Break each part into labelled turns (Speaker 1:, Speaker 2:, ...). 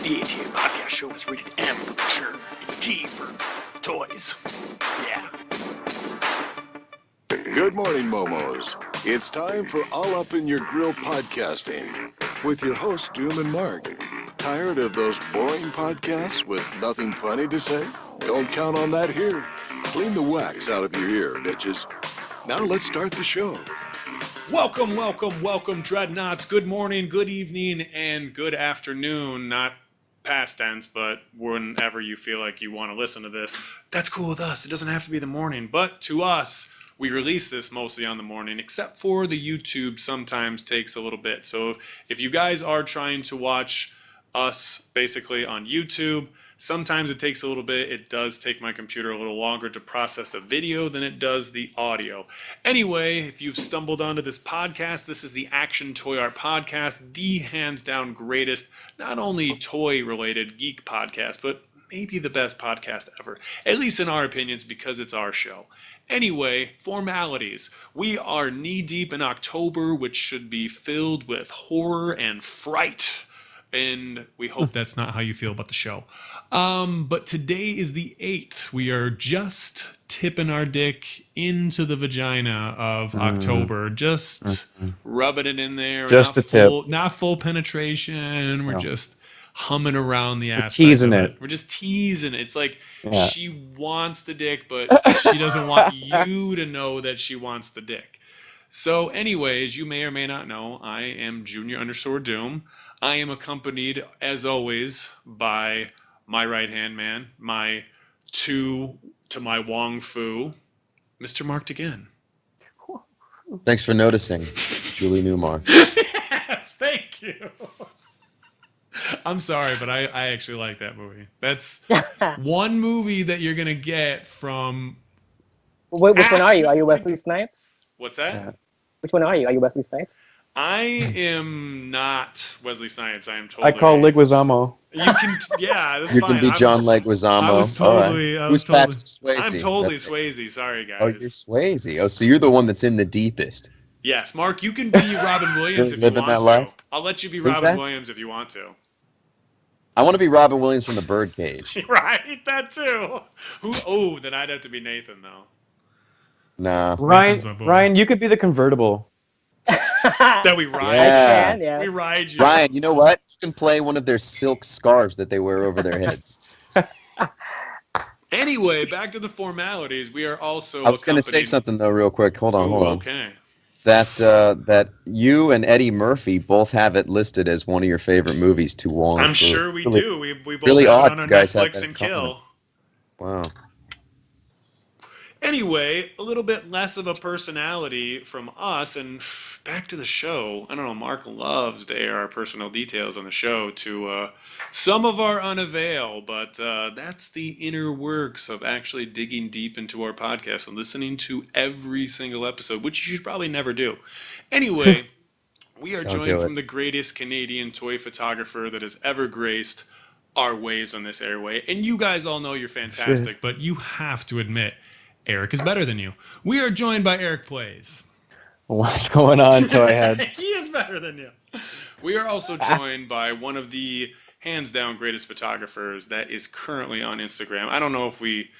Speaker 1: The ATA Podcast Show is rated M for mature and T for toys. Yeah.
Speaker 2: Good morning, Momos. It's time for All Up in Your Grill podcasting with your hosts, Doom and Mark. Tired of those boring podcasts with nothing funny to say? Don't count on that here. Clean the wax out of your ear, bitches. Now let's start the show.
Speaker 1: Welcome, Dreadnoughts. Good morning, good evening, and good afternoon. Not past tense, but whenever you feel like you want to listen to this. That's cool with us. It doesn't have to be the morning, but to us, we release this mostly on the morning, except for the YouTube sometimes takes a little bit. So if you guys are trying to watch us basically on YouTube, sometimes it takes a little bit. It does take my computer a little longer to process the video than it does the audio. Anyway, if you've stumbled onto this podcast, this is the Action Toy Art Podcast, the hands down greatest, not only toy related geek podcast, but maybe the best podcast ever, at least in our opinions, because it's our show. Anyway, formalities. We are knee deep in October, which should be filled with horror and fright. And we hope that's not how you feel about the show. But today is the 8th. We are just tipping our dick into the vagina of October. Just rubbing it in there.
Speaker 3: Just a tip.
Speaker 1: Not full penetration. We're just humming around the ass.
Speaker 3: Teasing it.
Speaker 1: We're just teasing it. It's like she wants the dick, but she doesn't want you to know that she wants the dick. So anyways, you may or may not know, I am Junior_Doom. I am accompanied, as always, by my right-hand man, my two to my Wong Fu, Mr. Marked Again.
Speaker 4: Thanks for noticing, Julie Newmar.
Speaker 1: Yes, thank you. I'm sorry, but I actually like that movie. That's one movie that you're going to get from...
Speaker 5: Wait, which one are you? Are you Wesley Snipes?
Speaker 1: What's that?
Speaker 5: Yeah. Which one are you? Are you Wesley Snipes?
Speaker 1: I am not Wesley Snipes. I am totally...
Speaker 3: I call Leguizamo.
Speaker 1: You can, yeah, that's
Speaker 4: You
Speaker 1: fine.
Speaker 4: can be John Leguizamo.
Speaker 1: I was totally...
Speaker 4: Who's Patrick Swayze?
Speaker 1: I'm totally
Speaker 4: That's
Speaker 1: Swayze. Sorry, guys.
Speaker 4: Oh, you're Swayze. Oh, so you're the one that's in the deepest.
Speaker 1: Yes, Mark, you can be Robin Williams if you
Speaker 4: living
Speaker 1: want
Speaker 4: that
Speaker 1: to.
Speaker 4: life?
Speaker 1: I'll let you be
Speaker 4: Who's
Speaker 1: Robin
Speaker 4: that?
Speaker 1: Williams if you want to.
Speaker 4: I want to be Robin Williams from The Birdcage.
Speaker 1: Right, that too. Oh, then I'd have to be Nathan, though.
Speaker 4: Nah.
Speaker 3: Ryan, you could be the convertible.
Speaker 1: That we ride.
Speaker 4: Yeah.
Speaker 5: I can, yes.
Speaker 1: We ride you.
Speaker 4: Ryan, you know what? You can play one of their silk scarves that they wear over their heads.
Speaker 1: Anyway, back to the formalities. We are also
Speaker 4: I was going to say something, though, real quick. Hold on.
Speaker 1: Okay.
Speaker 4: That you and Eddie Murphy both have it listed as one of your favorite movies to Wong.
Speaker 1: I'm sure we do. We both
Speaker 4: really
Speaker 1: have
Speaker 4: odd
Speaker 1: it on our
Speaker 4: you guys have
Speaker 1: Netflix
Speaker 4: that
Speaker 1: and
Speaker 4: in common.
Speaker 1: Kill.
Speaker 4: Wow.
Speaker 1: Anyway, a little bit less of a personality from us, and back to the show. I don't know, Mark loves to air our personal details on the show to some of our unavail, but that's the inner works of actually digging deep into our podcast and listening to every single episode, which you should probably never do. Anyway, we are joined from the greatest Canadian toy photographer that has ever graced our waves on this airway, and you guys all know you're fantastic, but you have to admit, Eric is better than you. We are joined by Eric Plays.
Speaker 3: What's going on, toy heads?
Speaker 1: He is better than you. We are also joined by one of the hands down greatest photographers that is currently on Instagram. I don't know if we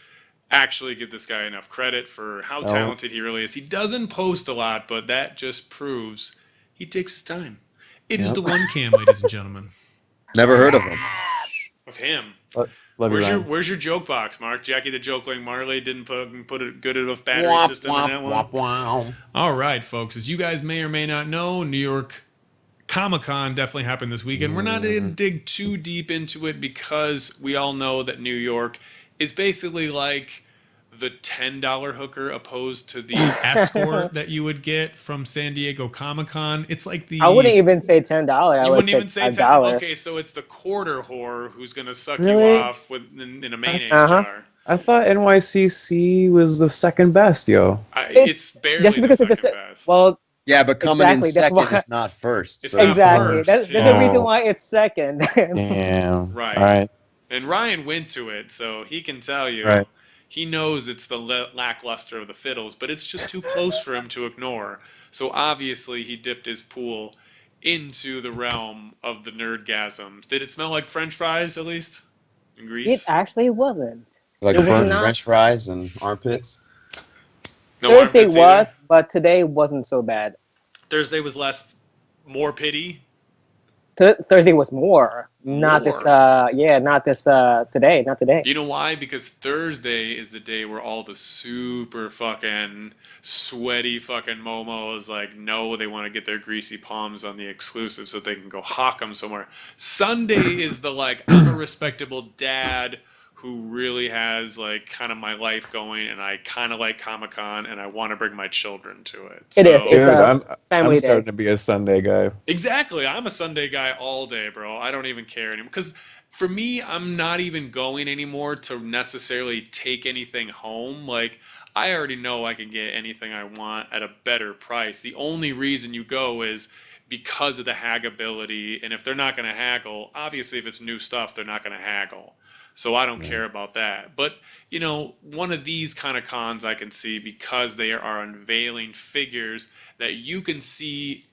Speaker 1: actually give this guy enough credit for how talented he really is. He doesn't post a lot, but that just proves he takes his time. It is the One Cam, ladies and gentlemen.
Speaker 4: Never heard of him.
Speaker 1: Of him.
Speaker 3: Love you, Ryan.
Speaker 1: Where's your joke box, Mark? Jackie the Jokeling Marley didn't put a good enough battery system in that one. All right, folks. As you guys may or may not know, New York Comic-Con definitely happened this weekend. We're not going to dig too deep into it because we all know that New York is basically like the $10 hooker opposed to the escort that you would get from San Diego Comic-Con. It's like the...
Speaker 5: I wouldn't even say $10. I would say $1.
Speaker 1: Okay, so it's the quarter whore who's going to suck you off in a mayonnaise jar.
Speaker 3: I thought NYCC was the second best, yo.
Speaker 1: It's barely the second best.
Speaker 5: Well,
Speaker 4: yeah, but coming in second is not first.
Speaker 1: It's
Speaker 4: so.
Speaker 1: not
Speaker 5: exactly.
Speaker 1: first.
Speaker 5: There's a reason why it's second.
Speaker 3: Damn.
Speaker 1: Right.
Speaker 3: All right.
Speaker 1: And Ryan went to it, so he can tell you.
Speaker 3: Right.
Speaker 1: He knows it's the lackluster of the fiddles, but it's just too close for him to ignore. So obviously he dipped his pool into the realm of the nerdgasms. Did it smell like French fries at least in
Speaker 5: It
Speaker 1: Greece?
Speaker 5: actually wasn't.
Speaker 4: Like
Speaker 5: It was
Speaker 4: burnt
Speaker 5: not.
Speaker 4: French fries and armpits.
Speaker 1: No
Speaker 5: Thursday
Speaker 1: armpits either?
Speaker 5: was, but today wasn't so bad.
Speaker 1: Thursday was more pity.
Speaker 5: Thursday was more. Not this.
Speaker 1: More.
Speaker 5: Not this. Today. Not today.
Speaker 1: You know why? Because Thursday is the day where all the super fucking sweaty fucking momos know they want to get their greasy palms on the exclusive so they can go hawk them somewhere. Sunday is the I'm a respectable dad who really has kind of my life going, and I kind of like Comic-Con, and I want to bring my children to it.
Speaker 5: It is.
Speaker 1: So-
Speaker 5: It's
Speaker 3: Dude,
Speaker 5: a
Speaker 3: I'm
Speaker 5: family day.
Speaker 3: starting to be a Sunday guy.
Speaker 1: Exactly. I'm a Sunday guy all day, bro. I don't even care anymore. Because for me, I'm not even going anymore to necessarily take anything home. I already know I can get anything I want at a better price. The only reason you go is because of the haggability. And if they're not going to haggle, obviously if it's new stuff, they're not going to haggle. So I don't care about that. But, one of these kind of cons I can see because they are unveiling figures that you can see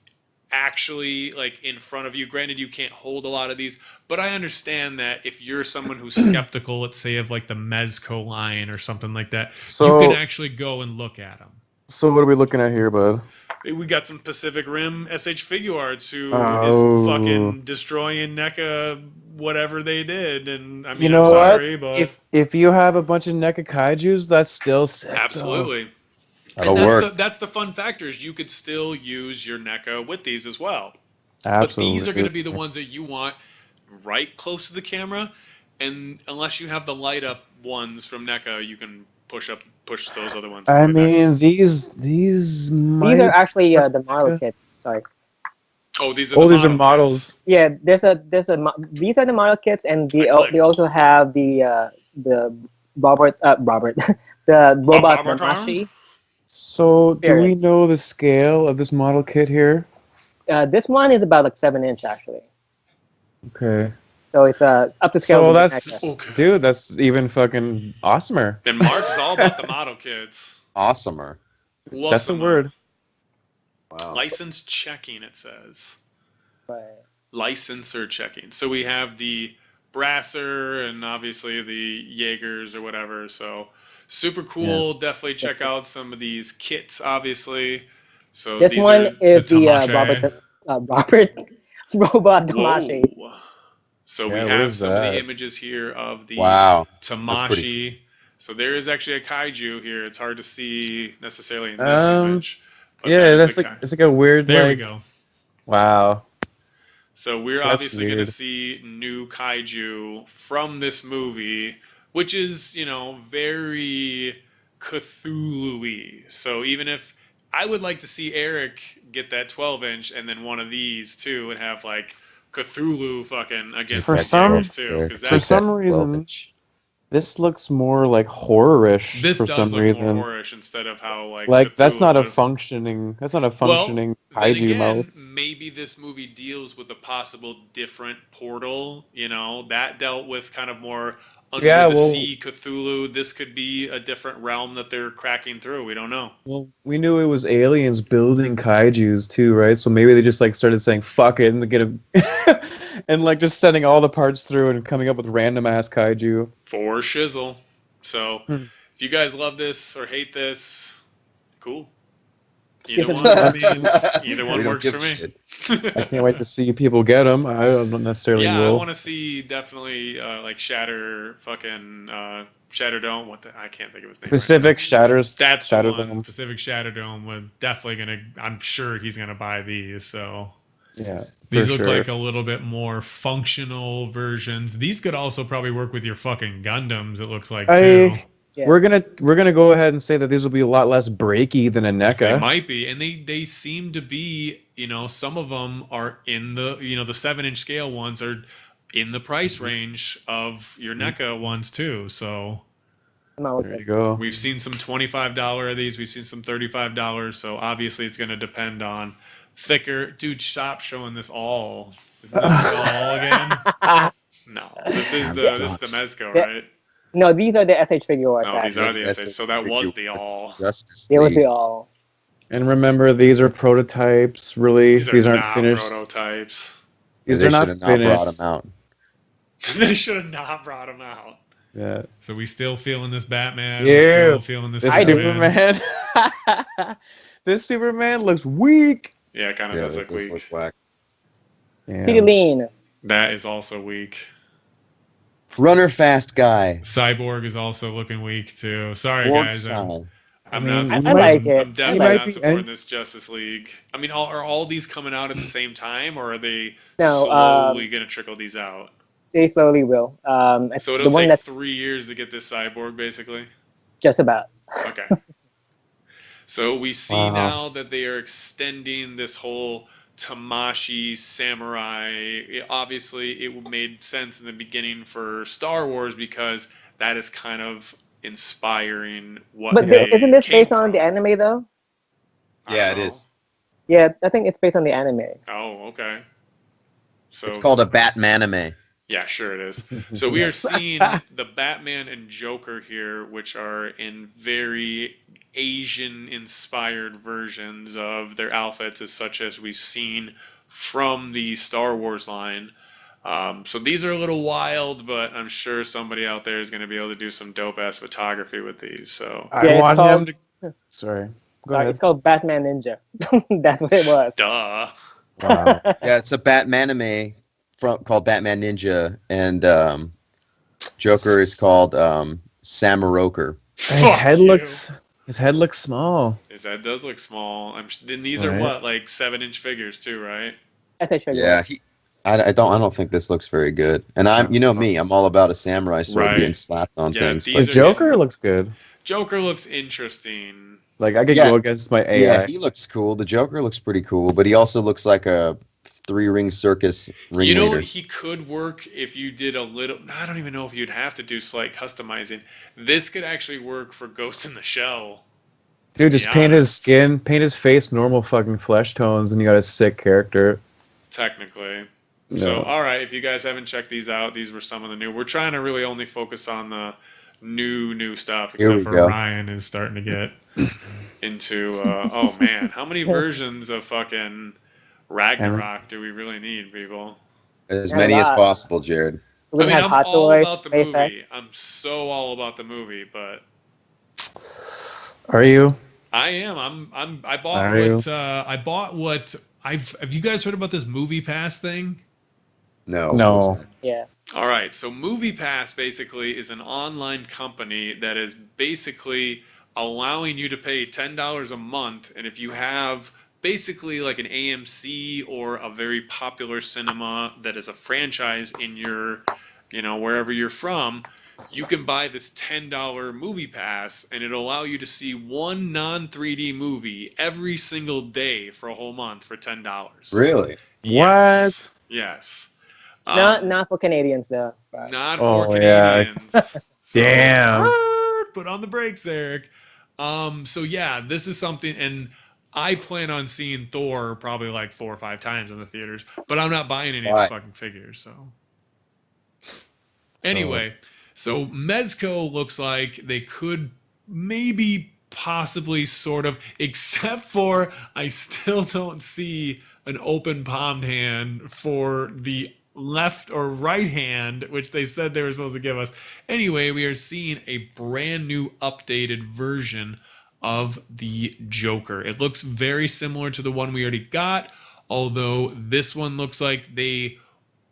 Speaker 1: actually in front of you. Granted, you can't hold a lot of these, but I understand that if you're someone who's skeptical, let's say of the Mezco line or something like that,
Speaker 3: So-
Speaker 1: you can actually go and look at them.
Speaker 3: So what are we looking at here, bud?
Speaker 1: We got some Pacific Rim SH Figure Arts who
Speaker 3: Oh.
Speaker 1: is fucking destroying NECA whatever they did, and I mean,
Speaker 3: You know
Speaker 1: I'm sorry,
Speaker 3: what?
Speaker 1: but
Speaker 3: If you have a bunch of NECA kaijus, that's still sick. though.
Speaker 1: absolutely.
Speaker 4: That'll
Speaker 1: And
Speaker 4: work.
Speaker 1: that's the fun factor is you could still use your NECA with these as well.
Speaker 3: Absolutely.
Speaker 1: But these are going to be the ones that you want right close to the camera, and unless you have the light up ones from NECA, you can push those other ones.
Speaker 3: I
Speaker 1: way back.
Speaker 3: mean, these
Speaker 5: These
Speaker 3: might.
Speaker 5: are actually the model kits. Sorry.
Speaker 1: Oh, these are
Speaker 3: these are
Speaker 1: model
Speaker 3: models.
Speaker 1: kits.
Speaker 5: Yeah, these are the model kits, and they also have the Robert the robot
Speaker 1: Robert
Speaker 5: Tamashi.
Speaker 3: So, do
Speaker 5: Spirit.
Speaker 3: we know the scale of this model kit here?
Speaker 5: This one is about 7-inch actually,
Speaker 3: Okay.
Speaker 5: so it's up to scale.
Speaker 3: So
Speaker 5: with the
Speaker 3: that's,
Speaker 5: NECA.
Speaker 1: Okay.
Speaker 3: dude, that's even fucking awesomer.
Speaker 1: And Mark's all about the model kits.
Speaker 4: Awesomer.
Speaker 3: That's the word.
Speaker 4: Wow.
Speaker 1: License checking, it says.
Speaker 5: Right.
Speaker 1: Licensor checking. So we have the Brasser and obviously the Jaegers or whatever. So super cool. Definitely check out some of these kits, obviously. So
Speaker 5: This
Speaker 1: these
Speaker 5: one
Speaker 1: are
Speaker 5: is the
Speaker 1: Tamashi.
Speaker 5: Robert robot Tamashi.
Speaker 1: Whoa. So
Speaker 3: Yeah,
Speaker 1: we
Speaker 3: what
Speaker 1: have
Speaker 3: is
Speaker 1: some of the
Speaker 3: that?
Speaker 1: images here of the
Speaker 4: Wow.
Speaker 1: Tamashi. So there is actually a kaiju here. It's hard to see necessarily in this image. But that
Speaker 3: Yeah,
Speaker 1: is
Speaker 3: that's
Speaker 1: a
Speaker 3: it's like a weird.
Speaker 1: There we
Speaker 3: like,
Speaker 1: go.
Speaker 3: Wow.
Speaker 1: So we're
Speaker 3: That's
Speaker 1: obviously going to
Speaker 3: weird.
Speaker 1: see new kaiju from this movie, which is, very Cthulhu-y. So even if I would like to see Eric get that 12-inch and then one of these too and have Cthulhu fucking against
Speaker 3: For
Speaker 1: the
Speaker 3: some-
Speaker 1: Jaegers too. Because
Speaker 3: For
Speaker 1: that's
Speaker 3: some reason, this looks more like horror-ish
Speaker 1: this
Speaker 3: for
Speaker 1: does
Speaker 3: some
Speaker 1: look
Speaker 3: reason.
Speaker 1: more horrorish instead of how
Speaker 3: Like that's
Speaker 1: Cthulhu
Speaker 3: not a
Speaker 1: would-
Speaker 3: functioning. That's not a functioning
Speaker 1: then
Speaker 3: kaiju
Speaker 1: again,
Speaker 3: mouth.
Speaker 1: maybe this movie deals with a possible different portal. That dealt with kind of more under
Speaker 3: Yeah,
Speaker 1: the
Speaker 3: well-
Speaker 1: sea Cthulhu. This could be a different realm that they're cracking through. We don't know.
Speaker 3: Well, we knew it was aliens building kaijus too, right? So maybe they just started saying "fuck it" and get a, and just sending all the parts through and coming up with random ass kaiju.
Speaker 1: For shizzle. So
Speaker 3: Hmm.
Speaker 1: if you guys love this or hate this, cool.
Speaker 5: If
Speaker 1: Either
Speaker 5: it's
Speaker 1: one,
Speaker 5: not-
Speaker 1: either
Speaker 4: We
Speaker 1: one
Speaker 4: don't
Speaker 1: works
Speaker 4: give
Speaker 1: for
Speaker 4: a
Speaker 1: me.
Speaker 4: shit.
Speaker 3: I can't wait to see people get them. I don't necessarily
Speaker 1: Yeah,
Speaker 3: will.
Speaker 1: I want to see definitely Shatter fucking Shatter Dome. I can't think of his name. right
Speaker 3: Pacific Shatters.
Speaker 1: That's
Speaker 3: Shadow
Speaker 1: the one.
Speaker 3: Dome.
Speaker 1: Pacific Shadow Dome was definitely gonna. I'm sure he's gonna buy these. So
Speaker 3: Yeah,
Speaker 1: these
Speaker 3: for
Speaker 1: look
Speaker 3: sure.
Speaker 1: like a little bit more functional versions. These could also probably work with your fucking Gundams. It looks like too.
Speaker 5: Yeah.
Speaker 3: We're gonna go ahead and say that these will be a lot less breaky than a
Speaker 1: They
Speaker 3: NECA.
Speaker 1: might be, and they seem to be. Some of them are in the the 7-inch scale ones are in the price range of your NECA ones too. So
Speaker 5: Model
Speaker 3: There
Speaker 5: kit.
Speaker 3: you go.
Speaker 1: we've seen some $25 of these. We've seen some $35. So obviously it's going to depend on thicker. Dude, stop showing this all. Isn't this all again? No, this is the Mezco,
Speaker 5: Yeah.
Speaker 1: right?
Speaker 5: No, these are the SH Figure Arts.
Speaker 1: No, these
Speaker 5: actually.
Speaker 1: are the SS. So that was the all.
Speaker 4: Justice
Speaker 5: They was
Speaker 4: League.
Speaker 5: the all.
Speaker 3: And remember, these are prototypes. Really,
Speaker 1: These are
Speaker 3: aren't
Speaker 1: not
Speaker 3: finished.
Speaker 1: prototypes.
Speaker 3: These
Speaker 4: They
Speaker 3: are not
Speaker 4: should have not brought
Speaker 3: finished.
Speaker 4: him out.
Speaker 1: They should have not brought him out.
Speaker 3: Yeah.
Speaker 1: So we still feeling this Batman. We still feeling this
Speaker 3: This
Speaker 1: Superman.
Speaker 3: Superman. This Superman looks weak.
Speaker 1: Yeah, it kind of
Speaker 4: Yeah,
Speaker 1: does
Speaker 4: that
Speaker 1: look
Speaker 4: does
Speaker 1: weak.
Speaker 4: look whack.
Speaker 5: Pretty lean.
Speaker 1: That is also weak.
Speaker 4: Runner fast guy.
Speaker 1: Cyborg is also looking weak too. Sorry,
Speaker 4: Borg
Speaker 1: guys.
Speaker 4: style.
Speaker 1: I'm
Speaker 3: I
Speaker 1: not.
Speaker 3: mean,
Speaker 5: I
Speaker 3: he might-
Speaker 5: like it.
Speaker 1: I'm
Speaker 5: I
Speaker 1: definitely
Speaker 5: like
Speaker 1: not
Speaker 3: be-
Speaker 1: supporting this Justice League. I mean, are all these coming out at the same time, or are they
Speaker 5: No,
Speaker 1: slowly going to trickle these out?
Speaker 5: They slowly will.
Speaker 1: So
Speaker 5: The
Speaker 1: it'll
Speaker 5: one
Speaker 1: take
Speaker 5: that's
Speaker 1: 3 years to get this Cyborg, basically.
Speaker 5: just about.
Speaker 1: Okay. So we see
Speaker 3: Wow.
Speaker 1: now that they are extending this whole Tamashi samurai. Obviously, it made sense in the beginning for Star Wars because that is kind of inspiring what
Speaker 5: But
Speaker 1: they
Speaker 5: isn't this
Speaker 1: came
Speaker 5: based on
Speaker 1: from.
Speaker 5: the anime though?
Speaker 1: I
Speaker 4: Yeah,
Speaker 1: don't
Speaker 4: it
Speaker 1: know.
Speaker 4: is.
Speaker 5: Yeah, I think it's based on the anime.
Speaker 1: Oh, okay. So
Speaker 4: It's called a Batman anime.
Speaker 1: yeah, sure it is. So we are seeing the Batman and Joker here, which are in very Asian-inspired versions of their outfits, as such as we've seen from the Star Wars line. So these are a little wild, but I'm sure somebody out there is going to be able to do some dope-ass photography with these. So
Speaker 3: I
Speaker 5: Yeah, it's
Speaker 3: want
Speaker 5: called-
Speaker 3: him to. Sorry. Go ahead.
Speaker 5: It's called Batman Ninja. That's what it was.
Speaker 1: duh.
Speaker 3: Wow.
Speaker 4: Yeah, it's a Batman anime called Batman Ninja, and Joker is called Samaroker.
Speaker 3: His
Speaker 1: Fuck
Speaker 3: head
Speaker 1: you.
Speaker 3: looks. His head looks small.
Speaker 1: His head does look small. Then these are
Speaker 3: Right.
Speaker 1: what, like 7-inch figures too, right?
Speaker 5: That's a sugar.
Speaker 4: Yeah, I don't think this looks very good. And you know me, I'm all about a samurai sword
Speaker 1: Right.
Speaker 4: being slapped on
Speaker 1: Yeah,
Speaker 4: things.
Speaker 1: these
Speaker 3: But
Speaker 1: are-
Speaker 3: Joker looks good.
Speaker 1: Joker looks interesting.
Speaker 3: Like I could
Speaker 4: Yeah.
Speaker 3: go against my AI.
Speaker 4: Yeah, he looks cool. The Joker looks pretty cool, but he also looks like a three-ring circus
Speaker 1: You know,
Speaker 4: ringleader.
Speaker 1: he could work if you did a little. I don't even know if you'd have to do slight customizing. This could actually work for Ghost in the Shell.
Speaker 3: Dude, just
Speaker 1: be
Speaker 3: paint his
Speaker 1: honest.
Speaker 3: skin, paint his face normal fucking flesh tones, and you got a sick character.
Speaker 1: Technically.
Speaker 3: No.
Speaker 1: So, all right, if you guys haven't checked these out, these were some of the new. We're trying to really only focus on the new stuff,
Speaker 4: Here
Speaker 1: except
Speaker 4: we
Speaker 1: for
Speaker 4: go.
Speaker 1: Ryan is starting to get into. Oh man, how many versions of fucking Ragnarok do we really need, people?
Speaker 4: As
Speaker 5: Yeah,
Speaker 4: many
Speaker 5: a
Speaker 4: as
Speaker 5: lot.
Speaker 4: possible, Jared.
Speaker 5: We
Speaker 1: I mean,
Speaker 5: have
Speaker 1: I'm
Speaker 5: Hot
Speaker 1: all
Speaker 5: Toys,
Speaker 1: about the
Speaker 5: SpaceX.
Speaker 1: movie. I'm so all about the movie, but
Speaker 3: Are you?
Speaker 1: I am. I bought
Speaker 3: Are you?
Speaker 1: what I bought. What have you guys heard about this Movie Pass thing?
Speaker 4: No.
Speaker 3: No.
Speaker 4: what's that?
Speaker 5: Yeah.
Speaker 1: All right, so MoviePass basically is an online company that is basically allowing you to pay $10 a month, and if you have basically like an AMC or a very popular cinema that is a franchise in your, wherever you're from, you can buy this $10 MoviePass, and it'll allow you to see one non-3D movie every single day for a whole month for $10.
Speaker 4: Really?
Speaker 1: Yes. Yes.
Speaker 5: Not for Canadians though. But
Speaker 1: Not
Speaker 3: Oh,
Speaker 1: for
Speaker 3: yeah.
Speaker 1: Canadians. So,
Speaker 3: Damn.
Speaker 1: put on the brakes, Eric. So yeah, this is something, and I plan on seeing Thor probably like 4 or 5 times in the theaters, but I'm not buying any of
Speaker 4: Why?
Speaker 1: the fucking figures. So anyway, so Mezco looks like they could maybe, possibly, sort of, except for I still don't see an open palmed hand for the left or right hand, which they said they were supposed to give us. Anyway, we are seeing a brand new updated version of the Joker. It looks very similar to the one we already got, although this one looks like they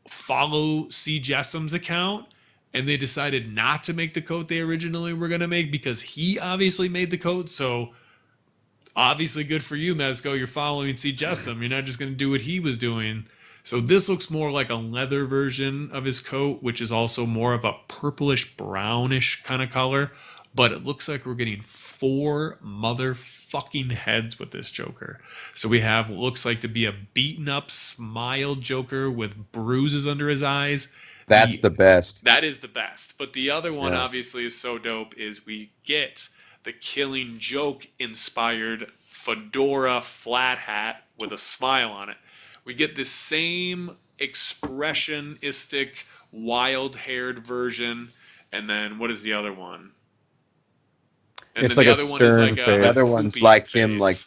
Speaker 1: follow C. Jessam's account, and they decided not to make the coat they originally were going to make because he obviously made the coat. So obviously good for you, Mezco. You're following C. Jessam. You're not just going to do what he was doing. So this looks more like a leather version of his coat, which is also more of a purplish brownish kind of color. But it looks like we're getting 4 motherfucking heads with this Joker. So we have what looks like to be a beaten up, smiled Joker with bruises under his eyes.
Speaker 4: That's the best.
Speaker 1: That is the best. But the other one,
Speaker 4: Yeah.
Speaker 1: obviously, is so dope, is we get the Killing Joke inspired fedora flat hat with a smile on it. We get the same expressionistic, wild-haired version. And then what is the other one? And
Speaker 3: It's
Speaker 1: then
Speaker 3: like
Speaker 1: the
Speaker 3: a
Speaker 1: other one is
Speaker 3: stern
Speaker 1: like
Speaker 3: face.
Speaker 1: a
Speaker 4: The other one's
Speaker 1: poopy
Speaker 4: like
Speaker 1: face.
Speaker 4: him, like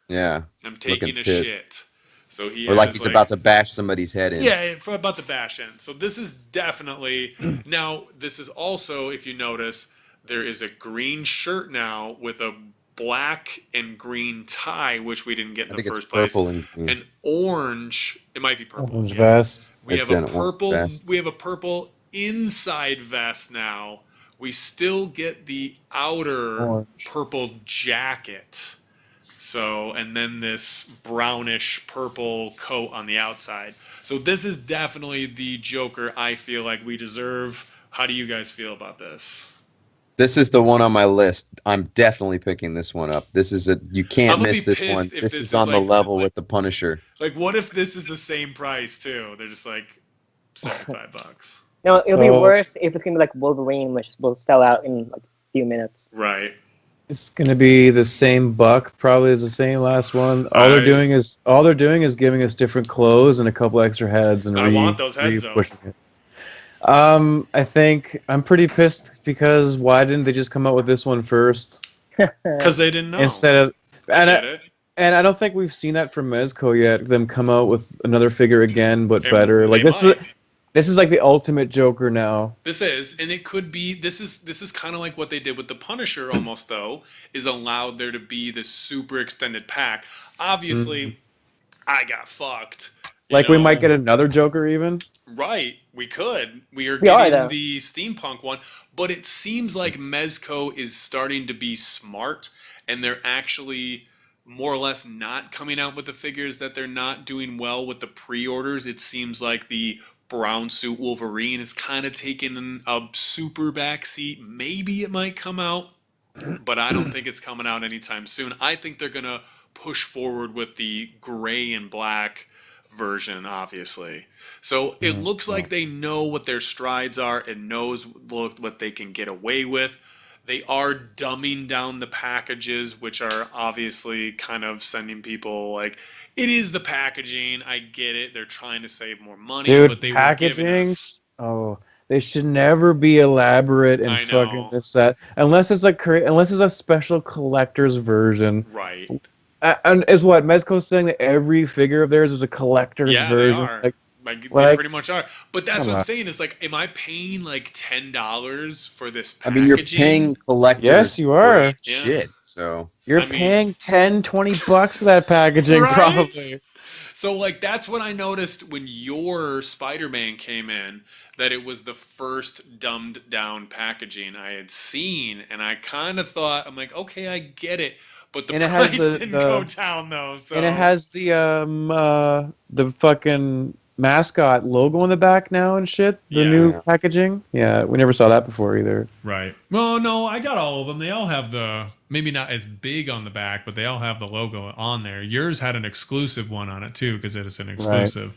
Speaker 4: Yeah.
Speaker 1: I'm taking
Speaker 4: Looking
Speaker 1: a
Speaker 4: pissed.
Speaker 1: shit. So he
Speaker 4: Or like
Speaker 1: has,
Speaker 4: he's about to bash somebody's head in.
Speaker 1: Yeah, for about the bash in. So this is definitely now. This is also, if you notice, there is a green shirt now with a black and green tie, which we didn't get
Speaker 4: I
Speaker 1: in the
Speaker 4: think it's
Speaker 1: first place.
Speaker 4: purple and green.
Speaker 1: An orange. It might be purple.
Speaker 3: Orange
Speaker 1: Yeah.
Speaker 3: vest.
Speaker 1: We
Speaker 4: It's
Speaker 1: have a
Speaker 4: an orange
Speaker 1: purple.
Speaker 4: vest.
Speaker 1: We have a purple inside vest now. We still get the outer
Speaker 3: Orange.
Speaker 1: purple jacket. So, and then this brownish purple coat on the outside. So this is definitely the Joker I feel like we deserve. How do you guys feel about this?
Speaker 4: This is the one on my list. I'm definitely picking this one up. This is you can't
Speaker 1: I'm gonna
Speaker 4: miss
Speaker 1: be
Speaker 4: this
Speaker 1: pissed
Speaker 4: one.
Speaker 1: if
Speaker 4: This
Speaker 1: this
Speaker 4: is
Speaker 1: is
Speaker 4: on the
Speaker 1: like-
Speaker 4: level with the Punisher.
Speaker 1: Like, what if this is the same price too? They're just like $75.
Speaker 5: No, it'll be
Speaker 3: So-
Speaker 5: worse if it's gonna be like Wolverine, which will sell out in like a few minutes.
Speaker 1: Right.
Speaker 3: It's gonna be the same buck, probably as the same last one. All they're doing is giving us different clothes and a couple extra heads and
Speaker 1: I want those heads, though.
Speaker 3: pushing it. I think I'm pretty pissed because why didn't they just come out with this one first
Speaker 1: Because they didn't know.
Speaker 3: instead of
Speaker 1: I get it.
Speaker 3: and I don't think we've seen that from Mezco yet. Them come out with another figure again, but
Speaker 1: And
Speaker 3: better. Like
Speaker 1: they
Speaker 3: this
Speaker 1: might.
Speaker 3: is like the ultimate Joker now.
Speaker 1: This is, and it could be. This is kind of like what they did with the Punisher, almost though, is allowed there to be this super extended pack. Obviously, I got fucked. you
Speaker 3: Like we
Speaker 1: know?
Speaker 3: might get another Joker even.
Speaker 1: Right, we could. We are
Speaker 5: We are,
Speaker 1: getting
Speaker 5: though.
Speaker 1: the steampunk one, but it seems like Mezco is starting to be smart, and they're actually more or less not coming out with the figures that they're not doing well with the pre-orders. It seems like the brown suit Wolverine is kind of taking a super backseat. Maybe it might come out, but I don't think it's coming out anytime soon. I think they're gonna push forward with the gray and black version, obviously. So it looks like they know what their strides are and knows what they can get away with. They are dumbing down the packages, which are obviously kind of sending people like, it is the packaging. I get it. They're trying to save more money,
Speaker 3: Dude,
Speaker 1: but they were giving
Speaker 3: packaging.
Speaker 1: us.
Speaker 3: Oh, they should never be elaborate and
Speaker 1: I
Speaker 3: fucking
Speaker 1: know.
Speaker 3: this that unless it's unless it's a special collector's version.
Speaker 1: Right.
Speaker 3: And is what Mezco's saying that every figure of theirs is a collector's
Speaker 1: Yeah,
Speaker 3: version.
Speaker 1: they are.
Speaker 3: Like,
Speaker 1: They
Speaker 3: like-
Speaker 1: pretty much are. But that's
Speaker 3: Come
Speaker 1: what I'm
Speaker 3: on.
Speaker 1: saying. Is like, am I paying like $10 for this
Speaker 4: I
Speaker 1: packaging?
Speaker 4: mean, you're paying collectors.
Speaker 3: Yes, you are.
Speaker 4: great
Speaker 1: Yeah.
Speaker 4: Shit. So
Speaker 3: you're
Speaker 1: I mean-
Speaker 3: paying $10-$20 for that packaging,
Speaker 1: Right?
Speaker 3: probably.
Speaker 1: So, like, that's what I noticed when your Spider-Man came in, that it was the first dumbed down packaging I had seen, and I kind of thought, I'm like, okay, I get it, but the
Speaker 3: And it has
Speaker 1: price
Speaker 3: the-
Speaker 1: didn't
Speaker 3: the-
Speaker 1: go down though. So
Speaker 3: And it has the fucking mascot logo on the back now and shit. The
Speaker 1: Yeah.
Speaker 3: new packaging. Yeah, we never saw that before either.
Speaker 1: right. Well, no, I got all of them. They all have the maybe not as big on the back, but they all have the logo on there. Yours had an exclusive one on it too, because it is an exclusive.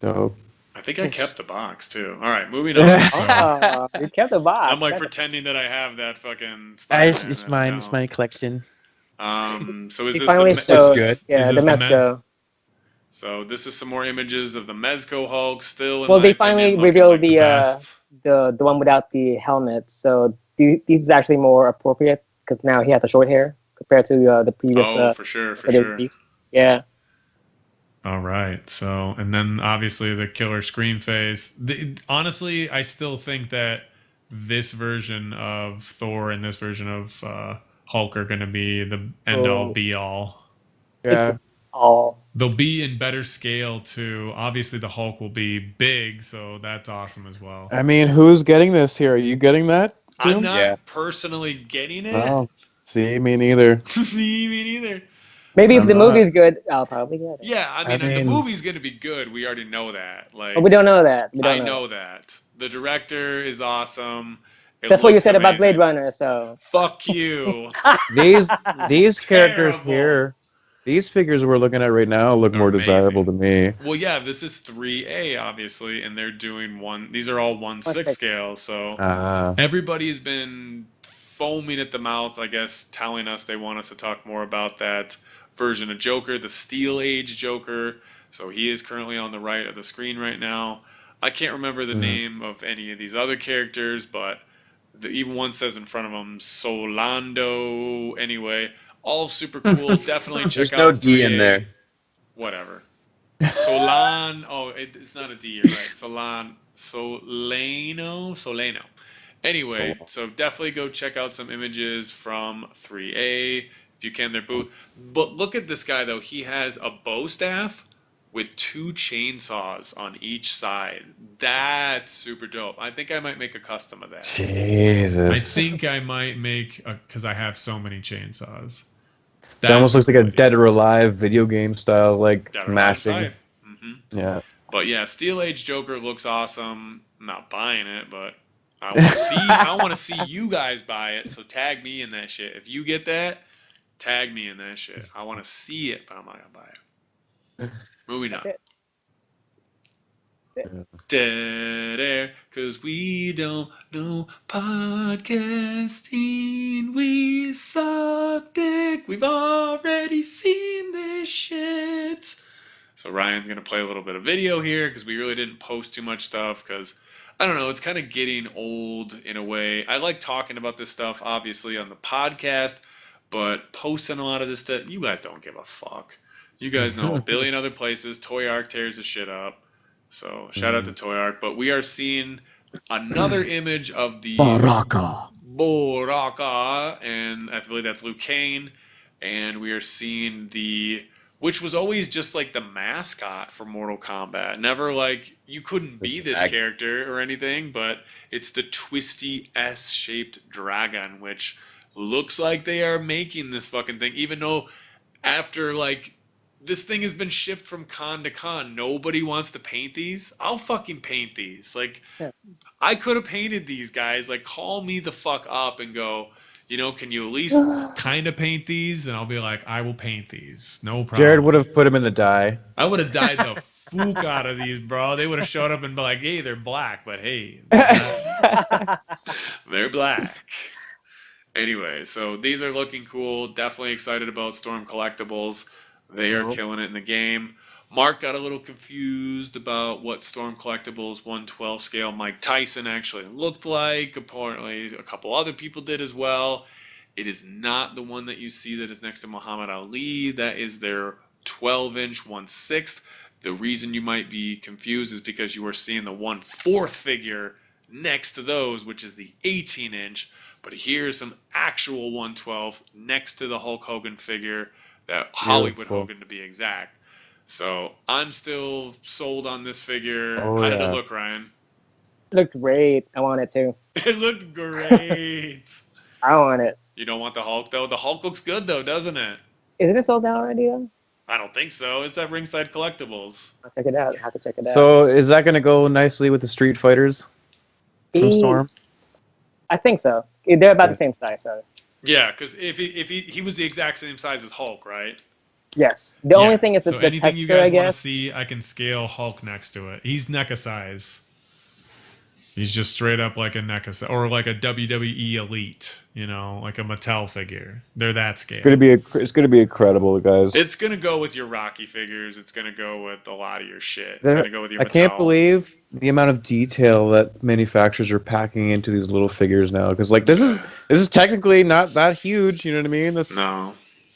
Speaker 3: Dope.
Speaker 1: I think I kept the box too. All right, moving on. So,
Speaker 5: Oh, you kept the box.
Speaker 1: I'm like
Speaker 5: That's-
Speaker 1: pretending that I have that fucking. Spider-Man. I don't.
Speaker 3: collection.
Speaker 1: So is
Speaker 5: He
Speaker 1: this
Speaker 5: finally
Speaker 1: the?
Speaker 5: showed,
Speaker 4: good.
Speaker 5: yeah,
Speaker 1: Is
Speaker 5: the
Speaker 1: this the
Speaker 5: Mezco.
Speaker 1: So this is some more images of the Mezco Hulk. Still, in
Speaker 5: Well,
Speaker 1: my
Speaker 5: they finally
Speaker 1: opinion, looking
Speaker 5: revealed
Speaker 1: like best.
Speaker 5: the one without the helmet. So this is actually more appropriate because now he has the short hair compared to the previous.
Speaker 1: Oh, for sure, for
Speaker 5: for the
Speaker 1: sure.
Speaker 5: beast. Yeah.
Speaker 1: All right. So, and then obviously the killer scream face. Honestly, I still think that this version of Thor and this version of Hulk are going to be the end all
Speaker 5: Oh.
Speaker 1: be all.
Speaker 3: Yeah.
Speaker 5: All.
Speaker 1: They'll be in better scale too. Obviously, the Hulk will be big, so that's awesome as well.
Speaker 3: I mean, who's getting this here? Are you getting that?
Speaker 1: I'm
Speaker 3: Doom?
Speaker 1: not
Speaker 4: Yeah.
Speaker 1: personally getting it.
Speaker 3: No. See, me neither.
Speaker 1: See, me neither.
Speaker 5: Maybe if
Speaker 3: I'm
Speaker 5: the
Speaker 3: not.
Speaker 5: movie's good, I'll probably get it.
Speaker 1: Yeah, I mean, the
Speaker 3: mean-
Speaker 1: movie's going to be good. We already know that. Like,
Speaker 5: But we don't know that. We don't
Speaker 1: I know that. The director is awesome. It
Speaker 5: That's what you
Speaker 1: looks
Speaker 5: said about Blade
Speaker 1: amazing.
Speaker 5: Runner. So
Speaker 1: Fuck you.
Speaker 3: These characters
Speaker 1: Terrible.
Speaker 3: here, these figures we're looking at right now look more
Speaker 1: Amazing.
Speaker 3: desirable to me.
Speaker 1: Well, yeah, this is 3A, obviously, and they're doing these are all 1/6 scale, so everybody's been foaming at the mouth, I guess, telling us they want us to talk more about that version of Joker, the Steel Age Joker. So he is currently on the right of the screen right now. I can't remember the name of any of these other characters, but even one says in front of him Solando. Anyway, All super cool. Definitely check
Speaker 4: There's
Speaker 1: out
Speaker 4: no D
Speaker 1: 3A.
Speaker 4: in there.
Speaker 1: Whatever. Solan. Oh, it's not a D. You're right. Solano. Anyway, so definitely go check out some images from 3A if you can. Their booth. But look at this guy though. He has a bow staff with 2 chainsaws on each side. That's super dope. I think I might make a custom of that.
Speaker 3: Jesus.
Speaker 1: I think I might make because I have so many chainsaws.
Speaker 3: It almost looks like a Dead or Alive video game style, like mashing.
Speaker 1: Mm-hmm.
Speaker 3: Yeah.
Speaker 1: But yeah, Steel Age Joker looks awesome. I'm not buying it, but I want to see. I want to see you guys buy it. So tag me in that shit. If you get that, tag me in that shit. I want to see it, but I'm not gonna buy it. Moving on. Dead air, cause we don't know podcasting. We suck dick. We've already seen this shit. So Ryan's gonna play a little bit of video here because we really didn't post too much stuff because I don't know, it's kind of getting old in a way. I like talking about this stuff obviously on the podcast, but posting a lot of this stuff, you guys don't give a fuck. You guys know a billion other places. Toy Arc tears the shit up. So shout out to Toy Arc. But we are seeing another image of the Baraka, and I believe that's Liu Kang. And we are seeing which was always just like the mascot for Mortal Kombat. Never like, you couldn't be this character or anything, but it's the twisty S-shaped dragon, which looks like they are making this fucking thing, even though after like, this thing has been shipped from con to con. Nobody wants to paint these. I'll fucking paint these. Like, I could have painted these guys. Like, call me the fuck up and go, can you at least kind of paint these? And I'll be like, I will paint these. No problem.
Speaker 3: Jared would have put him in the dye.
Speaker 1: I would have dyed the fuck out of these, bro. They would have showed up and be like, hey, they're black, but hey, they're black. Anyway, so these are looking cool. Definitely excited about Storm Collectibles. They are killing it in the game. Mark got a little confused about what Storm Collectibles 112 scale Mike Tyson actually looked like. Apparently, a couple other people did as well. It is not the one that you see that is next to Muhammad Ali. That is their 12-inch 1/6. The reason you might be confused is because you are seeing the 1/4 figure next to those, which is the 18-inch. But here's some actual 112 next to the Hulk Hogan figure. That Hollywood Hogan to be exact. So I'm still sold on this figure. How did it look, Ryan?
Speaker 5: It looked great. I want it too.
Speaker 1: It looked great.
Speaker 5: I want it.
Speaker 1: You don't want the Hulk though? The Hulk looks good though, doesn't it?
Speaker 5: Isn't it sold out already though?
Speaker 1: I don't think so. It's at Ringside Collectibles.
Speaker 5: I'll check it out. I have to check it out.
Speaker 3: So is that going to go nicely with the Street Fighters from Storm?
Speaker 5: I think so. They're about the same size, so.
Speaker 1: Yeah, because if he was the exact same size as Hulk, right?
Speaker 5: Yes. The only thing is the
Speaker 1: anything
Speaker 5: texture,
Speaker 1: you guys
Speaker 5: I
Speaker 1: want to
Speaker 5: guess.
Speaker 1: see, I can scale Hulk next to it. He's NECA size. He's just straight up like a NECA size, or like a WWE Elite, like a Mattel figure. They're that scale.
Speaker 3: It's gonna be incredible, guys.
Speaker 1: It's gonna go with your Rocky figures. It's gonna go with a lot of your shit. It's gonna go with your Mattel.
Speaker 3: I can't believe the amount of detail that manufacturers are packing into these little figures now. Because like this is technically not that huge. You know what I mean?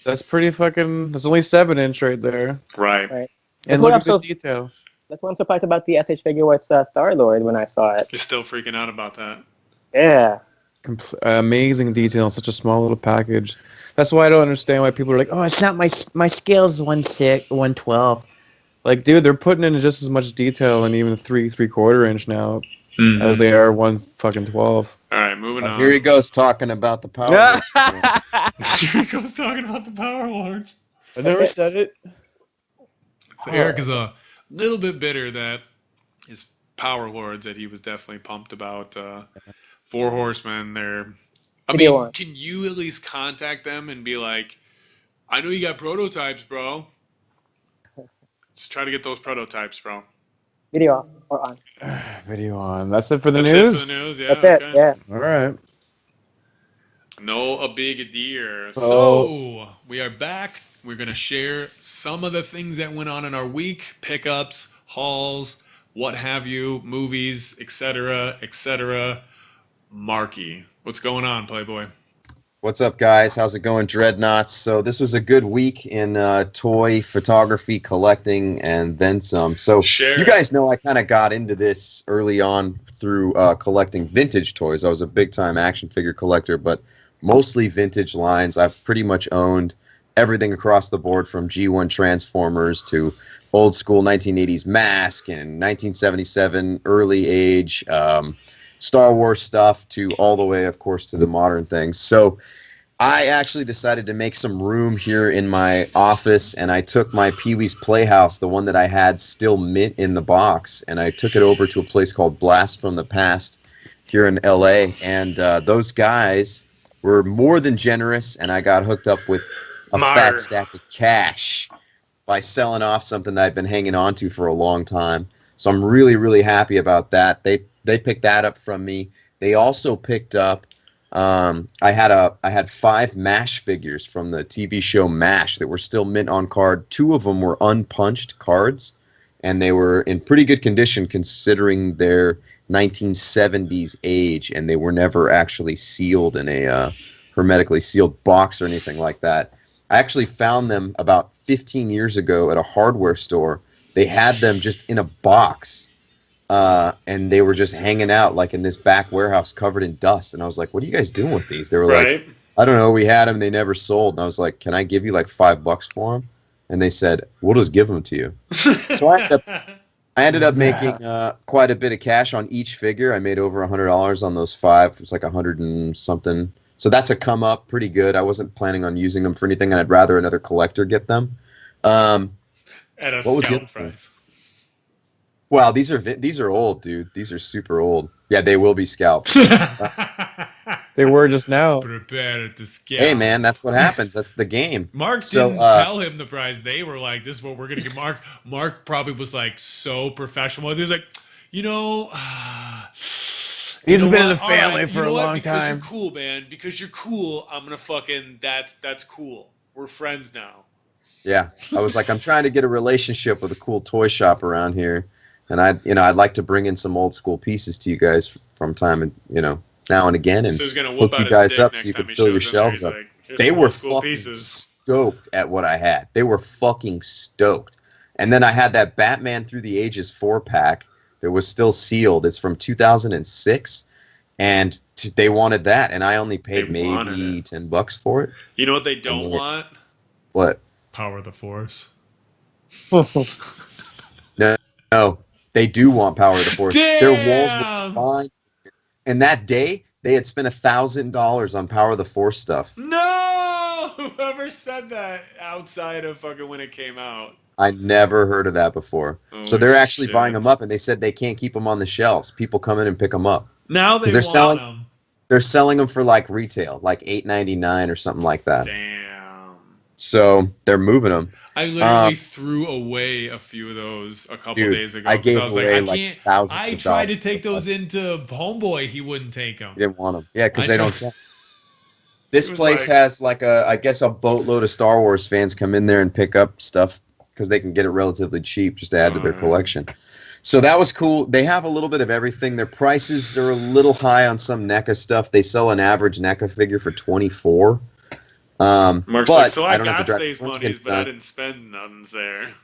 Speaker 3: That's pretty fucking. That's only 7-inch right there.
Speaker 1: Right.
Speaker 3: And look at the detail.
Speaker 5: That's what I'm surprised about the SH figure with Star-Lord when I saw it.
Speaker 1: You're still freaking out about that.
Speaker 5: Yeah.
Speaker 3: Amazing detail in such a small little package. That's why I don't understand why people are like, oh, it's not my scale's 1/12. Like, dude, they're putting in just as much detail in even 3/4 inch now as they are 1/12.
Speaker 1: All right, moving on.
Speaker 4: Here he goes talking about the Power Lords.
Speaker 1: Here he goes talking about the Power Lords.
Speaker 3: I never said it.
Speaker 1: So Eric is a little bit bitter that his Power Lords that he was definitely pumped about. 4 Horsemen. Can you at least contact them and be like, I know you got prototypes, bro. Let's try to get those prototypes, bro.
Speaker 5: Video off or on?
Speaker 3: Video on. That's it for the
Speaker 1: That's
Speaker 3: news?
Speaker 1: it for the news, yeah.
Speaker 5: That's it, yeah.
Speaker 3: All right.
Speaker 1: No, a big deer. So, we are back. We're going to share some of the things that went on in our week. Pickups, hauls, what have you, movies, etc., etc. Marky, what's going on, Playboy?
Speaker 4: What's up, guys? How's it going, Dreadnoughts? So this was a good week in toy photography, collecting, and then some. So
Speaker 1: Share
Speaker 4: you
Speaker 1: it.
Speaker 4: guys know I kind of got into this early on through collecting vintage toys. I was a big-time action figure collector, but mostly vintage lines. I've pretty much owned everything across the board from G1 Transformers to old school 1980s Mask and 1977 early age Star Wars stuff to all the way, of course, to the modern things. So I actually decided to make some room here in my office, and I took my Pee-wee's Playhouse, the one that I had still mint in the box, and I took it over to a place called Blast from the Past here in LA, and those guys were more than generous, and I got hooked up with a fat stack of cash by selling off something that I've been hanging on to for a long time. So I'm really, really happy about that. They picked that up from me. They also picked up I had 5 MASH figures from the TV show MASH that were still mint on card. 2 of them were unpunched cards, and they were in pretty good condition considering their 1970s age, and they were never actually sealed in a hermetically sealed box or anything like that. I actually found them about 15 years ago at a hardware store. They had them just in a box. And they were just hanging out like in this back warehouse covered in dust. And I was like, what are you guys doing with these? They were like, I don't know. We had them. They never sold. And I was like, can I give you like $5 for them? And they said, we'll just give them to you. So I ended up making quite a bit of cash on each figure. I made over $100 on those 5. It was like 100 and something. So that's a come up pretty good. I wasn't planning on using them for anything, and I'd rather another collector get them.
Speaker 1: At a
Speaker 4: what was the
Speaker 1: scalp
Speaker 4: other
Speaker 1: price.
Speaker 4: Wow, these are old, dude. These are super old. Yeah, they will be scalped.
Speaker 3: They were just now.
Speaker 1: Prepare to scalp.
Speaker 4: Hey, man, that's what happens. That's the game.
Speaker 1: Mark didn't tell him the price. They were like, this is what we're going to get. Mark probably was like so professional. He was like, you know...
Speaker 3: He's
Speaker 1: you know
Speaker 3: been in
Speaker 1: what?
Speaker 3: the family
Speaker 1: Alright,
Speaker 3: for a long
Speaker 1: because
Speaker 3: time.
Speaker 1: you're cool, man. Because you're cool, I'm going to fucking... That's cool. We're friends now.
Speaker 4: Yeah, I was like, I'm trying to get a relationship with a cool toy shop around here. And I'd like to bring in some old school pieces to you guys from time and now and again, and
Speaker 1: So he's gonna
Speaker 4: hook
Speaker 1: whoop out
Speaker 4: you
Speaker 1: his
Speaker 4: guys
Speaker 1: dick
Speaker 4: up
Speaker 1: next
Speaker 4: so you
Speaker 1: time
Speaker 4: can
Speaker 1: he
Speaker 4: fill your
Speaker 1: shows up there.
Speaker 4: shelves
Speaker 1: He's
Speaker 4: up.
Speaker 1: like, "Here's
Speaker 4: They
Speaker 1: some
Speaker 4: were
Speaker 1: old school
Speaker 4: fucking
Speaker 1: pieces."
Speaker 4: stoked at what I had. They were fucking stoked. And then I had that Batman Through the Ages 4-pack that was still sealed. It's from 2006, and they wanted that, and I only paid
Speaker 1: They wanted
Speaker 4: maybe
Speaker 1: it.
Speaker 4: $10 for it.
Speaker 1: You know what they don't want?
Speaker 4: What?
Speaker 1: Power of the Force.
Speaker 4: No, they do want Power of the Force. Their walls were
Speaker 1: Damn!
Speaker 4: fine. And that day, they had spent $1,000 on Power of the Force stuff.
Speaker 1: No! Whoever said that outside of fucking when it came out.
Speaker 4: I never heard of that before. So
Speaker 1: Holy
Speaker 4: they're actually
Speaker 1: shit.
Speaker 4: buying them up, and they said they can't keep them on the shelves. People come in and pick them up.
Speaker 1: Now they
Speaker 4: they're
Speaker 1: want
Speaker 4: selling-
Speaker 1: them.
Speaker 4: They're selling them for like retail, like $8.99 or something like that.
Speaker 1: Damn.
Speaker 4: So they're moving them.
Speaker 1: I literally threw away a few of those a couple
Speaker 4: Dude,
Speaker 1: days ago.
Speaker 4: I
Speaker 1: 'cause
Speaker 4: gave
Speaker 1: I was
Speaker 4: away,
Speaker 1: like, I can't.
Speaker 4: thousands
Speaker 1: I
Speaker 4: of
Speaker 1: tried to
Speaker 4: dollars.
Speaker 1: take those into Homeboy. He wouldn't take them.
Speaker 4: You didn't want them. Yeah, because
Speaker 1: I
Speaker 4: they
Speaker 1: tried-
Speaker 4: don't sell. This
Speaker 1: It was
Speaker 4: place
Speaker 1: like-
Speaker 4: has like I guess a boatload of Star Wars fans come in there and pick up stuff because they can get it relatively cheap just to add to their
Speaker 1: Alright.
Speaker 4: collection. So that was cool. They have a little bit of everything. Their prices are a little high on some NECA stuff. They sell an average NECA figure for $24.
Speaker 1: Mark's
Speaker 4: but
Speaker 1: like, so I
Speaker 4: don't have to
Speaker 1: got
Speaker 4: drive
Speaker 1: Stays
Speaker 4: to
Speaker 1: monies, but I
Speaker 4: Frankenstein.
Speaker 1: didn't spend nothings there.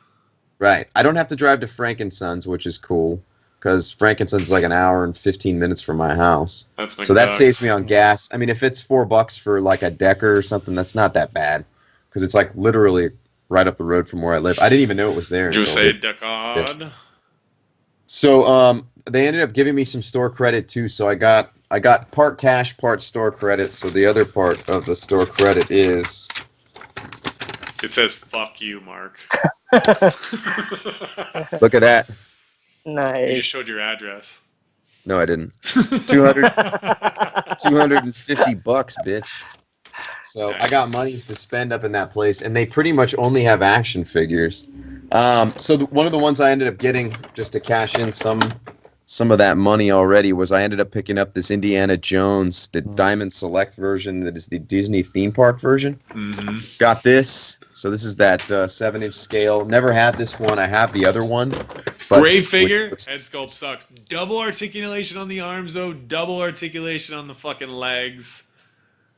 Speaker 4: Right. I don't have to drive to Frankenson's, which is cool because Frankenson's like an hour and 15 minutes from my house.
Speaker 1: That's
Speaker 4: So that
Speaker 1: McDuck's.
Speaker 4: saves me on gas. I mean, if it's $4 for like a Decker or something, that's not that bad because it's like literally right up the road from where I live. I didn't even know it was there.
Speaker 1: Did you
Speaker 4: until
Speaker 1: say
Speaker 4: they-
Speaker 1: Decad?
Speaker 4: So they ended up giving me some store credit too. So I got part cash, part store credit. So the other part of the store credit is
Speaker 1: It says "fuck you, Mark."
Speaker 4: look at that.
Speaker 1: You
Speaker 5: Nice.
Speaker 1: just showed your address.
Speaker 4: No, I didn't. 250 bucks, bitch. So I got monies to spend up in that place, and they pretty much only have action figures. So one of the ones I ended up getting just to cash in some of that money already was I ended up picking up this Indiana Jones, the Diamond Select version that is the Disney theme park version.
Speaker 1: Mm-hmm.
Speaker 4: Got this. So this is that 7-inch scale. Never had this one. I have the other one. but-
Speaker 1: Great figure.
Speaker 4: which-
Speaker 1: Head sculpt sucks. Double articulation on the arms, though. Double articulation on the fucking legs.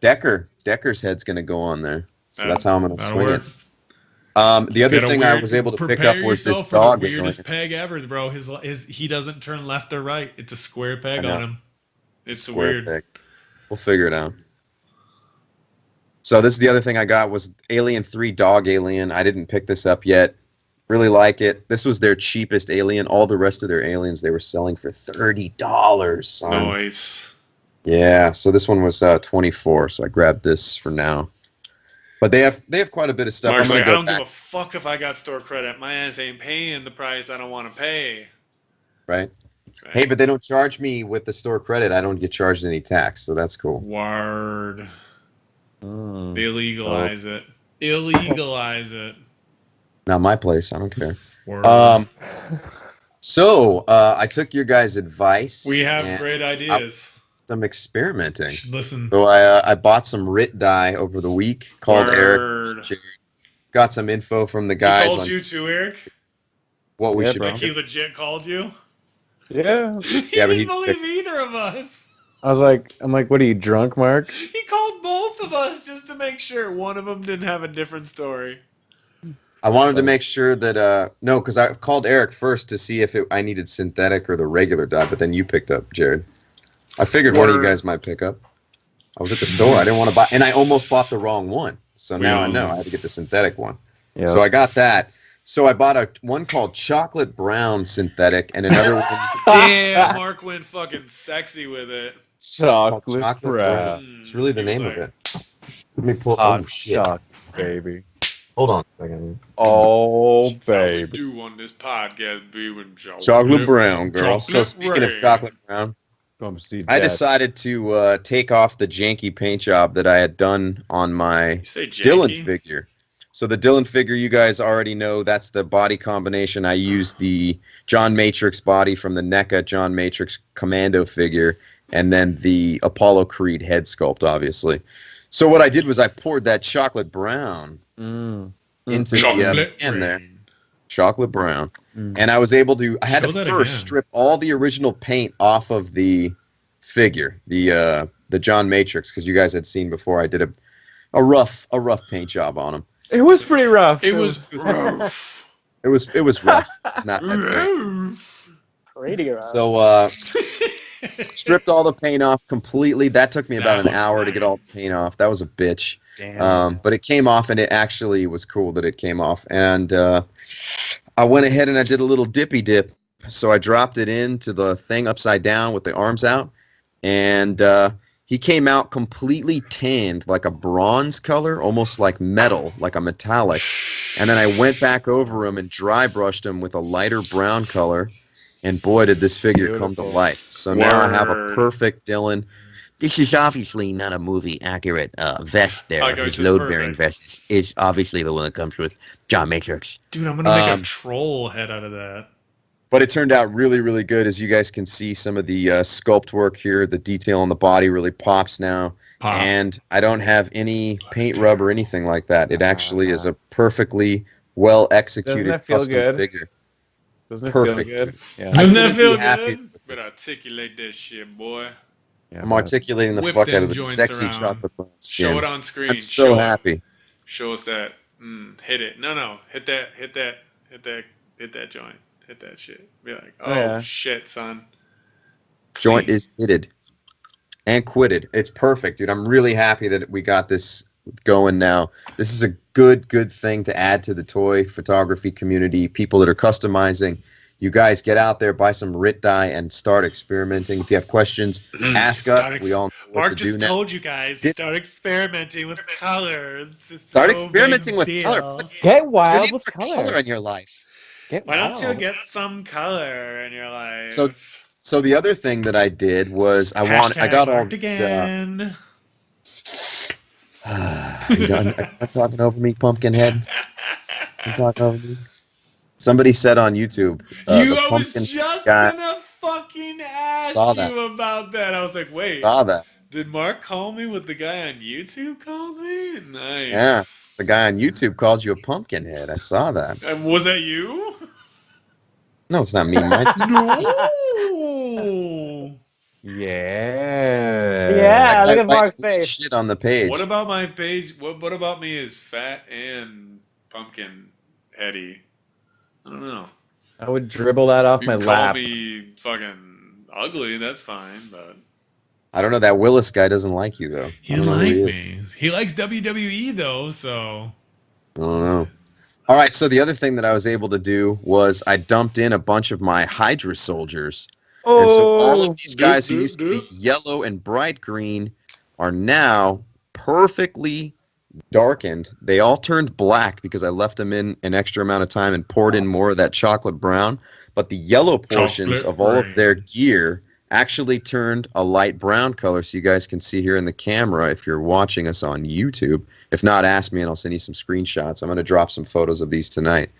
Speaker 4: Decker's head's gonna go on there, so that's how I'm gonna swing
Speaker 1: work.
Speaker 4: it. The other thing I was able to pick up was this
Speaker 1: for
Speaker 4: dog.
Speaker 1: the weirdest peg ever, bro. He doesn't turn left or right. It's a square peg on him. It's
Speaker 4: Square
Speaker 1: weird.
Speaker 4: peg. We'll figure it out. So this is the other thing I got was Alien 3 Dog Alien. I didn't pick this up yet. Really like it. This was their cheapest alien. All the rest of their aliens they were selling for $30. Son.
Speaker 1: Nice.
Speaker 4: Yeah. So this one was $24. So I grabbed this for now. But they have quite a bit of stuff.
Speaker 1: Mark's like, I don't give a fuck if I got store credit. My ass ain't paying the price I don't want to pay.
Speaker 4: Right. Hey, but they don't charge me with the store credit. I don't get charged any tax, so that's cool.
Speaker 1: Word. Illegalize it. Illegalize it.
Speaker 4: Not my place. I don't care.
Speaker 1: Word.
Speaker 4: So I took your guys' advice.
Speaker 1: We have great ideas.
Speaker 4: Some experimenting.
Speaker 1: Listen.
Speaker 4: So I bought some RIT dye over the week. Called Eric. Jared. Got some info from the guys.
Speaker 1: He called you too, Eric?
Speaker 4: What we should
Speaker 1: like he legit called you?
Speaker 3: Yeah.
Speaker 1: He didn't believe either of us.
Speaker 3: I'm like, what are you, drunk, Mark?
Speaker 1: He called both of us just to make sure one of them didn't have a different story.
Speaker 4: I wanted to make sure that, no, because I called Eric first to see if I needed synthetic or the regular dye, but then you picked up, Jared. I figured one of you guys might pick up. I was at the store. I didn't want to buy, and I almost bought the wrong one. So now I know I had to get the synthetic one. Yep. So I got that. So I bought one called Chocolate Brown Synthetic and another one.
Speaker 1: Damn, Mark went fucking sexy with it.
Speaker 3: Chocolate Brown.
Speaker 4: It's really the name of it. Let me pull. Oh shit,
Speaker 3: baby.
Speaker 4: Hold on a second.
Speaker 3: Oh,
Speaker 1: baby.
Speaker 3: baby.
Speaker 1: What we do on this podcast be with
Speaker 4: Chocolate Brown, girl. So speaking of Chocolate Brown, I decided to take off the janky paint job that I had done on my Dylan figure. So the Dylan figure, you guys already know, that's the body combination. I used the John Matrix body from the NECA John Matrix Commando figure, and then the Apollo Creed head sculpt, obviously. So what I did was I poured that chocolate brown into the pan there. Chocolate brown. And I was able to, I had to first strip all the original paint off of the figure, the John Matrix, because you guys had seen before I did a rough paint job on him.
Speaker 3: It was pretty rough.
Speaker 1: It was rough.
Speaker 4: It was rough. It's not that
Speaker 5: pretty rough.
Speaker 4: So stripped all the paint off completely. That took me about an hour to get all the paint off. That was a bitch. Damn. But it came off, and it actually was cool that it came off. And I went ahead and I did a little dippy dip. So I dropped it into the thing upside down with the arms out, and he came out completely tanned, like a bronze color, almost like metal, like a metallic. And then I went back over him and dry brushed him with a lighter brown color. And boy, did this figure come to life. So now I have a perfect Dylan. This is obviously not a movie-accurate vest there. His load-bearing vest is obviously the one that comes with John Matrix.
Speaker 1: Dude, I'm going to make a troll head out of that.
Speaker 4: But it turned out really, really good. As you guys can see, some of the sculpt work here, the detail on the body really pops now. And I don't have any paint rub or anything like that. It actually is a perfectly well-executed custom figure.
Speaker 3: Doesn't it feel good?
Speaker 1: Yeah. Doesn't that feel good? Better articulate that shit, boy.
Speaker 4: Yeah, I'm articulating the fuck out of the sexy chocolate brown skin.
Speaker 1: Show it on screen.
Speaker 4: I'm so happy.
Speaker 1: Show us that. Hit it. No. Hit that joint. Hit that shit. Be like, shit, son.
Speaker 4: Joint is hitted. And quitted. It's perfect, dude. I'm really happy that we got this going now. This is a good thing to add to the toy photography community. People that are customizing. You guys get out there, buy some RIT dye, and start experimenting. If you have questions, ask us. We all know what
Speaker 1: Mark
Speaker 4: to do now.
Speaker 1: just told you guys, start experimenting with colors.
Speaker 4: Start experimenting with color.
Speaker 3: Get wild with color
Speaker 4: in your life.
Speaker 1: Why don't you get some color in your life?
Speaker 4: So the other thing that I did was I got all
Speaker 1: again.
Speaker 4: You done talking over me, Pumpkinhead? You talking over me? Somebody said on YouTube.
Speaker 1: I was just gonna fucking ask you about that. I was like, wait.
Speaker 4: Saw that.
Speaker 1: Did Mark call me what the guy on YouTube called me? Nice.
Speaker 4: Yeah, the guy on YouTube called you a pumpkinhead. I saw that.
Speaker 1: Was that you?
Speaker 4: No, it's not me, Mike.
Speaker 1: No.
Speaker 3: Yeah.
Speaker 5: Yeah, look at
Speaker 4: Like
Speaker 5: Mark's
Speaker 4: some
Speaker 5: face.
Speaker 4: shit on the page.
Speaker 1: What about my page? What about me is fat and pumpkin heady? I don't know.
Speaker 3: I would dribble that off
Speaker 1: You
Speaker 3: my
Speaker 1: can call
Speaker 3: lap.
Speaker 1: me fucking ugly. That's fine, but
Speaker 4: I don't know. That Willis guy doesn't like you though.
Speaker 1: he
Speaker 4: I don't know who
Speaker 1: like
Speaker 4: he is.
Speaker 1: me. He likes WWE though, so
Speaker 4: I don't know. All right. So the other thing that I was able to do was I dumped in a bunch of my Hydra soldiers. And so all of these guys who used to be yellow and bright green are now perfectly darkened. They all turned black because I left them in an extra amount of time and poured in more of that chocolate brown. But the yellow portions
Speaker 1: Chocolate
Speaker 4: of all
Speaker 1: rain.
Speaker 4: of their gear actually turned a light brown color, so you guys can see here in the camera if you're watching us on YouTube. If not, ask me and I'll send you some screenshots. I'm going to drop some photos of these tonight.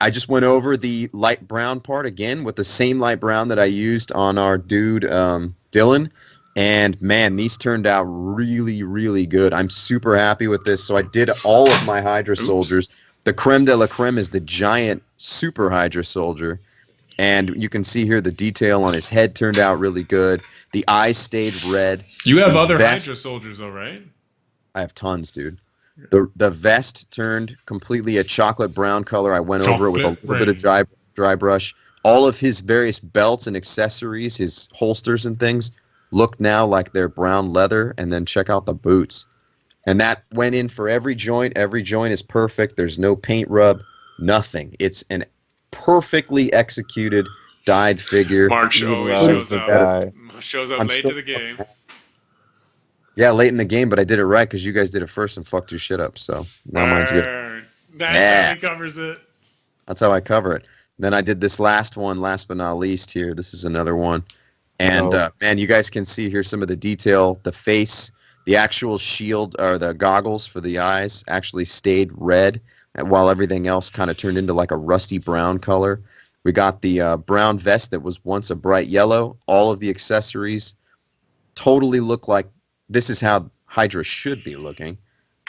Speaker 4: I just went over the light brown part again with the same light brown that I used on our dude Dylan. And man, these turned out really, really good. I'm super happy with this. So I did all of my Hydra soldiers. The creme de la creme is the giant super Hydra soldier. And you can see here the detail on his head turned out really good. The eyes stayed red.
Speaker 1: you have
Speaker 4: The
Speaker 1: other
Speaker 4: vest-
Speaker 1: Hydra soldiers though, right?
Speaker 4: I have tons, dude. The vest turned completely a chocolate brown color. I went over it with a little bit of dry brush. All of his various belts and accessories, his holsters and things, look now like they're brown leather. And then check out the boots. And that went in for every joint. Every joint is perfect. There's no paint rub, nothing. It's an perfectly executed dyed figure.
Speaker 1: Mark
Speaker 3: You
Speaker 1: always
Speaker 3: love
Speaker 1: shows
Speaker 3: the
Speaker 1: up.
Speaker 3: guy.
Speaker 1: Shows up
Speaker 4: I'm
Speaker 1: late
Speaker 4: still-
Speaker 1: to the game.
Speaker 4: Yeah, late in the game, but I did it right because you guys did it first and fucked your shit up. So now mine's good.
Speaker 1: Burn. That's
Speaker 4: Yeah.
Speaker 1: how he covers it.
Speaker 4: That's how I cover it. Then I did this last one, last but not least here. This is another one. And, man, you guys can see here some of the detail. The face, the actual shield, or the goggles for the eyes actually stayed red, while everything else kind of turned into like a rusty brown color. We got the brown vest that was once a bright yellow. All of the accessories totally look like this is how Hydra should be looking.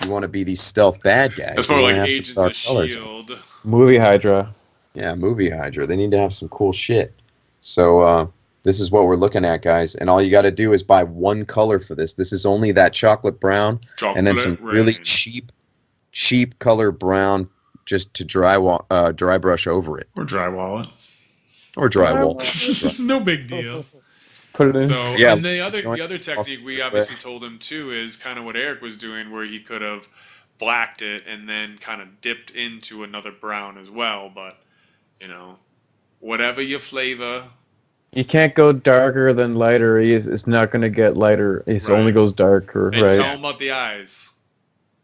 Speaker 4: You want to be these stealth bad guys.
Speaker 1: That's
Speaker 4: You
Speaker 1: more
Speaker 4: wanna
Speaker 1: like
Speaker 4: have some
Speaker 1: Agents
Speaker 4: dark
Speaker 1: of
Speaker 4: colors.
Speaker 1: Shield.
Speaker 3: Movie Hydra.
Speaker 4: Yeah, movie Hydra. They need to have some cool shit. So this is what we're looking at, guys. And all you got to do is buy one color for this. This is only that chocolate brown and then some really cheap color brown just to dry brush over it.
Speaker 1: Or drywall
Speaker 4: Or drywall.
Speaker 1: it. No big deal.
Speaker 3: Put it in.
Speaker 1: So,
Speaker 4: Yeah,
Speaker 1: and the other
Speaker 4: joint-
Speaker 1: technique we obviously told him too is kind of what Eric was doing, where he could have blacked it and then kind of dipped into another brown as well. But you know, whatever your flavor.
Speaker 3: You can't go darker than lighter. It's not going to get lighter. It
Speaker 1: Right.
Speaker 3: only goes darker,
Speaker 1: And
Speaker 3: right?
Speaker 1: tell him about the eyes.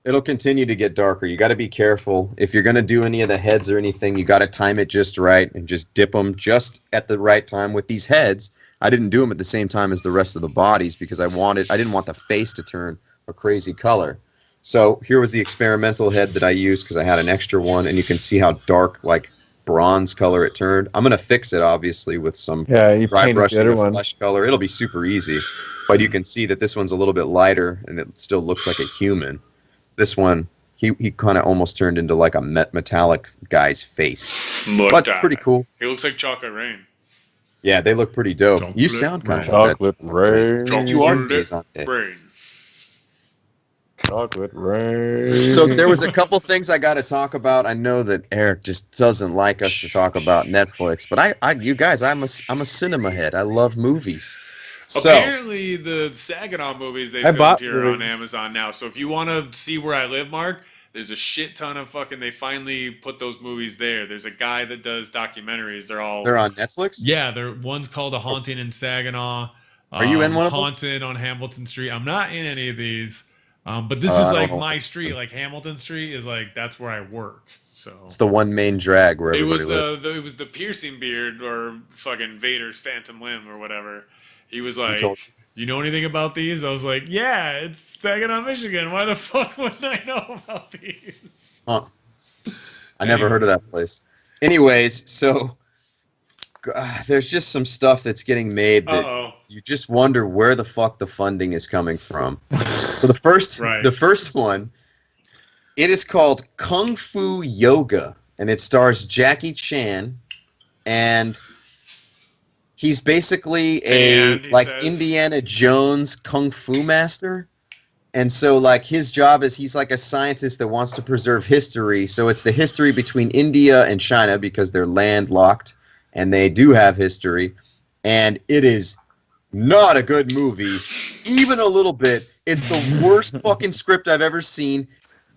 Speaker 4: It'll continue to get darker. You got to be careful. If you're going to do any of the heads or anything, you got to time it just right and just dip them just at the right time. With these heads, I didn't do them at the same time as the rest of the bodies because I didn't want the face to turn a crazy color. So here was the experimental head that I used because I had an extra one, and you can see how dark, like bronze color it turned. I'm going to fix it, obviously, with some
Speaker 3: Yeah, you
Speaker 4: dry
Speaker 3: painted
Speaker 4: brush
Speaker 3: the other
Speaker 4: and a
Speaker 3: one.
Speaker 4: flesh color. It'll be super easy. But you can see that this one's a little bit lighter, and it still looks like a human. This one, he kind of almost turned into like a metallic guy's face. But pretty cool.
Speaker 1: He looks like Chocolate Rain.
Speaker 4: Yeah, they look pretty dope. You
Speaker 1: Chocolate
Speaker 4: sound kind of
Speaker 3: Chocolate rain.
Speaker 4: You are on it.
Speaker 1: Rain.
Speaker 3: Chocolate rain.
Speaker 4: So there was a couple things I got to talk about. I know that Eric just doesn't like us to talk about Netflix, but you guys, I'm a cinema head. I love movies. So
Speaker 1: Apparently, the Saginaw movies they
Speaker 3: I
Speaker 1: filmed
Speaker 3: bought
Speaker 1: here are on
Speaker 3: movies.
Speaker 1: Amazon now. So if you want to see where I live, Mark, there's a shit ton of fucking. They finally put those movies there. There's a guy that does documentaries. They're all.
Speaker 4: they're on Netflix.
Speaker 1: Yeah, one's called A Haunting in Saginaw.
Speaker 4: Are you in one of them?
Speaker 1: Haunted on Hamilton Street. I'm not in any of these, but this
Speaker 4: I
Speaker 1: is
Speaker 4: don't
Speaker 1: like
Speaker 4: know.
Speaker 1: my street. Like Hamilton Street is like that's where I work. So
Speaker 4: It's the one main drag where
Speaker 1: it
Speaker 4: everybody
Speaker 1: was
Speaker 4: lives.
Speaker 1: it was the piercing beard or fucking Vader's phantom limb or whatever. He was like,
Speaker 4: told
Speaker 1: you know anything about these? I was like, yeah, it's Saginaw, Michigan. Why the fuck wouldn't I know about these?
Speaker 4: Huh. I never heard of that place. Anyways, so there's just some stuff that's getting made that
Speaker 1: Uh-oh.
Speaker 4: you just wonder where the fuck the funding is coming from. So the first one, it is called Kung Fu Yoga, and it stars Jackie Chan, and He's basically
Speaker 1: And he
Speaker 4: like
Speaker 1: says-
Speaker 4: Indiana Jones kung fu master. And so, like, his job is he's like a scientist that wants to preserve history. So it's the history between India and China because they're landlocked and they do have history. And it is not a good movie, even a little bit. It's the worst fucking script I've ever seen.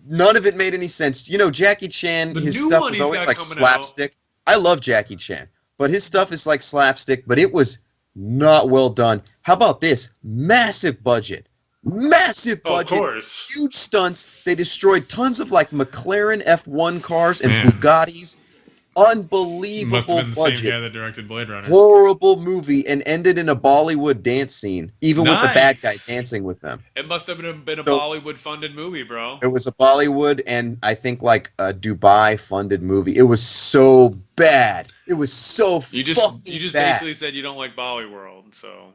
Speaker 4: None of it made any sense. You know, Jackie Chan,
Speaker 1: The
Speaker 4: his
Speaker 1: new
Speaker 4: stuff
Speaker 1: one
Speaker 4: is
Speaker 1: he's
Speaker 4: always
Speaker 1: got
Speaker 4: like
Speaker 1: coming
Speaker 4: slapstick. I love Jackie Chan, but his stuff is like slapstick, but it was not well done. How about this? Massive budget. Massive
Speaker 1: Oh, of
Speaker 4: budget,
Speaker 1: course.
Speaker 4: huge stunts. They destroyed tons of like McLaren F1 cars and
Speaker 1: Man.
Speaker 4: Bugattis.
Speaker 1: Must
Speaker 4: Unbelievable
Speaker 1: have been the same
Speaker 4: budget.
Speaker 1: guy that directed Blade Runner.
Speaker 4: Horrible movie and ended in a Bollywood dance scene, even with the bad guy
Speaker 1: Nice.
Speaker 4: dancing with them.
Speaker 1: It must have been a
Speaker 4: So-
Speaker 1: Bollywood-funded movie, bro.
Speaker 4: It was a Bollywood and I think like a Dubai-funded movie. It was so bad. It was so
Speaker 1: You
Speaker 4: fucking
Speaker 1: just
Speaker 4: bad.
Speaker 1: basically said you don't like Bollyworld, so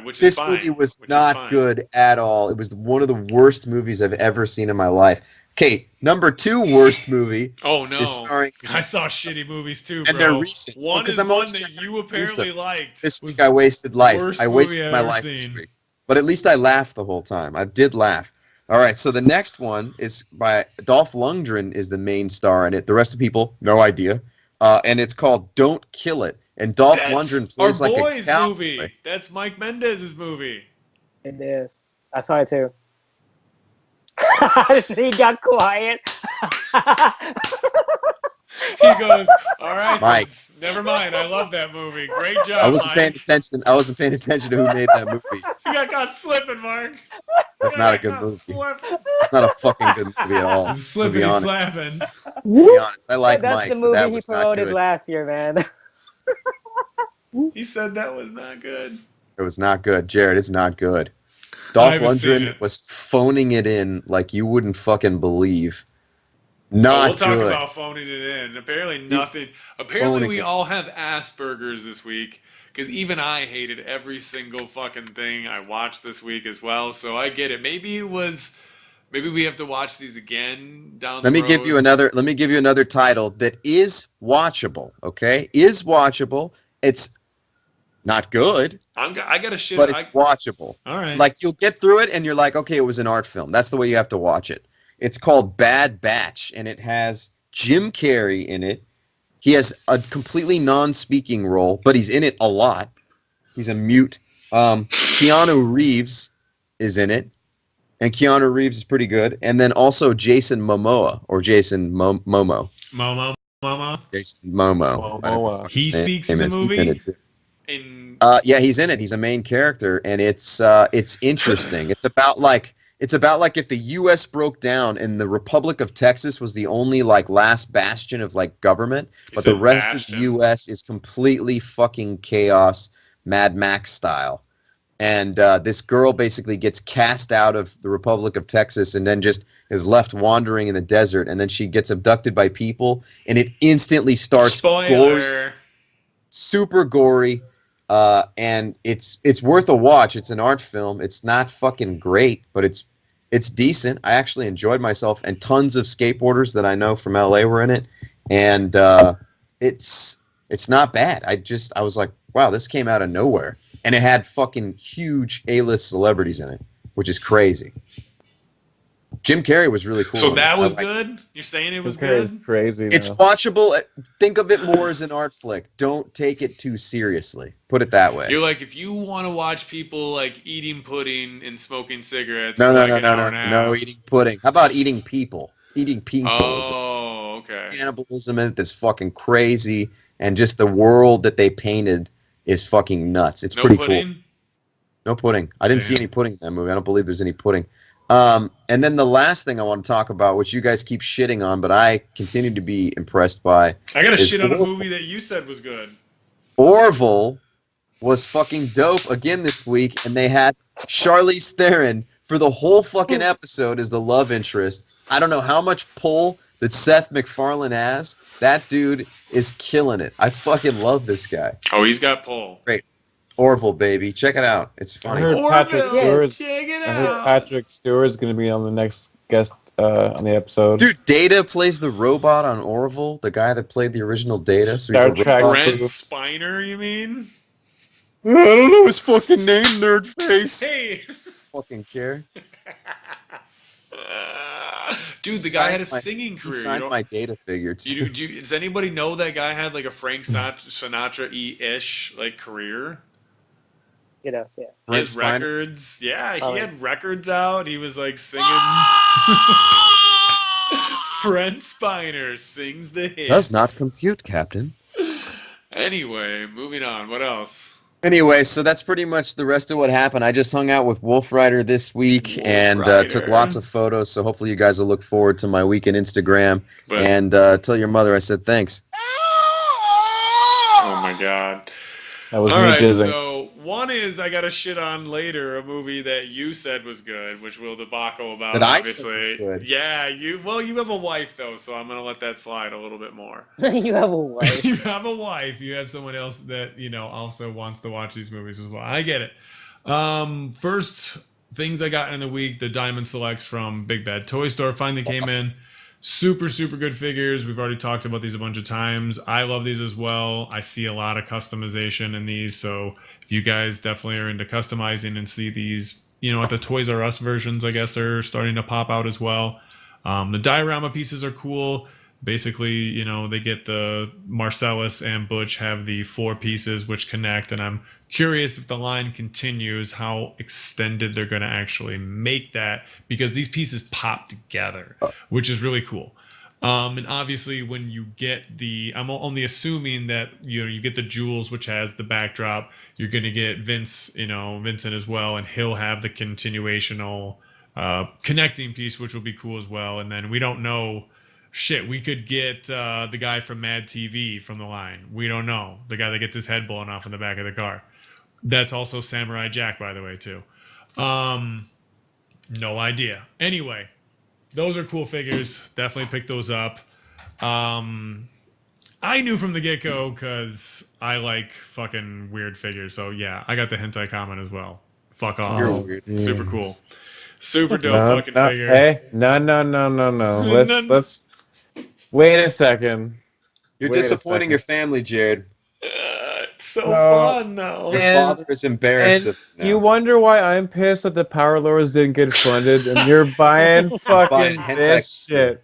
Speaker 1: which is
Speaker 4: This
Speaker 1: fine.
Speaker 4: movie was
Speaker 1: which is
Speaker 4: not
Speaker 1: fine.
Speaker 4: good at all. It was one of the worst movies I've ever seen in my life. Okay, number 2 worst movie
Speaker 1: Oh no!
Speaker 4: is starring.
Speaker 1: I saw shitty movies too, bro.
Speaker 4: And they're recent.
Speaker 1: One
Speaker 4: Because
Speaker 1: is
Speaker 4: I'm
Speaker 1: one
Speaker 4: always
Speaker 1: that
Speaker 4: checking
Speaker 1: you apparently liked.
Speaker 4: This
Speaker 1: was
Speaker 4: week I wasted life.
Speaker 1: worst
Speaker 4: I
Speaker 1: movie
Speaker 4: wasted
Speaker 1: I've
Speaker 4: my
Speaker 1: ever
Speaker 4: life this
Speaker 1: seen.
Speaker 4: week. But at least I laughed the whole time. I did laugh. All right, so the next one is by Dolph Lundgren is the main star in it. The rest of the people, no idea. And it's called Don't Kill It. And Dolph Lundgren plays
Speaker 1: our
Speaker 4: like a
Speaker 1: boys
Speaker 4: cowboy.
Speaker 1: movie. That's Mike Mendez's movie.
Speaker 5: It is. I saw it too. He got quiet.
Speaker 1: He goes, "All right,
Speaker 4: Mike.
Speaker 1: never mind. I love that movie. Great job,
Speaker 4: I wasn't
Speaker 1: Mike."
Speaker 4: paying attention. I wasn't paying attention to who made that movie.
Speaker 1: You got caught slipping, Mark.
Speaker 4: That's
Speaker 1: You
Speaker 4: not a
Speaker 1: got
Speaker 4: good
Speaker 1: caught
Speaker 4: movie.
Speaker 1: slipping.
Speaker 4: It's not a fucking good movie at all. To be
Speaker 1: Slippity
Speaker 4: honest.
Speaker 1: slapping.
Speaker 4: To be honest. I like
Speaker 5: That's
Speaker 4: Mike,
Speaker 5: the
Speaker 4: but
Speaker 5: movie
Speaker 4: that
Speaker 5: he
Speaker 4: was not
Speaker 5: promoted
Speaker 4: good.
Speaker 5: last year, man.
Speaker 1: He said that was not good.
Speaker 4: It was not good. Jared, it's not good. Dolph
Speaker 1: haven't seen
Speaker 4: Lundgren
Speaker 1: it.
Speaker 4: was phoning it in like you wouldn't fucking believe.
Speaker 1: But
Speaker 4: Not
Speaker 1: we'll talk
Speaker 4: good.
Speaker 1: about phoning it in. Apparently nothing. Apparently
Speaker 4: Phoning
Speaker 1: we
Speaker 4: it.
Speaker 1: all have Asperger's this week. Because even I hated every single fucking thing I watched this week as well. So I get it. Maybe we have to watch these again down the
Speaker 4: Let me
Speaker 1: road.
Speaker 4: give you another title that is watchable, okay? Is watchable. It's not good,
Speaker 1: I got to shit.
Speaker 4: but it's watchable.
Speaker 1: All right.
Speaker 4: Like you'll get through it and you're like, okay, it was an art film. That's the way you have to watch it. It's called Bad Batch and it has Jim Carrey in it. He has a completely non-speaking role, but he's in it a lot. He's a mute. Keanu Reeves is in it, and Keanu Reeves is pretty good. And then also Jason Momoa or Jason Momo.
Speaker 1: Momo.
Speaker 4: Jason Momo. I don't know
Speaker 3: Momoa.
Speaker 4: what
Speaker 1: He
Speaker 4: his name
Speaker 1: speaks in the
Speaker 4: is. He's
Speaker 1: movie?
Speaker 4: it too.
Speaker 1: In
Speaker 4: Yeah, he's in it. He's a main character, and it's interesting. It's about like if the U.S. broke down and the Republic of Texas was the only like last bastion of like government,
Speaker 1: He
Speaker 4: but the
Speaker 1: said
Speaker 4: rest of
Speaker 1: bastion.
Speaker 4: the U.S. is completely fucking chaos, Mad Max style. And this girl basically gets cast out of the Republic of Texas and then just is left wandering in the desert, and then she gets abducted by people, and it instantly starts gory,
Speaker 1: spoiler.
Speaker 4: super gory. And it's worth a watch. It's an art film. It's not fucking great, but it's decent. I actually enjoyed myself, and tons of skateboarders that I know from LA were in it, and it's not bad. I was like, wow, this came out of nowhere, and it had fucking huge A-list celebrities in it, which is crazy. Jim Carrey was really cool.
Speaker 1: So
Speaker 4: in it.
Speaker 1: that
Speaker 4: I
Speaker 1: was
Speaker 4: liked it.
Speaker 1: good? You're saying it was
Speaker 3: This guy is
Speaker 1: good?
Speaker 3: crazy.
Speaker 4: It's
Speaker 3: now.
Speaker 4: watchable. Think of it more as an art flick. Don't take it too seriously. Put it that way.
Speaker 1: You're like, if you want to watch people like eating pudding and smoking cigarettes
Speaker 4: No,
Speaker 1: for
Speaker 4: no,
Speaker 1: like
Speaker 4: no,
Speaker 1: an
Speaker 4: no,
Speaker 1: hour
Speaker 4: no,
Speaker 1: and a half.
Speaker 4: no, eating pudding. How about eating people? Eating people is
Speaker 1: Oh, okay.
Speaker 4: cannibalism in it that's fucking crazy, and just the world that they painted is fucking nuts. It's
Speaker 1: No
Speaker 4: pretty
Speaker 1: pudding?
Speaker 4: cool. No pudding. I didn't see
Speaker 1: Damn.
Speaker 4: any pudding in that movie. I don't believe there's any pudding. And then the last thing I want to talk about, which you guys keep shitting on, but I continue to be impressed by,
Speaker 1: I got to
Speaker 4: is
Speaker 1: shit on a
Speaker 4: Orville.
Speaker 1: movie that you said was good.
Speaker 4: Orville was fucking dope again this week, and they had Charlize Theron for the whole fucking episode as the love interest. I don't know how much pull that Seth MacFarlane has. That dude is killing it. I fucking love this guy.
Speaker 1: Oh, he's got pull.
Speaker 4: Orville, baby. Check it out. It's
Speaker 3: I
Speaker 4: funny.
Speaker 3: heard Patrick
Speaker 1: Orville,
Speaker 3: Stewart.
Speaker 1: check it
Speaker 3: I heard
Speaker 1: out.
Speaker 3: Patrick Stewart is going to be on the next guest on the episode.
Speaker 4: Dude, Data plays the robot on Orville, the guy that played the original Data. So he's
Speaker 3: Star
Speaker 4: a
Speaker 3: Trek.
Speaker 4: robot.
Speaker 1: Brent
Speaker 3: Proof.
Speaker 1: Spiner, you mean?
Speaker 4: I don't know his fucking name, nerd face.
Speaker 1: Hey.
Speaker 4: Fucking care.
Speaker 1: Dude, the
Speaker 4: He
Speaker 1: guy had a
Speaker 4: signed my-
Speaker 1: singing
Speaker 4: He
Speaker 1: career.
Speaker 4: signed my data figure too.
Speaker 1: Does anybody know that guy had like a Frank Sinatra-ish like career?
Speaker 5: You know, yeah.
Speaker 4: Brent
Speaker 1: His
Speaker 4: Spiner?
Speaker 1: records, yeah,
Speaker 5: Oh,
Speaker 1: he
Speaker 5: yeah.
Speaker 1: had records out. He was like singing. Brent Spiner sings the hits.
Speaker 4: Does not compute, Captain.
Speaker 1: Anyway, moving on. What else?
Speaker 4: Anyway, so that's pretty much the rest of what happened. I just hung out with Wolf Rider this week
Speaker 1: Wolf
Speaker 4: and
Speaker 1: Rider.
Speaker 4: took lots of photos. So hopefully you guys will look forward to my weekend Instagram.
Speaker 1: But-
Speaker 4: And tell your mother I said thanks.
Speaker 1: Oh my god.
Speaker 3: That was
Speaker 1: All
Speaker 3: me
Speaker 1: right,
Speaker 3: jizzing.
Speaker 1: so one is I got to shit on later a movie that you said was good, which we'll debacle about.
Speaker 4: That I said
Speaker 1: obviously.
Speaker 4: was good.
Speaker 1: Yeah, you have a wife though, so I'm gonna let that slide a little bit more.
Speaker 5: You have a wife.
Speaker 1: You have a wife. You have someone else that also wants to watch these movies as well. I get it. First things I got in the week: the Diamond Selects from Big Bad Toy Store finally came in. Super, super good figures. We've already talked about these a bunch of times. I love these as well. I see a lot of customization in these. So if you guys definitely are into customizing and see these, at the Toys R Us versions, I guess are starting to pop out as well. The diorama pieces are cool. Basically, they get the Marcellus and Butch have the 4 pieces which connect, and I'm curious if the line continues how extended they're going to actually make that, because these pieces pop together, which is really cool. And obviously when you get I'm only assuming that you get the Jewels, which has the backdrop, you're going to get Vincent as well, and he'll have the continuational connecting piece, which will be cool as well. And then we don't know. Shit, we could get the guy from Mad TV from the line. We don't know. The guy that gets his head blown off in the back of the car. That's also Samurai Jack, by the way, too. No idea. Anyway, those are cool figures. Definitely pick those up. I knew from the get-go because I like fucking weird figures. So, yeah, I got the hentai comment as well. Fuck off.
Speaker 4: You're weird.
Speaker 1: Super cool. Super dope fucking figure.
Speaker 3: Hey, no. Let's wait a second.
Speaker 4: You're
Speaker 3: Wait a
Speaker 4: disappointing
Speaker 3: second.
Speaker 4: your family, Jared.
Speaker 1: It's so
Speaker 3: No.
Speaker 1: fun, though.
Speaker 4: Your
Speaker 3: And-
Speaker 4: father is embarrassed.
Speaker 3: And
Speaker 4: now.
Speaker 3: you wonder why I'm pissed that the Power Lords didn't get funded, and you're buying fucking
Speaker 4: buying hentai
Speaker 3: this shit.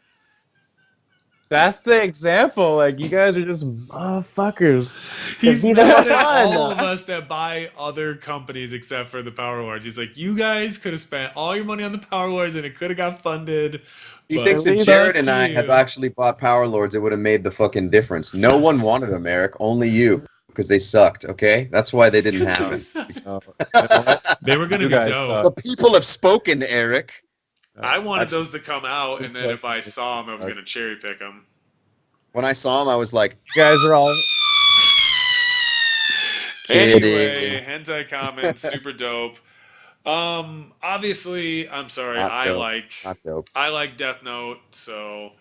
Speaker 3: That's the example. Like, you guys are just motherfuckers.
Speaker 1: He's
Speaker 5: neither
Speaker 1: mad
Speaker 5: one.
Speaker 1: at all of us that buy other companies except for the Power Lords. He's like, you guys could have spent all your money on the Power Lords and it could have got funded.
Speaker 4: He
Speaker 1: but
Speaker 4: thinks if
Speaker 3: fuck
Speaker 4: Jared and I
Speaker 1: you.
Speaker 4: had actually bought Power Lords, it would have made the fucking difference. No one wanted them, Eric. Only you. Because they sucked, okay? That's why they didn't happen.
Speaker 3: Oh, you know what?
Speaker 1: They were going to
Speaker 3: You
Speaker 1: be
Speaker 3: guys
Speaker 1: dope.
Speaker 3: suck.
Speaker 4: The people have spoken, Eric.
Speaker 1: I wanted
Speaker 3: Actually,
Speaker 1: those to come out, and then if I saw them, I was
Speaker 3: Suck.
Speaker 1: going to cherry pick them.
Speaker 4: When I saw him, I was like,
Speaker 3: you guys are all.
Speaker 1: Anyway, hentai comments, super dope. Obviously, I'm sorry,
Speaker 4: Not
Speaker 1: I
Speaker 4: dope.
Speaker 1: like
Speaker 4: not dope.
Speaker 1: Death Note, so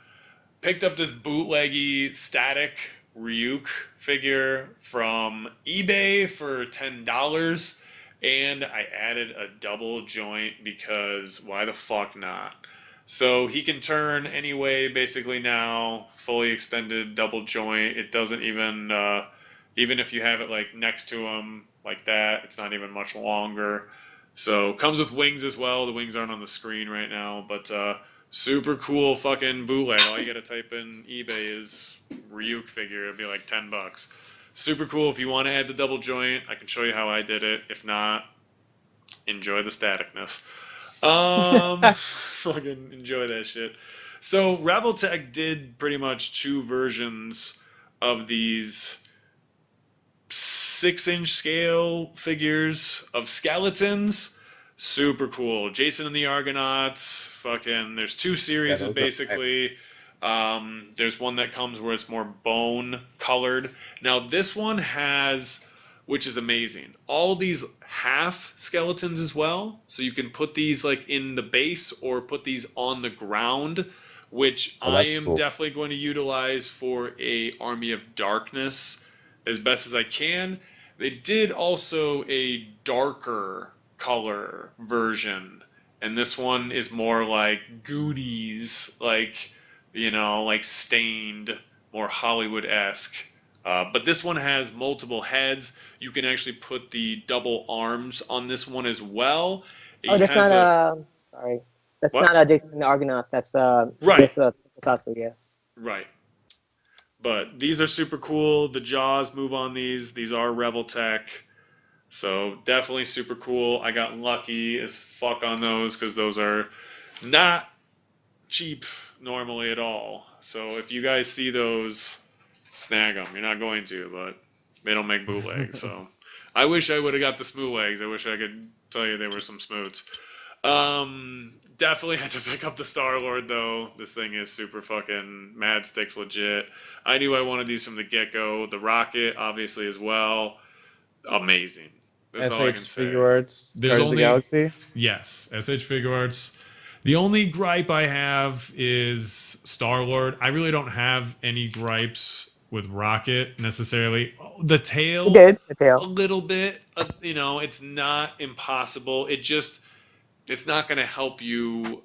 Speaker 1: picked up this bootleggy static Ryuk figure from eBay for $10, and I added a double joint because why the fuck not? So he can turn anyway, basically now, fully extended double joint. It doesn't even if you have it like next to him like that, it's not even much longer. So comes with wings as well. The wings aren't on the screen right now, but super cool fucking bootleg. All you gotta type in eBay is Ryuk figure. It'd be like $10. Super cool. If you want to add the double joint, I can show you how I did it. If not, enjoy the staticness. Fucking enjoy that shit. So Raveltech did pretty much 2 versions of these 6-inch scale figures of skeletons. Super cool. Jason and the Argonauts. Fucking, there's 2 series
Speaker 4: those are
Speaker 1: basically. There's one that comes where it's more bone colored. Now this one has, which is amazing, all these half skeletons as well. So you can put these like in the base or put these on the ground, which I
Speaker 4: that's
Speaker 1: am
Speaker 4: cool.
Speaker 1: definitely going to utilize for a Army of Darkness as best as I can. They did also a darker color version, and this one is more like Goonies, like, like stained, more Hollywood-esque But this one has multiple heads. You can actually put the double arms on this one as well.
Speaker 5: Oh,
Speaker 1: It
Speaker 5: that's
Speaker 1: has
Speaker 5: not
Speaker 1: a
Speaker 5: sorry. That's
Speaker 1: what?
Speaker 5: not Jason the Argonauts. That's
Speaker 1: Right,
Speaker 5: this Tokusatsu, yes.
Speaker 1: right. But these are super cool. The jaws move on these. These are Revel Tech. So definitely super cool. I got lucky as fuck on those because those are not cheap normally at all. So if you guys see those, snag them. You're not going to, but they don't make bootlegs. So I wish I would have got the smoothlegs. I wish I could tell you they were some smooths. Definitely had to pick up the Star-Lord though. This thing is super fucking mad sticks legit. I knew I wanted these from the get-go. The Rocket, obviously, as well. Amazing. That's all I can
Speaker 3: SH
Speaker 1: say.
Speaker 3: Figure Arts,
Speaker 1: There's
Speaker 3: Guardians of the
Speaker 1: only
Speaker 3: Galaxy.
Speaker 1: yes, SH Figure Arts. The only gripe I have is Star-Lord. I really don't have any gripes with Rocket necessarily. The tail,
Speaker 5: He did the
Speaker 1: a
Speaker 5: tail.
Speaker 1: little bit. You know, it's not impossible. It's not going to help you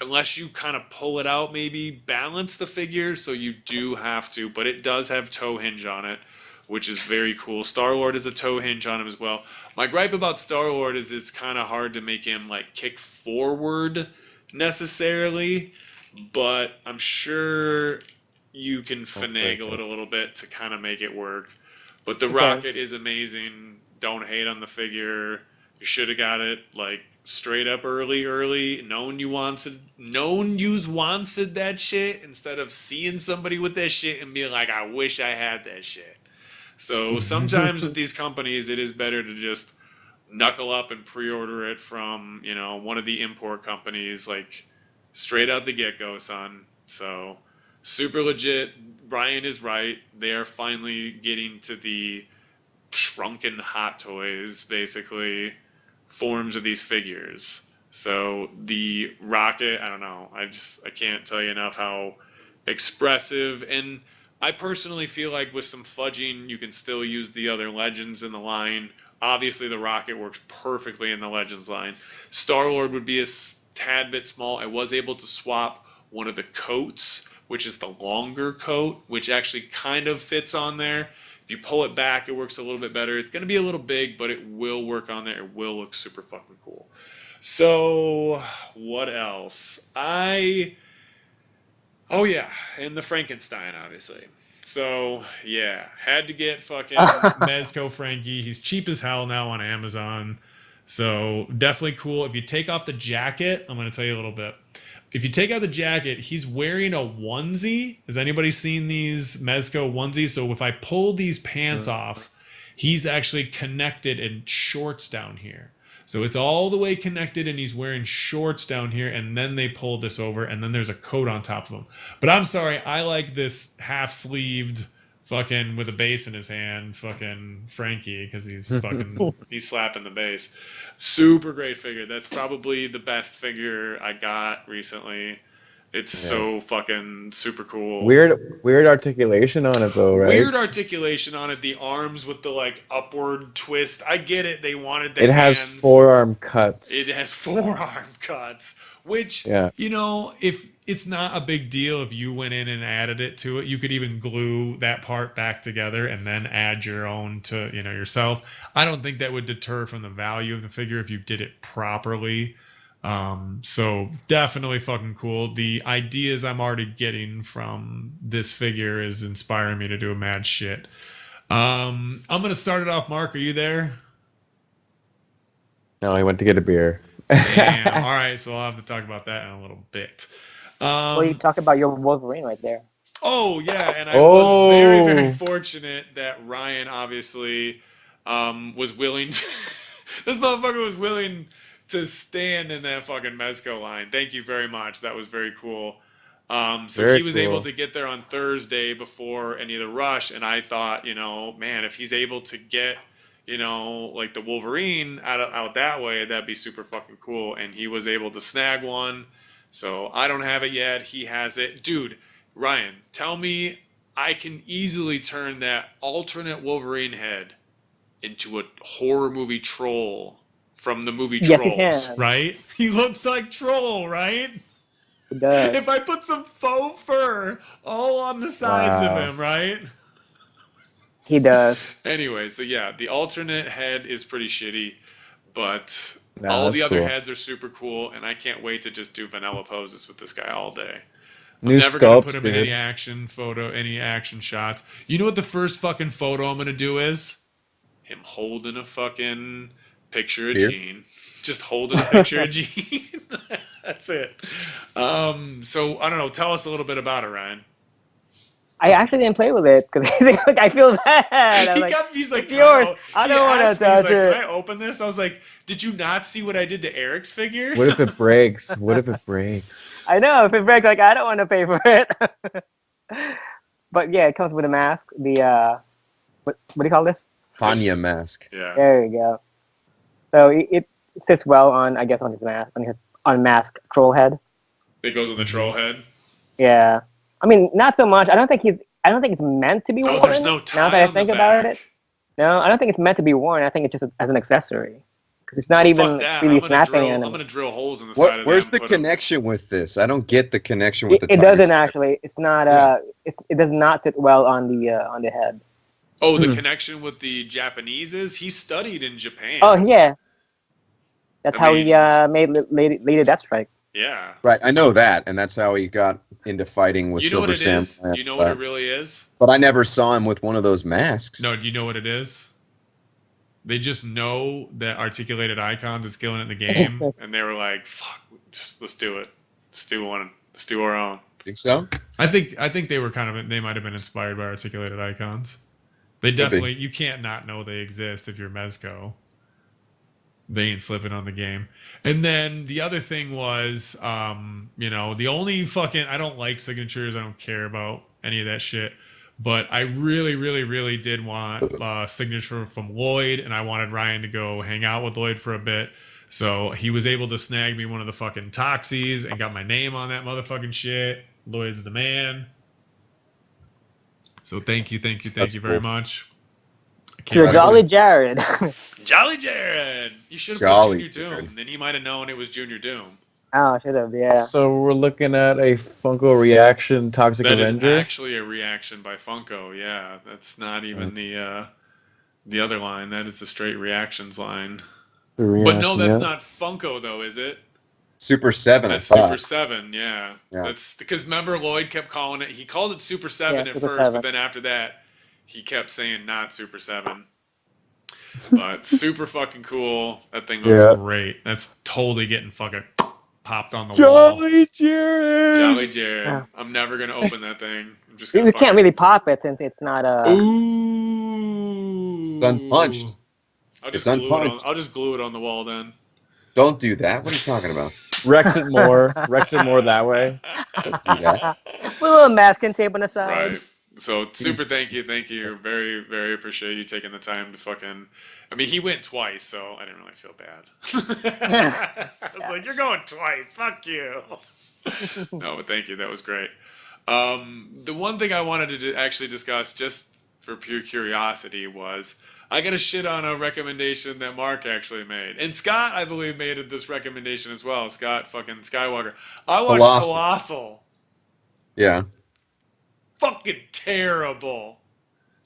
Speaker 1: unless you kind of pull it out, maybe balance the figure. So you do have to, but it does have toe hinge on it, which is very cool. Star-Lord is a toe hinge on him as well. My gripe about Star-Lord is it's kind of hard to make him like kick forward necessarily, but I'm sure you can finagle it a little bit to kind of make it work. But the Rocket is amazing. Don't hate on the figure. You should have got it like straight up early. Known you wanted that shit instead of seeing somebody with that shit and being like, I wish I had that shit. So sometimes with these companies, it is better to just knuckle up and pre-order it from, you know, one of the import companies, like straight out the get-go, son. So super legit. Brian is right. They are finally getting to the shrunken Hot Toys, basically, forms of these figures. So the Rocket, I don't know. I can't tell you enough how expressive, and I personally feel like with some fudging, you can still use the other Legends in the line. Obviously, the Rocket works perfectly in the Legends line. Star-Lord would be a tad bit small. I was able to swap one of the coats, which is the longer coat, which actually kind of fits on there. If you pull it back, it works a little bit better. It's going to be a little big, but it will work on there. It will look super fucking cool. So, what else? Oh yeah, and the Frankenstein, obviously. So, yeah, had to get fucking Mezco Frankie. He's cheap as hell now on Amazon. So, definitely cool. If you take off the jacket, I'm going to tell you a little bit. If you take out the jacket, he's wearing a onesie. Has anybody seen these Mezco onesies? So if I pull these pants off, he's actually connected in shorts down here. So it's all the way connected and he's wearing shorts down here, and then they pull this over and then there's a coat on top of him. But I'm sorry, I like this half-sleeved fucking with a bass in his hand fucking Frankie, because he's fucking he's slapping the bass. Super great figure. That's probably the best figure I got recently. It's so fucking super cool.
Speaker 3: Weird articulation on it though, right?
Speaker 1: Weird articulation on it. The arms with the like upward twist. I get it. They wanted the
Speaker 3: It has
Speaker 1: hands.
Speaker 3: forearm cuts.
Speaker 1: It has forearm cuts, which, you know, if it's not a big deal if you went in and added it to it. You could even glue that part back together and then add your own to, you know, yourself. I don't think that would deter from the value of the figure if you did it properly. So definitely fucking cool. The ideas I'm already getting from this figure is inspiring me to do a mad shit. I'm going to start it off. Mark, are you there?
Speaker 3: No, I went to get a beer.
Speaker 1: Damn. All right, so I'll have to talk about that in a little bit.
Speaker 5: Well, you talk about your Wolverine right there.
Speaker 1: Oh, yeah, and I was very, very fortunate that Ryan obviously was willing to... This motherfucker was willing to stand in that fucking Mezco line. Thank you very much. That was very cool. So he was able to get there on Thursday before any of the rush, and I thought, you know, man, if he's able to get, you know, like the Wolverine out that way, that'd be super fucking cool. And he was able to snag one. So I don't have it yet. He has it. Dude, Ryan, tell me I can easily turn that alternate Wolverine head into a horror movie troll from the movie Trolls, right? He looks like Troll, right?
Speaker 5: It does.
Speaker 1: If I put some faux fur all on the sides of him, right?
Speaker 5: He does.
Speaker 1: Anyway, so yeah, the alternate head is pretty shitty, but
Speaker 3: No,
Speaker 1: all
Speaker 3: that's
Speaker 1: the other
Speaker 3: cool.
Speaker 1: heads are super cool, and I can't wait to just do vanilla poses with this guy all day. I'm
Speaker 3: New
Speaker 1: never gonna
Speaker 3: sculpts,
Speaker 1: put him in
Speaker 3: dude.
Speaker 1: any action photo, any action shots. You know what the first fucking photo I'm gonna do is? Him holding a fucking picture of
Speaker 4: Here?
Speaker 1: Gene. Just holding a picture of Gene. That's it. So I don't know. Tell us a little bit about it, Ryan.
Speaker 5: I actually didn't play with it because I feel bad. I'm like,
Speaker 1: He's like,
Speaker 5: it's yours. I don't want to
Speaker 1: He's
Speaker 5: touch
Speaker 1: like,
Speaker 5: it.
Speaker 1: can I open this? I was like, did you not see what I did to Eric's figure?
Speaker 3: What if it breaks? What if it breaks?
Speaker 5: I know if it breaks, like I don't want to pay for it. But yeah, it comes with a mask. The what do you call this?
Speaker 4: Hanya mask.
Speaker 1: Yeah.
Speaker 5: There you go. So it sits well on, I guess, on his mask, on his unmasked troll head.
Speaker 1: It goes on the troll head.
Speaker 5: Yeah, I mean, not so much. I don't think it's meant to be worn.
Speaker 1: Oh, there's no tie
Speaker 5: now that I
Speaker 1: on the
Speaker 5: think about
Speaker 1: back.
Speaker 5: it, no, I don't think it's meant to be worn. I think it's just as an accessory because it's not even
Speaker 1: Fuck that.
Speaker 5: really
Speaker 1: I'm gonna
Speaker 5: snapping
Speaker 1: drill.
Speaker 5: on
Speaker 1: I'm
Speaker 5: him.
Speaker 1: gonna drill holes in the side of
Speaker 4: Where's
Speaker 1: them
Speaker 4: the
Speaker 1: and put 'em-
Speaker 4: connection with this? I don't get the connection with the
Speaker 5: It
Speaker 4: tiger
Speaker 5: doesn't
Speaker 4: stripe.
Speaker 5: actually. It's not.
Speaker 4: Yeah.
Speaker 5: It does not sit well on the head.
Speaker 1: Oh, the connection with the Japanese is he studied in Japan.
Speaker 5: Oh yeah, that's
Speaker 1: I
Speaker 5: how
Speaker 1: mean-
Speaker 5: he made Lady Deathstrike.
Speaker 1: Yeah.
Speaker 4: Right, I know that, and that's how he got into fighting with
Speaker 1: You know what
Speaker 4: Silver
Speaker 1: it
Speaker 4: Sam.
Speaker 1: is? You know what it really is?
Speaker 4: But I never saw him with one of those masks.
Speaker 1: No, do you know what it is? They just know that articulated icons is killing it in the game, and they were like, "Fuck, let's do it. Let's do one. Let's do our own."
Speaker 4: Think so?
Speaker 1: I think they were they might have been inspired by articulated icons. They definitely you can't not know they exist if you're Mezco. They ain't slipping on the game. And then the other thing was, the only fucking I don't like signatures. I don't care about any of that shit. But I really, really, really did want a signature from Lloyd, and I wanted Ryan to go hang out with Lloyd for a bit. So he was able to snag me one of the fucking Toxies and got my name on that motherfucking shit. Lloyd's the man. So thank you
Speaker 4: That's
Speaker 1: very
Speaker 4: cool.
Speaker 1: much.
Speaker 5: To Jolly Jared.
Speaker 1: Jolly Jared! You should have put
Speaker 4: Jolly
Speaker 1: Junior Doom.
Speaker 4: Jared.
Speaker 1: Then he might have known it was Junior Doom.
Speaker 5: Oh, should have. Yeah.
Speaker 3: So we're looking at a Funko reaction Toxic
Speaker 1: That is
Speaker 3: Avenger.
Speaker 1: actually a reaction by Funko. Yeah, that's not even the other line. That is the straight reactions line.
Speaker 3: The
Speaker 1: But no,
Speaker 3: reaction,
Speaker 1: that's
Speaker 3: yeah.
Speaker 1: not Funko though, is it?
Speaker 4: Super 7,
Speaker 1: That's
Speaker 4: I thought.
Speaker 1: Super 7. Yeah.
Speaker 4: Yeah.
Speaker 1: That's because remember Lloyd kept calling it. He called it Super 7
Speaker 5: Yeah,
Speaker 1: at
Speaker 5: Super
Speaker 1: first,
Speaker 5: 7.
Speaker 1: but then after that, he kept saying not Super 7. But super fucking cool. That thing looks
Speaker 3: Yeah.
Speaker 1: great. That's totally getting fucking popped on the wall.
Speaker 3: Jolly Jared!
Speaker 1: Jolly Jared.
Speaker 5: Yeah.
Speaker 1: I'm never gonna open that thing. I'm just
Speaker 5: We
Speaker 1: gonna
Speaker 5: can't really pop it since it's not a.
Speaker 1: Ooh.
Speaker 4: It's unpunched.
Speaker 1: It's
Speaker 4: It's unpunched.
Speaker 1: I'll just glue it on the wall then.
Speaker 4: Don't do that. What are you talking about?
Speaker 3: Rex it more. Rex it more that way.
Speaker 4: Don't do that.
Speaker 5: With a little masking tape on the side.
Speaker 1: Right. So super thank you. Very, very appreciate you taking the time to fucking I mean he went twice, so I didn't really feel bad. I was like, you're going twice, fuck you. No, but thank you, that was great. The one thing I wanted to actually discuss just for pure curiosity was I got a shit on a recommendation that Mark actually made. And Scott, I believe, made this recommendation as well. Scott fucking Skywalker. I watched Colossal.
Speaker 4: Yeah.
Speaker 1: Fucking terrible.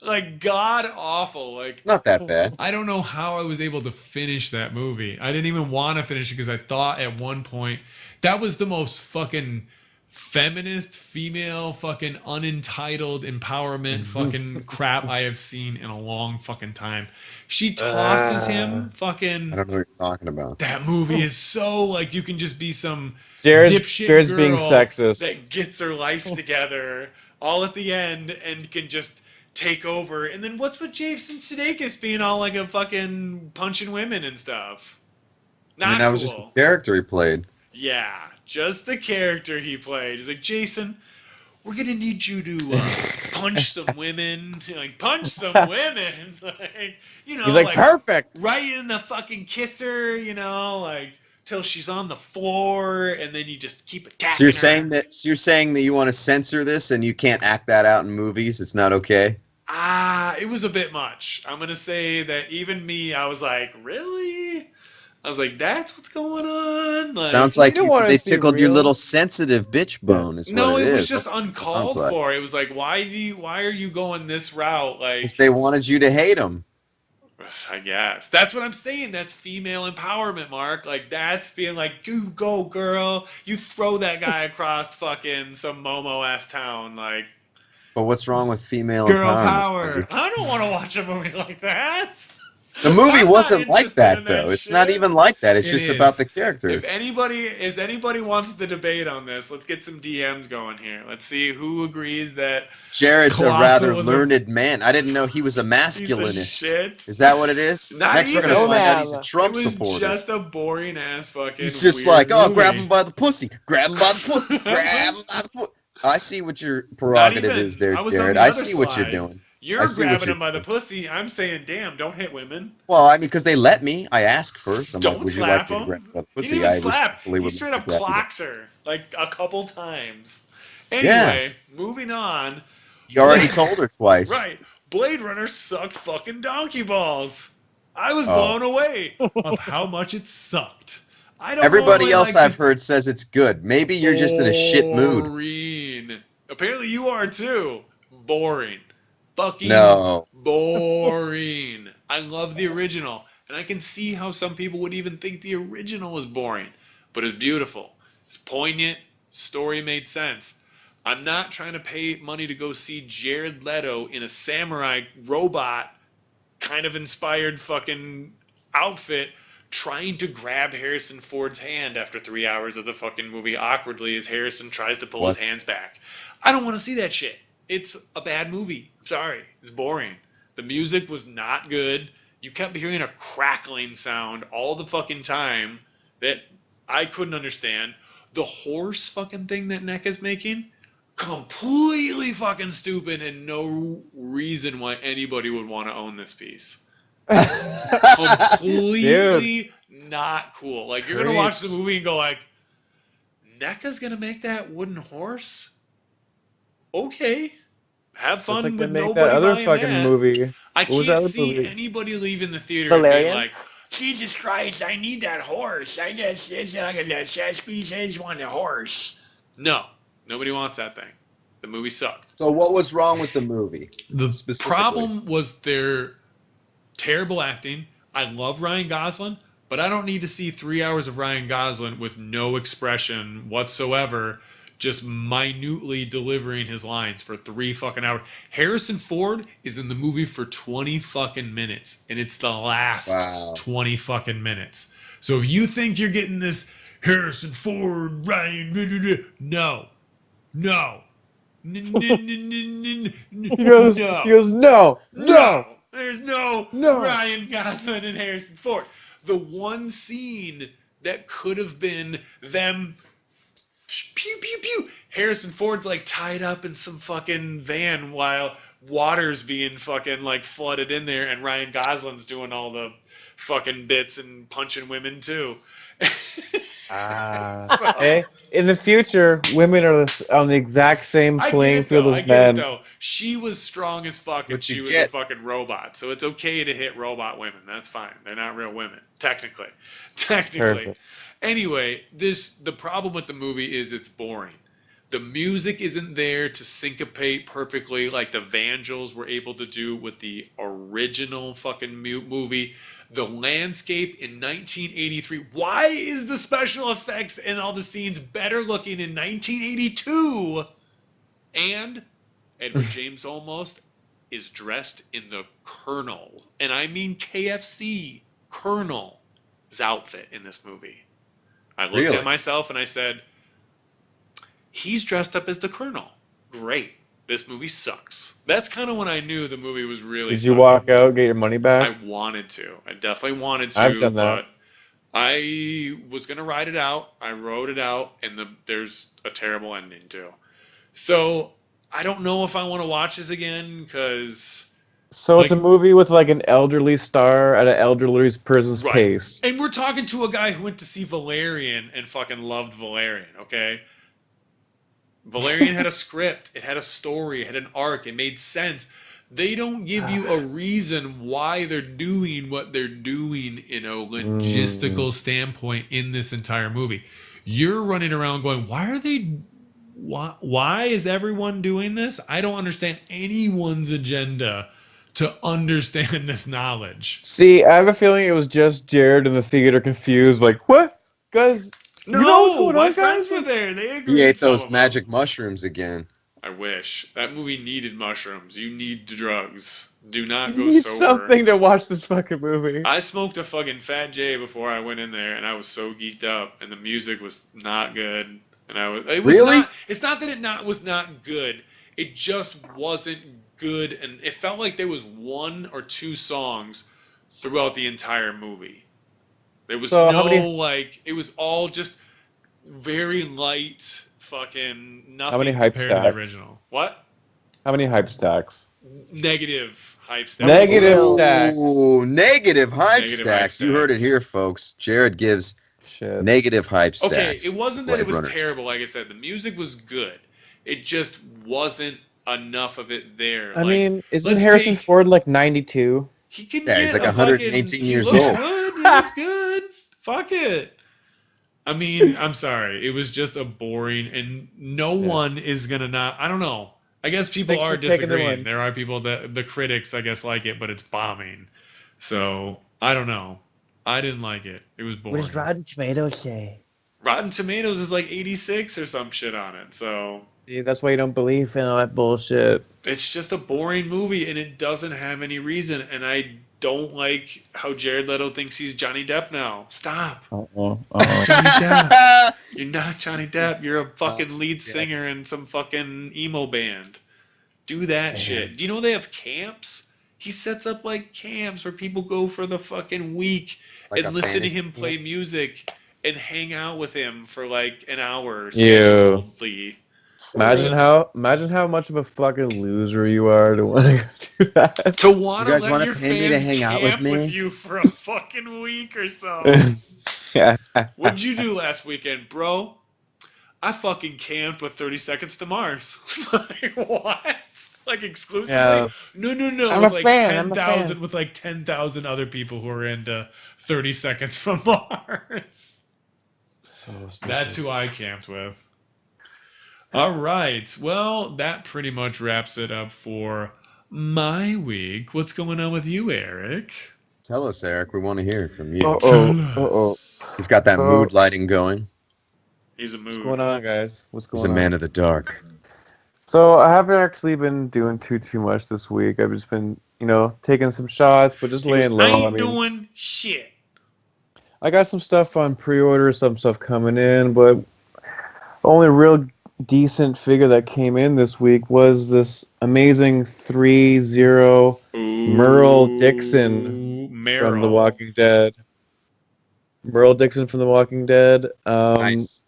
Speaker 1: Like god awful. Like
Speaker 4: Not that bad.
Speaker 1: I don't know how I was able to finish that movie. I didn't even want to finish it because I thought at one point that was the most fucking feminist, female, fucking unentitled empowerment fucking crap I have seen in a long fucking time. She tosses him fucking.
Speaker 4: I don't know what you're talking about.
Speaker 1: That movie is so like you can just be some
Speaker 3: Jared's
Speaker 1: dipshit
Speaker 3: being
Speaker 1: girl
Speaker 3: sexist.
Speaker 1: that gets her life together all at the end and can just take over. And then what's with Jason Sudeikis being all like a fucking punching women and stuff? Not
Speaker 4: I mean, that
Speaker 1: cool.
Speaker 4: was just the character he played.
Speaker 1: Yeah, just the character he played. He's like, Jason, we're gonna need you to punch some women. Like, punch some women. Like,
Speaker 3: He's like, perfect!
Speaker 1: right in the fucking kisser, like till she's on the floor, and then you just keep attacking
Speaker 4: So you're
Speaker 1: her.
Speaker 4: saying that you want to censor this and you can't act that out in movies? It's not okay?
Speaker 1: It was a bit much. I'm gonna say that even me, I was like, really? I was like, that's what's going on. Like,
Speaker 4: Sounds like
Speaker 3: don't wanna
Speaker 4: they
Speaker 3: see
Speaker 4: tickled your
Speaker 3: real-
Speaker 4: little sensitive bitch bone. Is
Speaker 1: no,
Speaker 4: what
Speaker 1: it was
Speaker 4: is.
Speaker 1: just
Speaker 4: That's what it
Speaker 1: uncalled
Speaker 4: sounds like.
Speaker 1: for. It was like, why are you going this route? Like,
Speaker 4: 'Cause they wanted you to hate them.
Speaker 1: I guess that's what I'm saying. That's female empowerment, Mark. Like, that's being like, you go, girl. You throw that guy across fucking some Momo ass town. Like,
Speaker 4: But what's wrong with female
Speaker 1: girl
Speaker 4: empowerment?
Speaker 1: power. I don't want to watch a movie like that.
Speaker 4: The movie
Speaker 1: I'm not
Speaker 4: wasn't like
Speaker 1: interested
Speaker 4: that
Speaker 1: in
Speaker 4: though.
Speaker 1: that
Speaker 4: It's not
Speaker 1: shit.
Speaker 4: even like that. It's
Speaker 1: It
Speaker 4: just
Speaker 1: is.
Speaker 4: about the character.
Speaker 1: If anybody wants the debate on this, let's get some DMs going here. Let's see who agrees that
Speaker 4: Jared's a
Speaker 1: Colossal
Speaker 4: rather
Speaker 1: was a
Speaker 4: learned man. I didn't know he was a
Speaker 1: piece of
Speaker 4: masculinist.
Speaker 1: shit.
Speaker 4: Is that what it is?
Speaker 1: Not
Speaker 4: Next we're
Speaker 1: even.
Speaker 4: gonna
Speaker 5: No,
Speaker 4: find out
Speaker 5: ma'am.
Speaker 4: he's a Trump
Speaker 1: It was
Speaker 4: supporter.
Speaker 1: just a boring ass fucking.
Speaker 4: He's just
Speaker 1: weird
Speaker 4: like, oh,
Speaker 1: movie.
Speaker 4: grab him by the pussy, grab him by the pussy, grab him by the pussy. I see what your prerogative
Speaker 1: even.
Speaker 4: is there,
Speaker 1: I was on
Speaker 4: Jared.
Speaker 1: the
Speaker 4: I
Speaker 1: other
Speaker 4: see what you're
Speaker 1: side.
Speaker 4: doing.
Speaker 1: You're
Speaker 4: I see what
Speaker 1: grabbing
Speaker 4: you're
Speaker 1: him by the
Speaker 4: doing.
Speaker 1: pussy. I'm saying, damn, don't hit women.
Speaker 4: Well, I mean, because they let me. I asked first. I'm
Speaker 1: Don't
Speaker 4: like, would you
Speaker 1: slap
Speaker 4: like me to
Speaker 1: him.
Speaker 4: grab him by the
Speaker 1: He
Speaker 4: pussy?
Speaker 1: didn't even
Speaker 4: I
Speaker 1: slap.
Speaker 4: respectfully
Speaker 1: He
Speaker 4: would
Speaker 1: straight
Speaker 4: like
Speaker 1: up
Speaker 4: to grab you by-
Speaker 1: clocks her like a couple times. Anyway, moving on.
Speaker 4: You already told her twice.
Speaker 1: Right. Blade Runner sucked fucking donkey balls. I was
Speaker 4: Oh.
Speaker 1: blown away of how much it sucked. I don't
Speaker 4: Everybody
Speaker 1: normally
Speaker 4: else
Speaker 1: like
Speaker 4: I've heard says it's good. Maybe you're just in a shit mood.
Speaker 1: Boring. Apparently you are too. Boring. Fucking
Speaker 4: No.
Speaker 1: boring. I love the original. And I can see how some people would even think the original was boring. But it's beautiful. It's poignant. Story made sense. I'm not trying to pay money to go see Jared Leto in a samurai robot kind of inspired fucking outfit trying to grab Harrison Ford's hand after 3 hours of the fucking movie awkwardly as Harrison tries to pull his
Speaker 4: What?
Speaker 1: hands back. I don't want to see that shit. It's a bad movie. I'm sorry. It's boring. The music was not good. You kept hearing a crackling sound all the fucking time that I couldn't understand. The horse fucking thing that NECA's making, completely fucking stupid and no reason why anybody would want to own this piece. Completely not cool. Like, you're gonna watch the
Speaker 3: Preach.
Speaker 1: movie and go like, NECA's gonna make that wooden horse? Okay. Have fun
Speaker 3: Just like they
Speaker 1: with
Speaker 3: make
Speaker 1: nobody
Speaker 3: that other
Speaker 1: buying
Speaker 3: fucking
Speaker 1: that.
Speaker 3: movie.
Speaker 1: I
Speaker 3: What was that
Speaker 1: can't
Speaker 3: other
Speaker 1: see
Speaker 3: movie?
Speaker 1: anybody leaving the theater and
Speaker 5: Valerian?
Speaker 1: being like, Jesus Christ, I need that horse. It's like a species, I just want a horse. No, nobody wants that thing. The movie sucked.
Speaker 4: So what was wrong with the movie?
Speaker 1: The
Speaker 4: Specifically.
Speaker 1: problem was their terrible acting. I love Ryan Gosling, but I don't need to see 3 hours of Ryan Gosling with no expression whatsoever, just minutely delivering his lines for 3 fucking hours. Harrison Ford is in the movie for 20 fucking minutes, and it's the last
Speaker 4: Wow.
Speaker 1: 20 fucking minutes. So if you think you're getting this Harrison Ford, Ryan, no.
Speaker 3: He goes, no.
Speaker 1: There's no Ryan Gosling and Harrison Ford. The one scene that could have been them pew pew pew. Harrison Ford's like tied up in some fucking van while water's being fucking like flooded in there, and Ryan Gosling's doing all the fucking bits and punching women too.
Speaker 3: Hey, in the future, women are on the exact same playing field
Speaker 1: I
Speaker 3: as
Speaker 1: get it
Speaker 3: men.
Speaker 1: though. She was strong as fuck and
Speaker 4: What
Speaker 1: she
Speaker 4: you
Speaker 1: was a
Speaker 4: get.
Speaker 1: fucking robot. So it's okay to hit robot women. That's fine. They're not real women. Technically.
Speaker 3: Perfect.
Speaker 1: Anyway, the problem with the movie is it's boring. The music isn't there to syncopate perfectly like the Vangels were able to do with the original fucking movie. The landscape in 1983. Why is the special effects and all the scenes better looking in 1982? And Edward James Olmos is dressed in the Colonel, and I mean KFC Colonel's outfit in this movie. I looked
Speaker 4: Really?
Speaker 1: at myself and I said, he's dressed up as the Colonel. Great. This movie sucks. That's kind of when I knew the movie was really
Speaker 3: Did you
Speaker 1: sucking.
Speaker 3: walk out, get your money back?
Speaker 1: I wanted to. I definitely wanted to.
Speaker 3: I've done that.
Speaker 1: But I was going to write it out. I wrote it out, and there's a terrible ending too. So I don't know if I want to watch this again because...
Speaker 3: So it's a movie with like an elderly star at an elderly person's
Speaker 1: Right.
Speaker 3: pace.
Speaker 1: And we're talking to a guy who went to see Valerian and fucking loved Valerian, okay? Valerian had a script, it had a story, it had an arc, it made sense. They don't give you a reason why they're doing what they're doing in a logistical standpoint in this entire movie. You're running around going, why is everyone doing this? I don't understand anyone's agenda to understand this knowledge.
Speaker 3: See, I have a feeling it was just Jared in the theater confused, like, what? Guys,
Speaker 1: No,
Speaker 3: you know what's going
Speaker 1: my
Speaker 3: on,
Speaker 1: friends
Speaker 3: guys?
Speaker 1: were there. They agreed.
Speaker 4: He ate
Speaker 1: some
Speaker 4: those
Speaker 1: of
Speaker 4: magic
Speaker 1: them.
Speaker 4: mushrooms again.
Speaker 1: I wish. That movie needed mushrooms. You need drugs. Do not
Speaker 3: You
Speaker 1: go
Speaker 3: need
Speaker 1: sober.
Speaker 3: something to watch this fucking movie.
Speaker 1: I smoked a fucking Fat J before I went in there, and I was so geeked up, and the music was not good. And it was
Speaker 4: Really?
Speaker 1: not. It's not that it was not good. It just wasn't good, and it felt like there was 1 or 2 songs throughout the entire movie. There was
Speaker 3: So
Speaker 1: it was all just very light, fucking nothing
Speaker 3: many hype
Speaker 1: compared to the
Speaker 3: stacks?
Speaker 1: original. What?
Speaker 3: How many hype stacks?
Speaker 1: Negative hype stacks.
Speaker 3: Negative stacks.
Speaker 4: Ooh, negative hype
Speaker 1: Negative hype
Speaker 4: stacks. You heard it
Speaker 1: stacks.
Speaker 4: here, folks. Jared gives
Speaker 3: Shit.
Speaker 4: negative hype stacks.
Speaker 1: Okay, it wasn't that it was
Speaker 4: Blade Runner.
Speaker 1: terrible. Like I said, the music was good. It just wasn't enough of it there.
Speaker 3: I mean, isn't
Speaker 1: let's
Speaker 3: Harrison
Speaker 1: take-
Speaker 3: Ford like 92?
Speaker 1: He can
Speaker 4: Yeah, he's
Speaker 1: get
Speaker 4: like
Speaker 1: a
Speaker 4: 118
Speaker 1: fucking,
Speaker 4: years
Speaker 1: he looks
Speaker 4: old.
Speaker 1: Good. He looks good. Fuck it. I mean, I'm sorry. It was just a boring, and no one is gonna not. I don't know. I guess people
Speaker 3: Thanks
Speaker 1: are
Speaker 3: for taking the
Speaker 1: disagreeing.
Speaker 3: one.
Speaker 1: There are people that the critics, I guess, like it, but it's bombing. So I don't know. I didn't like it. It was boring.
Speaker 6: What does Rotten Tomatoes say?
Speaker 1: Rotten Tomatoes is like 86 or some shit on it. So
Speaker 3: See, that's why you don't believe in all that bullshit.
Speaker 1: it's just a boring movie, and it doesn't have any reason. And I don't like how Jared Leto thinks he's Johnny Depp now. Stop.
Speaker 3: Uh-oh.
Speaker 1: Johnny Depp. You're not Johnny Depp. You're a fucking lead singer in some fucking emo band. Do that shit. Do you know they have camps? He sets up like camps where people go for the fucking week
Speaker 4: Like
Speaker 1: and
Speaker 4: a
Speaker 1: listen to
Speaker 4: fantasy
Speaker 1: him play
Speaker 4: camp?
Speaker 1: music and hang out with him for like an hour.
Speaker 3: Ew.
Speaker 1: scheduled-ly.
Speaker 3: Imagine how much of a fucking loser you are to want to do that.
Speaker 1: To want
Speaker 4: You
Speaker 1: to
Speaker 4: guys
Speaker 1: let
Speaker 4: wanna
Speaker 1: your
Speaker 4: pay me to
Speaker 1: fans
Speaker 4: hang out
Speaker 1: camp
Speaker 4: with me?
Speaker 1: you for a fucking week or so.
Speaker 3: Yeah.
Speaker 1: What'd you do last weekend, bro? I fucking camped with 30 Seconds to Mars. Like, what? Like, exclusively?
Speaker 3: Yeah.
Speaker 1: No.
Speaker 6: I'm
Speaker 1: with
Speaker 6: a
Speaker 1: like
Speaker 6: fan, I'm a
Speaker 1: 10,000
Speaker 6: fan.
Speaker 1: with like 10,000 other people who are into 30 Seconds from Mars.
Speaker 3: So stupid.
Speaker 1: That's who I camped with. All right. Well, that pretty much wraps it up for my week. What's going on with you, Eric?
Speaker 4: Tell us, Eric. We want to hear from you.
Speaker 3: Uh-oh.
Speaker 4: He's got that
Speaker 3: So-
Speaker 4: mood lighting going.
Speaker 1: He's a mood.
Speaker 3: What's going on, guys? What's going
Speaker 4: He's a
Speaker 3: on?
Speaker 4: man of the dark.
Speaker 3: So I haven't actually been doing too much this week. I've just been, taking some shots, but just
Speaker 1: He goes,
Speaker 3: laying low.
Speaker 1: I ain't
Speaker 3: I mean,
Speaker 1: doing shit.
Speaker 3: I got some stuff on pre-order, some stuff coming in, but only real decent figure that came in this week was this amazing 3-0 Merle Dixon from The Walking Dead. Merle Dixon from The Walking Dead.
Speaker 4: Nice.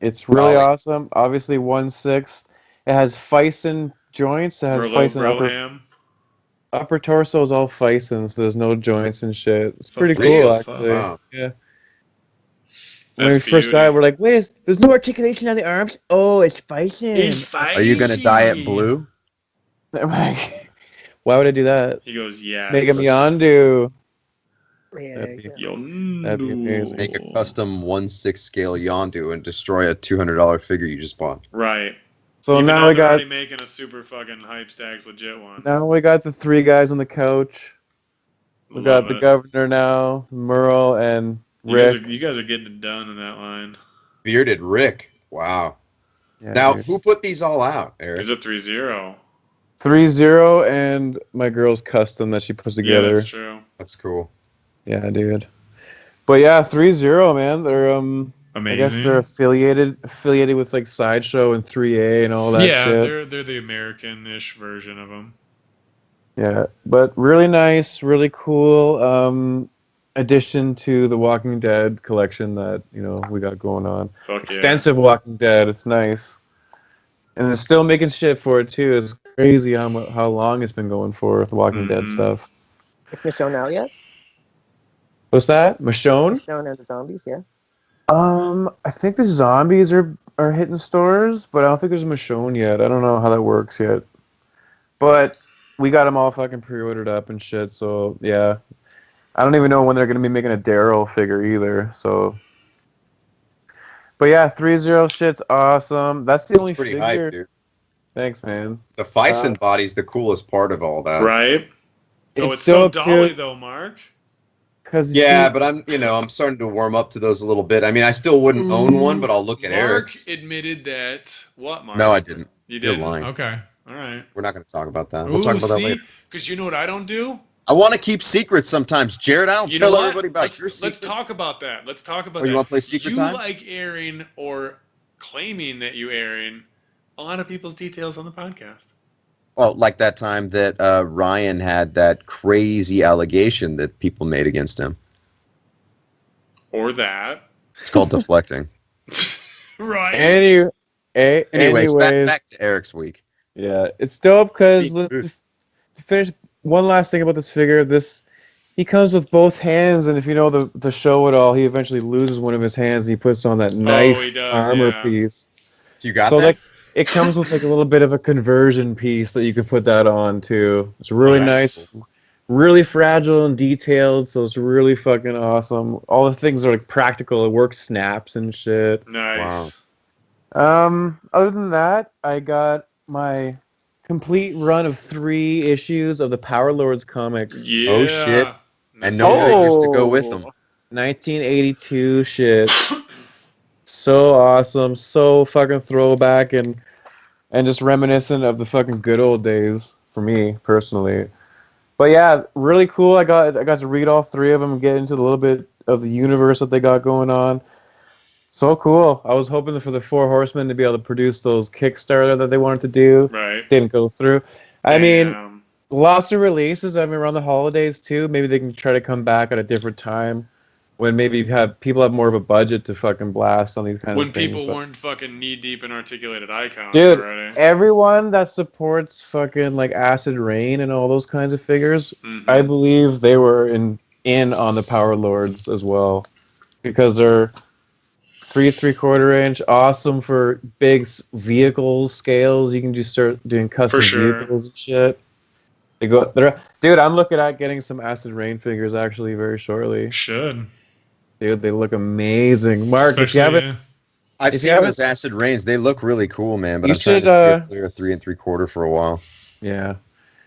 Speaker 3: It's really
Speaker 4: Golly.
Speaker 3: awesome. Obviously 1/6. It has Fison joints. It has Fison upper torso is all Fison, so there's no joints and shit. It's pretty
Speaker 4: Really?
Speaker 3: cool, actually.
Speaker 4: Wow.
Speaker 3: Yeah. When we
Speaker 1: That's
Speaker 3: first got it,
Speaker 1: beauty.
Speaker 3: we're like, wait,
Speaker 6: There's no articulation on the arms. Oh, it's Bison.
Speaker 1: It's
Speaker 4: Are you gonna dye it
Speaker 1: feisty.
Speaker 4: blue?
Speaker 3: why would I do that?
Speaker 1: He goes, yes.
Speaker 3: Make him yondu.
Speaker 5: Yeah,
Speaker 3: That'd be-
Speaker 1: Yondu.
Speaker 3: That'd be amazing.
Speaker 4: Make a custom 1/6 scale Yondu and destroy a $200 figure you just bought.
Speaker 1: Right.
Speaker 3: So
Speaker 1: Even
Speaker 3: now
Speaker 1: though
Speaker 3: we
Speaker 1: they're
Speaker 3: got
Speaker 1: already making a super fucking hype stacks legit one.
Speaker 3: the 3 guys on the couch. We
Speaker 1: Love
Speaker 3: got the
Speaker 1: it.
Speaker 3: governor now, Merle and
Speaker 1: You guys,
Speaker 3: Rick.
Speaker 1: are, you guys are getting it done in that line.
Speaker 4: Bearded Rick. Wow.
Speaker 3: Yeah,
Speaker 4: Now,
Speaker 3: dude.
Speaker 4: who put these all out, Eric?
Speaker 1: Is it 3-0?
Speaker 3: 3-0 and my girl's custom that she puts
Speaker 1: Yeah,
Speaker 3: together.
Speaker 1: that's true.
Speaker 4: That's cool.
Speaker 3: Yeah, dude. But yeah, 3-0, man. They're
Speaker 1: Amazing.
Speaker 3: I guess they're affiliated with like Sideshow and 3A and all that
Speaker 1: yeah,
Speaker 3: shit.
Speaker 1: they're the American-ish version of them.
Speaker 3: Yeah, but really nice, really cool addition to the Walking Dead collection that, we got going on.
Speaker 1: Fuck yeah.
Speaker 3: Extensive Walking Dead, it's nice. And it's still making shit for it too. It's crazy how long it's been going for the Walking Dead
Speaker 1: Mhm.
Speaker 3: stuff.
Speaker 5: Is Michonne out yet?
Speaker 3: What's that? Michonne?
Speaker 5: Michonne and the zombies, yeah.
Speaker 3: I think the zombies are hitting stores, but I don't think there's a Michonne yet. I don't know how that works yet. But we got them all fucking pre-ordered up and shit. So yeah, I don't even know when they're gonna be making a Daryl figure either. So, but yeah, 3-0 shit's awesome. That's the only
Speaker 4: It's pretty
Speaker 3: figure.
Speaker 4: hype, dude.
Speaker 3: Thanks, man.
Speaker 4: The Fison body's the coolest part of all that.
Speaker 1: Right? Oh,
Speaker 3: It's
Speaker 1: it's so
Speaker 3: still
Speaker 1: dolly
Speaker 3: cute
Speaker 1: though, Mark.
Speaker 3: because
Speaker 4: Yeah, but I'm starting to warm up to those a little bit. I mean, I still wouldn't own one, but I'll look at
Speaker 1: Mark
Speaker 4: Eric's.
Speaker 1: admitted that. What, Mark?
Speaker 4: No, I didn't.
Speaker 1: You
Speaker 4: You're
Speaker 1: didn't?
Speaker 4: lying.
Speaker 1: Okay. All right.
Speaker 4: We're not going to talk about that. We'll talk about that later.
Speaker 1: Because you know what I don't do?
Speaker 4: I want to keep secrets sometimes, Jared. I don't
Speaker 1: You know
Speaker 4: tell
Speaker 1: what?
Speaker 4: everybody about
Speaker 1: let's,
Speaker 4: your
Speaker 1: let's
Speaker 4: secrets.
Speaker 1: talk about that. Let's talk about
Speaker 4: Oh,
Speaker 1: that.
Speaker 4: you want to play secret
Speaker 1: you
Speaker 4: time?
Speaker 1: like airing or claiming that you airing a lot of people's details on the podcast.
Speaker 4: Well, like that time that Ryan had that crazy allegation that people made against him.
Speaker 1: Or that.
Speaker 4: It's called deflecting.
Speaker 1: Right.
Speaker 4: Anyways, back to Eric's week.
Speaker 3: Yeah, it's dope because to finish one last thing about this figure. He comes with both hands, and if you know the show at all, he eventually loses one of his hands. And he puts on that knife armor piece.
Speaker 4: So you got
Speaker 3: that?
Speaker 4: Like,
Speaker 3: it comes with like a little bit of a conversion piece that you can put that on too. It's really nice, cool. Really fragile and detailed, so it's really fucking awesome. All the things are like practical. It works snaps and shit.
Speaker 1: Nice.
Speaker 3: Wow. Other than that, I got my complete run of 3 issues of the Power Lords comics.
Speaker 1: Yeah.
Speaker 4: Oh shit! And no figures to go with them.
Speaker 3: 1982 shit. So awesome, so fucking throwback and just reminiscent of the fucking good old days for me personally. But yeah, really cool. I got to read all 3 of them and get into a little bit of the universe that they got going on. So cool. I was hoping for the 4 Horsemen to be able to produce those Kickstarter that they wanted to do.
Speaker 1: Right.
Speaker 3: Didn't go through.
Speaker 1: Damn.
Speaker 3: I mean, lots of releases. I mean, around the holidays too. Maybe they can try to come back at a different time when maybe people have more of a budget to fucking blast on these kind of things.
Speaker 1: When people weren't fucking knee deep in articulated icons.
Speaker 3: Dude,
Speaker 1: already.
Speaker 3: Everyone that supports fucking like Acid Rain and all those kinds of figures, I believe they were in on the Power Lords as well, because they're 3 3/4 inch, awesome for big vehicles scales. You can just start doing custom vehicles and shit. Dude, I'm looking at getting some Acid Rain figures actually very shortly.
Speaker 1: Should.
Speaker 3: Dude, they look amazing. Mark,
Speaker 1: especially,
Speaker 3: if you haven't,
Speaker 4: I've seen those Acid Rains. They look really cool, man. But I'm trying to clear a 3 3/4 for a while.
Speaker 3: Yeah.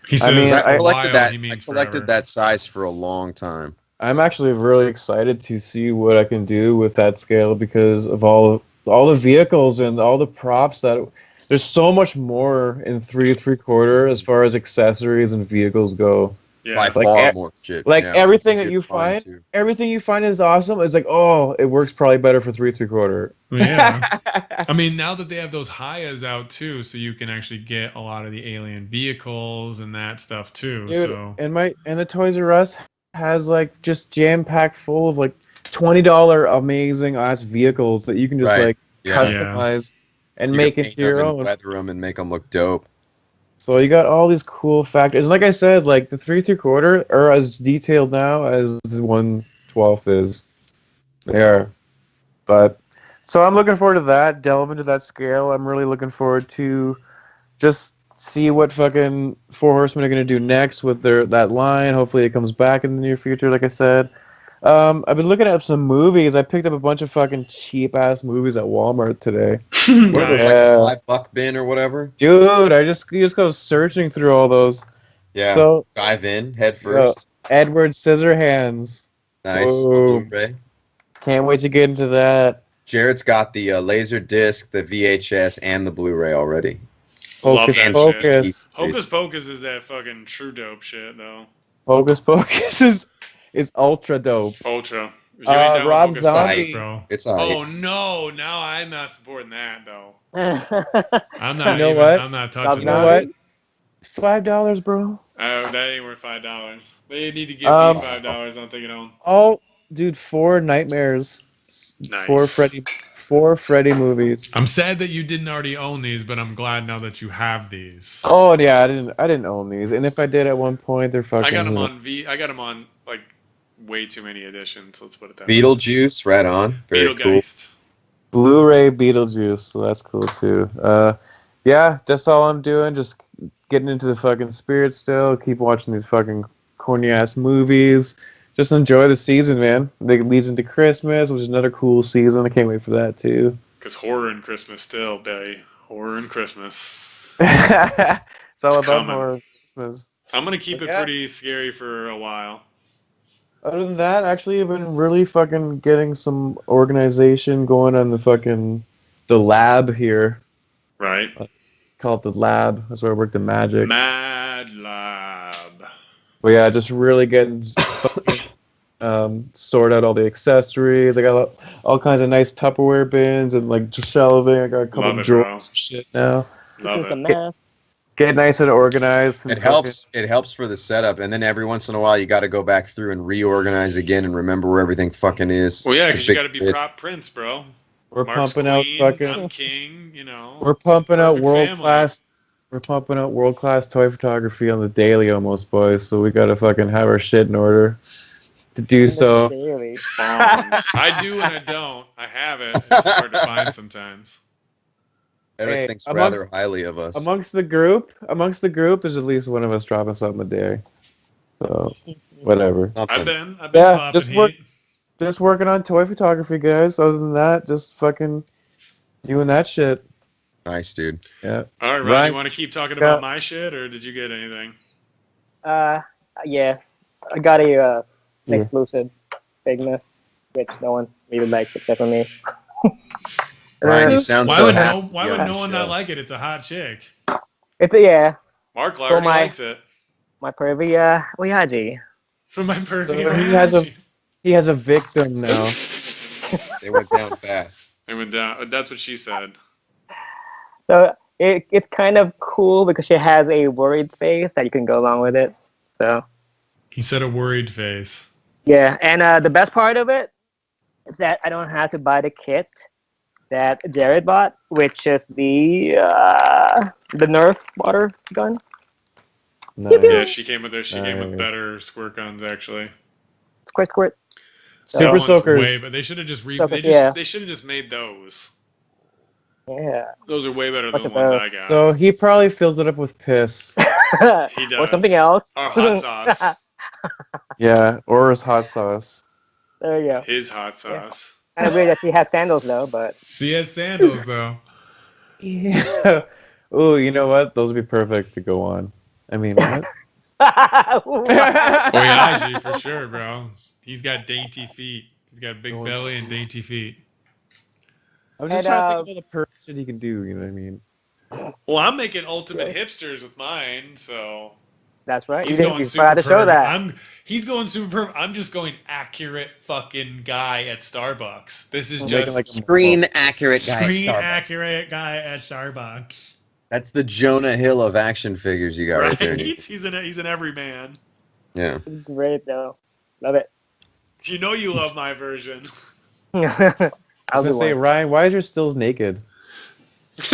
Speaker 1: He says,
Speaker 4: I collected that size for a long time.
Speaker 3: I'm actually really excited to see what I can do with that scale because of all the vehicles and all the props that. There's so much more in 3 3/4 as far as accessories and vehicles go.
Speaker 1: Yeah,
Speaker 4: by far more shit.
Speaker 3: Like everything that you find, everything you find is awesome. It's like, oh, it works probably better for 3 3/4.
Speaker 1: Yeah. I mean, now that they have those Hayas out too, so you can actually get a lot of the alien vehicles and that stuff too.
Speaker 3: Dude,
Speaker 1: so
Speaker 3: and the Toys R Us has like just jam packed full of like $20 amazing ass vehicles that you can just customize and make into your own.
Speaker 4: Weather them and make them look dope.
Speaker 3: So you got all these cool factors. And like I said, like the 3 3/4 are as detailed now as the 1/12 is. They are. But so I'm looking forward to that, delve into that scale. I'm really looking forward to just see what fucking 4 Horsemen are going to do next with that line. Hopefully it comes back in the near future, like I said. I've been looking at some movies. I picked up a bunch of fucking cheap-ass movies at Walmart today.
Speaker 4: What are those, like $5 bin or whatever?
Speaker 3: Dude, you just go searching through all those.
Speaker 4: Yeah,
Speaker 3: so,
Speaker 4: dive in, head first.
Speaker 3: Edward Scissorhands.
Speaker 4: Nice.
Speaker 3: Blu-ray. Can't wait to get into that.
Speaker 4: Jared's got the laser disc, the VHS, and the Blu-ray already.
Speaker 3: Hocus Pocus.
Speaker 1: Hocus Pocus is that fucking true dope shit, though.
Speaker 3: Hocus Pocus is ultra dope.
Speaker 1: Ultra.
Speaker 3: Rob Zombie.
Speaker 1: Bro.
Speaker 4: It's all right.
Speaker 1: Oh no! Now I'm not supporting that though. I'm not. I'm not touching.
Speaker 3: You know what? $5, bro.
Speaker 1: Oh, that ain't worth $5. They need to give me $5. I'm taking home.
Speaker 3: Oh, dude, 4 Nightmares.
Speaker 1: Nice.
Speaker 3: 4 Freddy movies.
Speaker 1: I'm sad that you didn't already own these, but I'm glad now that you have these.
Speaker 3: Oh yeah, I didn't own these, and if I did at one point, they're fucking.
Speaker 1: I got them on like way too many editions. Let's put it that way.
Speaker 4: Beetlejuice, right on. Very cool.
Speaker 3: Blu-ray Beetlejuice, so that's cool too. Yeah, that's all I'm doing. Just getting into the fucking spirit still. Keep watching these fucking corny ass movies. Just enjoy the season, man. It leads into Christmas, which is another cool season. I can't wait for that too.
Speaker 1: Because horror and Christmas still, Betty. Horror and Christmas.
Speaker 3: It's all
Speaker 1: It's
Speaker 3: about
Speaker 1: coming.
Speaker 3: horror and Christmas.
Speaker 1: I'm going to keep it
Speaker 3: Yeah.
Speaker 1: pretty scary for a while.
Speaker 3: Other than that, actually, I've been really fucking getting some organization going on the lab here.
Speaker 1: Right?
Speaker 3: Call it the lab. That's where I work the magic.
Speaker 1: Mad Lab.
Speaker 3: But yeah, just really getting sort out all the accessories. I got all kinds of nice Tupperware bins and like shelving. I got a couple
Speaker 1: Love
Speaker 3: of
Speaker 1: it,
Speaker 3: drawers
Speaker 1: bro.
Speaker 3: and shit now.
Speaker 1: Love
Speaker 5: It's a
Speaker 1: it.
Speaker 5: mess.
Speaker 3: Get nice and organized.
Speaker 4: It helps. It helps for the setup, and then every once in a while you got to go back through and reorganize again and remember where everything fucking is.
Speaker 1: Well, yeah,
Speaker 4: It's a
Speaker 1: because you
Speaker 4: big
Speaker 1: got to be
Speaker 4: bit.
Speaker 1: prop prince, bro.
Speaker 3: We're
Speaker 1: Mark's
Speaker 3: pumping out
Speaker 1: queen,
Speaker 3: fucking.
Speaker 1: I'm king, you know.
Speaker 3: We're pumping out
Speaker 1: Perfect
Speaker 3: world
Speaker 1: family.
Speaker 3: class. We're pumping out world class toy photography on the daily, almost, boys. So we gotta fucking have our shit in order to do so.
Speaker 5: Daily.
Speaker 1: I do and I don't. I have it. It's hard to find sometimes.
Speaker 4: Eric
Speaker 3: Hey,
Speaker 4: thinks
Speaker 3: amongst-
Speaker 4: rather highly of us.
Speaker 3: Amongst the group, there's at least one of us dropping something a day. So whatever.
Speaker 1: I've
Speaker 4: Something.
Speaker 1: been
Speaker 3: Yeah,
Speaker 1: popping
Speaker 3: just
Speaker 1: heat.
Speaker 3: work- Just working on toy photography, guys. Other than that, just fucking doing that shit.
Speaker 4: Nice, dude.
Speaker 3: Yeah.
Speaker 1: All right, Ryan,
Speaker 3: Ryan,
Speaker 1: you want to keep talking
Speaker 3: yeah.
Speaker 1: about my shit, or did you get anything?
Speaker 5: Yeah, I got a
Speaker 3: Yeah.
Speaker 5: exclusive Figma, which no one really likes except for me.
Speaker 4: Ryan, you sound
Speaker 1: Why
Speaker 4: so
Speaker 1: would
Speaker 4: happy.
Speaker 1: no? Why
Speaker 4: to be
Speaker 1: would
Speaker 4: on
Speaker 1: no
Speaker 4: the
Speaker 1: one
Speaker 4: show.
Speaker 1: not like it? It's a hot chick.
Speaker 5: It's yeah,
Speaker 1: Mark already
Speaker 5: my-
Speaker 1: likes it.
Speaker 5: my pervy Oyaji.
Speaker 1: From my perfume.
Speaker 3: So he has a victim now.
Speaker 4: They went down fast.
Speaker 1: It went down. That's what she said.
Speaker 5: So it's kind of cool because she has a worried face that you can go along with it. So
Speaker 1: He said a worried face.
Speaker 5: yeah, and the best part of it is that I don't have to buy the kit that Jared bought, which is the Nerf water gun.
Speaker 3: Nice.
Speaker 1: Yeah, she came with She came with
Speaker 3: Nice.
Speaker 1: better squirt guns actually.
Speaker 5: Squirt, squirt.
Speaker 3: Super
Speaker 1: That one's
Speaker 3: soakers.
Speaker 1: way- but they should have just
Speaker 5: Soakers, yeah.
Speaker 1: They should have just made those.
Speaker 5: Yeah.
Speaker 1: Those are way better
Speaker 5: Bunch
Speaker 1: than
Speaker 5: of
Speaker 1: the ones
Speaker 5: those.
Speaker 1: I got.
Speaker 3: So he probably fills it up with piss.
Speaker 1: He does.
Speaker 5: Or something else.
Speaker 1: Or hot sauce.
Speaker 3: Yeah, or his hot sauce.
Speaker 5: There you go.
Speaker 1: His hot sauce.
Speaker 5: Kind of weird that she has sandals though, but
Speaker 1: She has sandals though.
Speaker 3: Yeah. Oh, you know what? Those would be perfect to go on. I mean, what?
Speaker 1: Oyaji for sure, bro. He's got dainty feet. He's got a big belly and dainty feet.
Speaker 3: I'm just
Speaker 5: And,
Speaker 3: trying to think of all the perfect shit he can do. You know what I mean?
Speaker 1: Well, I'm making ultimate hipsters with mine, so
Speaker 5: that's right.
Speaker 1: he's
Speaker 5: You
Speaker 1: going
Speaker 5: didn't
Speaker 1: super
Speaker 5: try to show
Speaker 1: perv.
Speaker 5: that.
Speaker 1: He's going super perv. I'm just going accurate fucking guy at Starbucks. This is
Speaker 3: I'm
Speaker 1: just
Speaker 3: making like a
Speaker 4: Screen accurate guy. at
Speaker 1: screen
Speaker 4: Starbucks.
Speaker 1: accurate guy at Starbucks.
Speaker 4: That's the Jonah Hill of action figures you got right, there.
Speaker 1: Right?
Speaker 4: Nick.
Speaker 1: He's an everyman.
Speaker 4: Yeah.
Speaker 5: Great though. Love it.
Speaker 1: You know you love my version.
Speaker 3: I was
Speaker 5: I'll
Speaker 3: gonna
Speaker 5: do
Speaker 3: say,
Speaker 5: one.
Speaker 3: Ryan, why is your stills naked?
Speaker 1: He's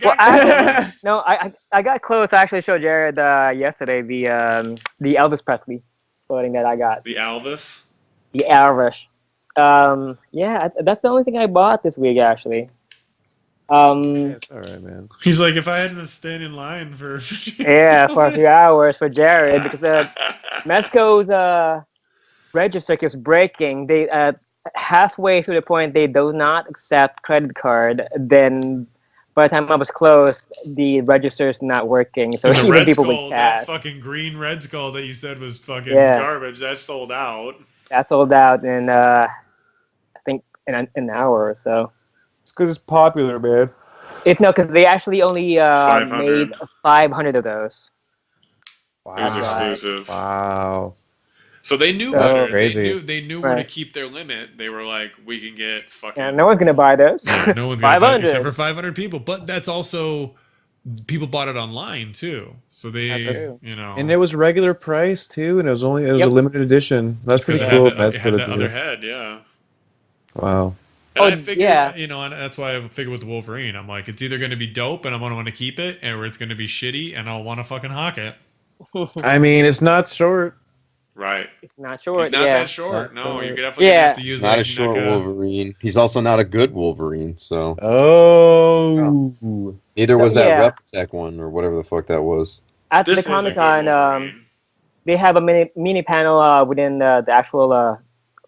Speaker 5: Well,
Speaker 1: got
Speaker 5: no, I got close. I actually showed Jared yesterday the Elvis Presley clothing that I got.
Speaker 1: the Alvis.
Speaker 5: The Elvis. Yeah, that's the only thing I bought this week actually.
Speaker 3: Yeah, it's all right, man.
Speaker 1: He's like, if I hadn't been staying in line for
Speaker 5: Yeah, for a few hours for Jared because Mesco's register keeps breaking. They halfway through the point they do not accept credit card. Then by the time I was close, the register's not working. So
Speaker 1: the
Speaker 5: even
Speaker 1: Red
Speaker 5: people
Speaker 1: Skull,
Speaker 5: with
Speaker 1: that
Speaker 5: cash,
Speaker 1: fucking green Red Skull that you said was fucking
Speaker 5: Yeah.
Speaker 1: garbage, that sold out.
Speaker 5: that's sold out in I think in an hour or so.
Speaker 3: It's because it's popular, man.
Speaker 5: It's no, because they actually only
Speaker 1: 500.
Speaker 5: made 500 of those.
Speaker 1: It was exclusive.
Speaker 3: Wow.
Speaker 1: So they knew
Speaker 5: That's
Speaker 1: better.
Speaker 3: crazy.
Speaker 1: They knew where to
Speaker 5: Right.
Speaker 1: keep their limit. They were like, we can get fucking.
Speaker 5: And no one's gonna buy those.
Speaker 1: Yeah, no one's gonna buy it
Speaker 5: 500.
Speaker 1: except for 500 people. But that's also people bought it online too. So they,
Speaker 5: That's true.
Speaker 1: you know,
Speaker 3: And it was regular price too, and it was a
Speaker 5: Yep.
Speaker 3: limited edition. That's
Speaker 1: because
Speaker 3: pretty
Speaker 1: it
Speaker 3: cool.
Speaker 1: had,
Speaker 3: That's
Speaker 1: it had
Speaker 3: what
Speaker 1: that
Speaker 3: it
Speaker 1: other
Speaker 3: did.
Speaker 1: head, yeah.
Speaker 3: Wow.
Speaker 1: And
Speaker 5: Oh,
Speaker 1: I figured,
Speaker 5: yeah.
Speaker 1: you know, and that's why I figured with the Wolverine, I'm like, it's either going to be dope and I'm going to want to keep it, or it's going to be shitty and I'll want to fucking hawk it.
Speaker 3: I mean, it's not short.
Speaker 1: Right.
Speaker 5: It's not short.
Speaker 1: He's not
Speaker 5: yeah.
Speaker 1: that short.
Speaker 3: Not
Speaker 1: No, you're
Speaker 3: short.
Speaker 1: definitely
Speaker 5: Yeah.
Speaker 1: gonna have to use
Speaker 4: He's not
Speaker 1: that
Speaker 4: a short
Speaker 1: NECA.
Speaker 4: Wolverine. He's also not a good Wolverine. So
Speaker 3: Oh.
Speaker 4: neither
Speaker 5: So,
Speaker 4: was that
Speaker 5: yeah.
Speaker 4: Reptech one or whatever the fuck that was.
Speaker 5: At
Speaker 1: This
Speaker 5: the
Speaker 1: is a good
Speaker 5: Comic-Con,
Speaker 1: Wolverine.
Speaker 5: they have a mini panel within the actual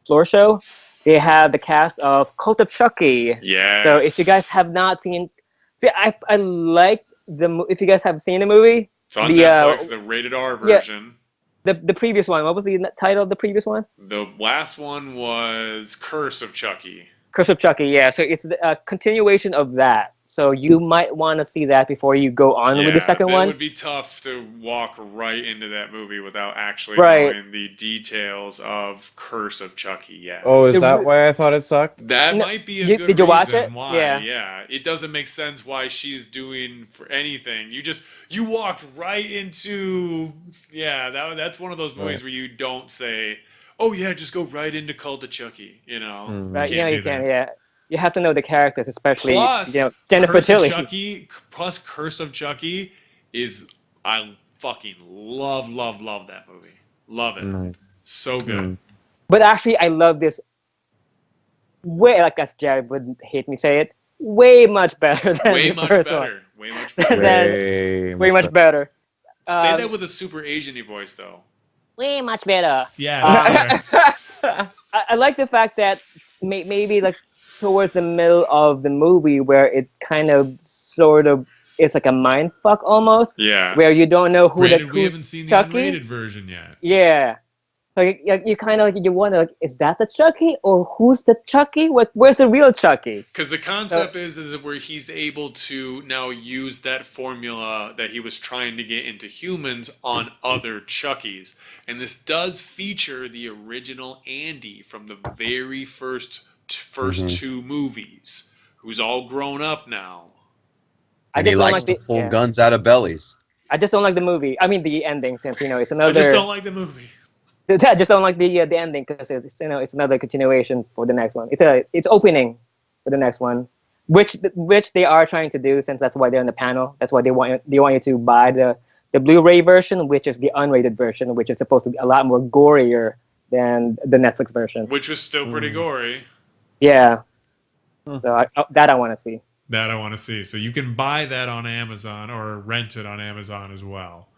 Speaker 5: floor show. They have the cast of Cult of Chucky.
Speaker 1: Yes.
Speaker 5: So if you guys have not seen, see, I like if you guys have seen the movie,
Speaker 1: It's on
Speaker 5: the,
Speaker 1: Netflix, the rated R version.
Speaker 5: the previous one. What was the title of the previous one?
Speaker 1: The last one was Curse of Chucky.
Speaker 5: Curse of Chucky. Yeah. So it's a continuation of that. So you might want to see that before you go on with the second one.
Speaker 1: It would be tough to walk right into that movie without actually
Speaker 5: Right.
Speaker 1: knowing the details of Curse of Chucky. Yes.
Speaker 3: Oh, is
Speaker 5: The
Speaker 3: that
Speaker 5: re-
Speaker 3: why I thought it sucked?
Speaker 1: That
Speaker 5: No,
Speaker 1: might be a good
Speaker 5: did you watch
Speaker 1: reason
Speaker 5: it?
Speaker 1: why.
Speaker 5: Yeah.
Speaker 1: Yeah. It doesn't make sense why she's doing for anything. You walked right into that's one of those movies
Speaker 3: Right.
Speaker 1: where you don't say, "Oh yeah, just go right into Cult of Chucky," you know.
Speaker 5: Right.
Speaker 1: Can't
Speaker 5: Yeah,
Speaker 1: do
Speaker 5: you can.
Speaker 1: that.
Speaker 5: Yeah. You have to know the characters, especially
Speaker 1: Plus,
Speaker 5: Jennifer
Speaker 1: Curse
Speaker 5: Tilly.
Speaker 1: of Chucky plus Curse of Chucky is I fucking love that movie. Love it.
Speaker 3: Nice.
Speaker 1: So good.
Speaker 3: Mm.
Speaker 5: But actually, I love this way. Like as Jared would hate me say it, way much better than
Speaker 1: Way
Speaker 5: the
Speaker 1: much
Speaker 5: first
Speaker 1: better.
Speaker 5: one.
Speaker 1: Way much better.
Speaker 5: Then-
Speaker 3: Way
Speaker 5: Way much better.
Speaker 1: Say that with a super Asian-y voice though.
Speaker 5: Way much better.
Speaker 1: Yeah.
Speaker 5: I like the fact that maybe like towards the middle of the movie where it kind of sort of it's like a mind fuck almost,
Speaker 1: Yeah.
Speaker 5: where you don't know who
Speaker 1: Granted, we
Speaker 5: who's
Speaker 1: haven't seen the
Speaker 5: Chucky.
Speaker 1: unrated version yet.
Speaker 5: Yeah. So you kind of like you wonder like, is that the Chucky or who's the Chucky? Where's the real Chucky?
Speaker 1: Because the concept is where he's able to now use that formula that he was trying to get into humans on other Chuckies. And this does feature the original Andy from the very first two movies, who's all grown up now.
Speaker 4: And he likes to pull guns out of bellies.
Speaker 5: I just don't like the movie. I mean the ending, since it's another.
Speaker 1: I just don't like the movie.
Speaker 5: I just don't like the ending because it's another continuation for the next one. It's opening for the next one, which they are trying to do, since that's why they're in the panel. That's why they want you to buy the Blu-ray version, which is the unrated version, which is supposed to be a lot more gorier than the Netflix version.
Speaker 1: Which was still pretty gory.
Speaker 5: Yeah. So I want to see.
Speaker 1: That I want to see. So you can buy that on Amazon or rent it on Amazon as well.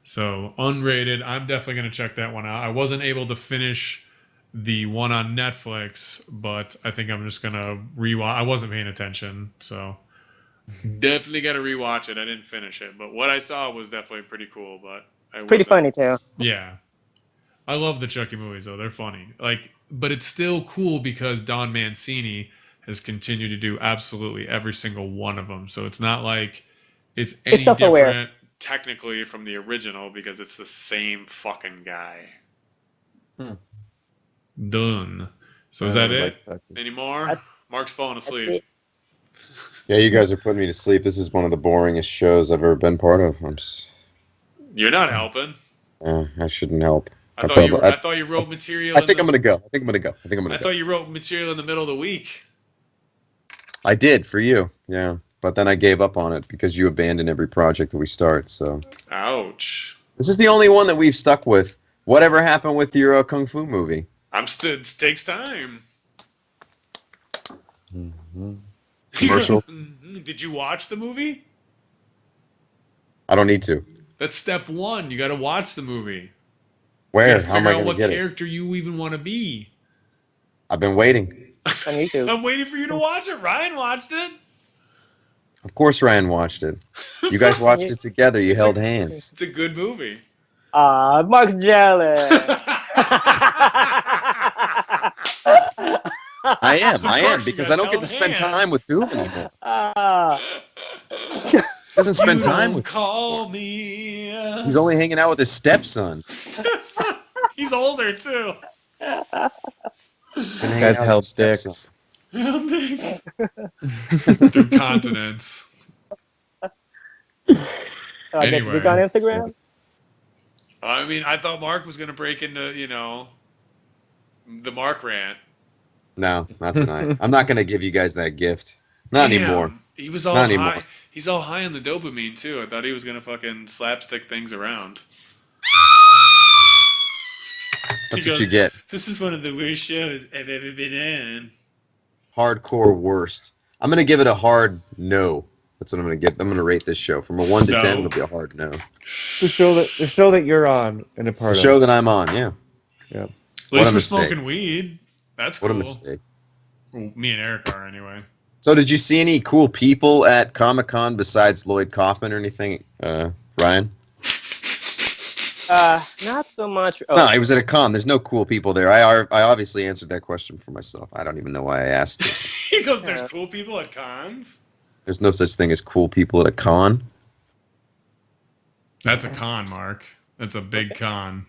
Speaker 1: So unrated, I'm definitely going to check that one out. I wasn't able to finish the one on Netflix, but I think I'm just going to rewatch. I wasn't paying attention, so definitely got to rewatch it. I didn't finish it, but what I saw was definitely pretty cool. But
Speaker 5: Pretty funny too.
Speaker 1: Yeah, I love the Chucky movies though; they're funny. But it's still cool because Don Mancini has continued to do absolutely every single one of them. So it's not like it's any different technically from the original because it's the same fucking guy. Done. So is that it? Any more? Mark's falling asleep.
Speaker 4: Yeah, you guys are putting me to sleep. This is one of the boringest shows I've ever been part of.
Speaker 1: You're not helping.
Speaker 4: I shouldn't help.
Speaker 1: I thought you wrote material.
Speaker 4: I think I'm gonna go. I
Speaker 1: thought you wrote material in the middle of the week.
Speaker 4: I did for you, yeah. But then I gave up on it because you abandon every project that we start. So.
Speaker 1: Ouch.
Speaker 4: This is the only one that we've stuck with. Whatever happened with your kung fu movie?
Speaker 1: It takes time.
Speaker 4: Commercial.
Speaker 1: Did you watch the movie?
Speaker 4: I don't need to.
Speaker 1: That's step one. You got to watch the movie.
Speaker 4: Where? How am I going to get it?
Speaker 1: Figure out what character you even want to be.
Speaker 4: I've been waiting.
Speaker 5: On YouTube.
Speaker 1: I'm waiting for you to watch it. Ryan watched it.
Speaker 4: Of course Ryan watched it. You guys watched it together. You held hands.
Speaker 1: It's a good movie.
Speaker 5: Mark's jealous.
Speaker 4: I am, because I don't get to spend time with Doom anymore. Doesn't spend time with
Speaker 1: call me.
Speaker 4: He's only hanging out with his stepson.
Speaker 1: He's older too.
Speaker 3: Guys held dicks.
Speaker 1: Held dicks. Through continents.
Speaker 5: Anyway. Get on Instagram?
Speaker 1: I mean, I thought Mark was going to break into, the Mark rant.
Speaker 4: No, not tonight. I'm not going to give you guys that gift. Not anymore.
Speaker 1: He was all
Speaker 4: not
Speaker 1: high.
Speaker 4: Anymore.
Speaker 1: He's all high on the dopamine, too. I thought he was going to fucking slapstick things around.
Speaker 4: That's
Speaker 1: He
Speaker 4: what
Speaker 1: goes,
Speaker 4: you get.
Speaker 1: This is one of the worst shows I've ever been in.
Speaker 4: Hardcore worst. I'm gonna give it a hard no. That's what I'm gonna give. I'm gonna rate this show from a 1 to 10. It'll be a hard no.
Speaker 3: The show that you're on and a part
Speaker 4: The
Speaker 3: of.
Speaker 4: show that I'm on, yeah.
Speaker 3: Yeah.
Speaker 1: At
Speaker 4: What
Speaker 1: least
Speaker 4: a
Speaker 1: we're
Speaker 4: mistake.
Speaker 1: smoking weed. That's cool.
Speaker 4: What a mistake.
Speaker 1: Well, me and Eric are anyway.
Speaker 4: So, did you see any cool people at Comic-Con besides Lloyd Kaufman or anything, Ryan?
Speaker 5: Not so much.
Speaker 4: No, I was at a con. There's no cool people there. I obviously answered that question for myself. I don't even know why I asked it.
Speaker 1: He goes, there's cool people at cons?
Speaker 4: There's no such thing as cool people at a con.
Speaker 1: That's a con, Mark. That's a big con.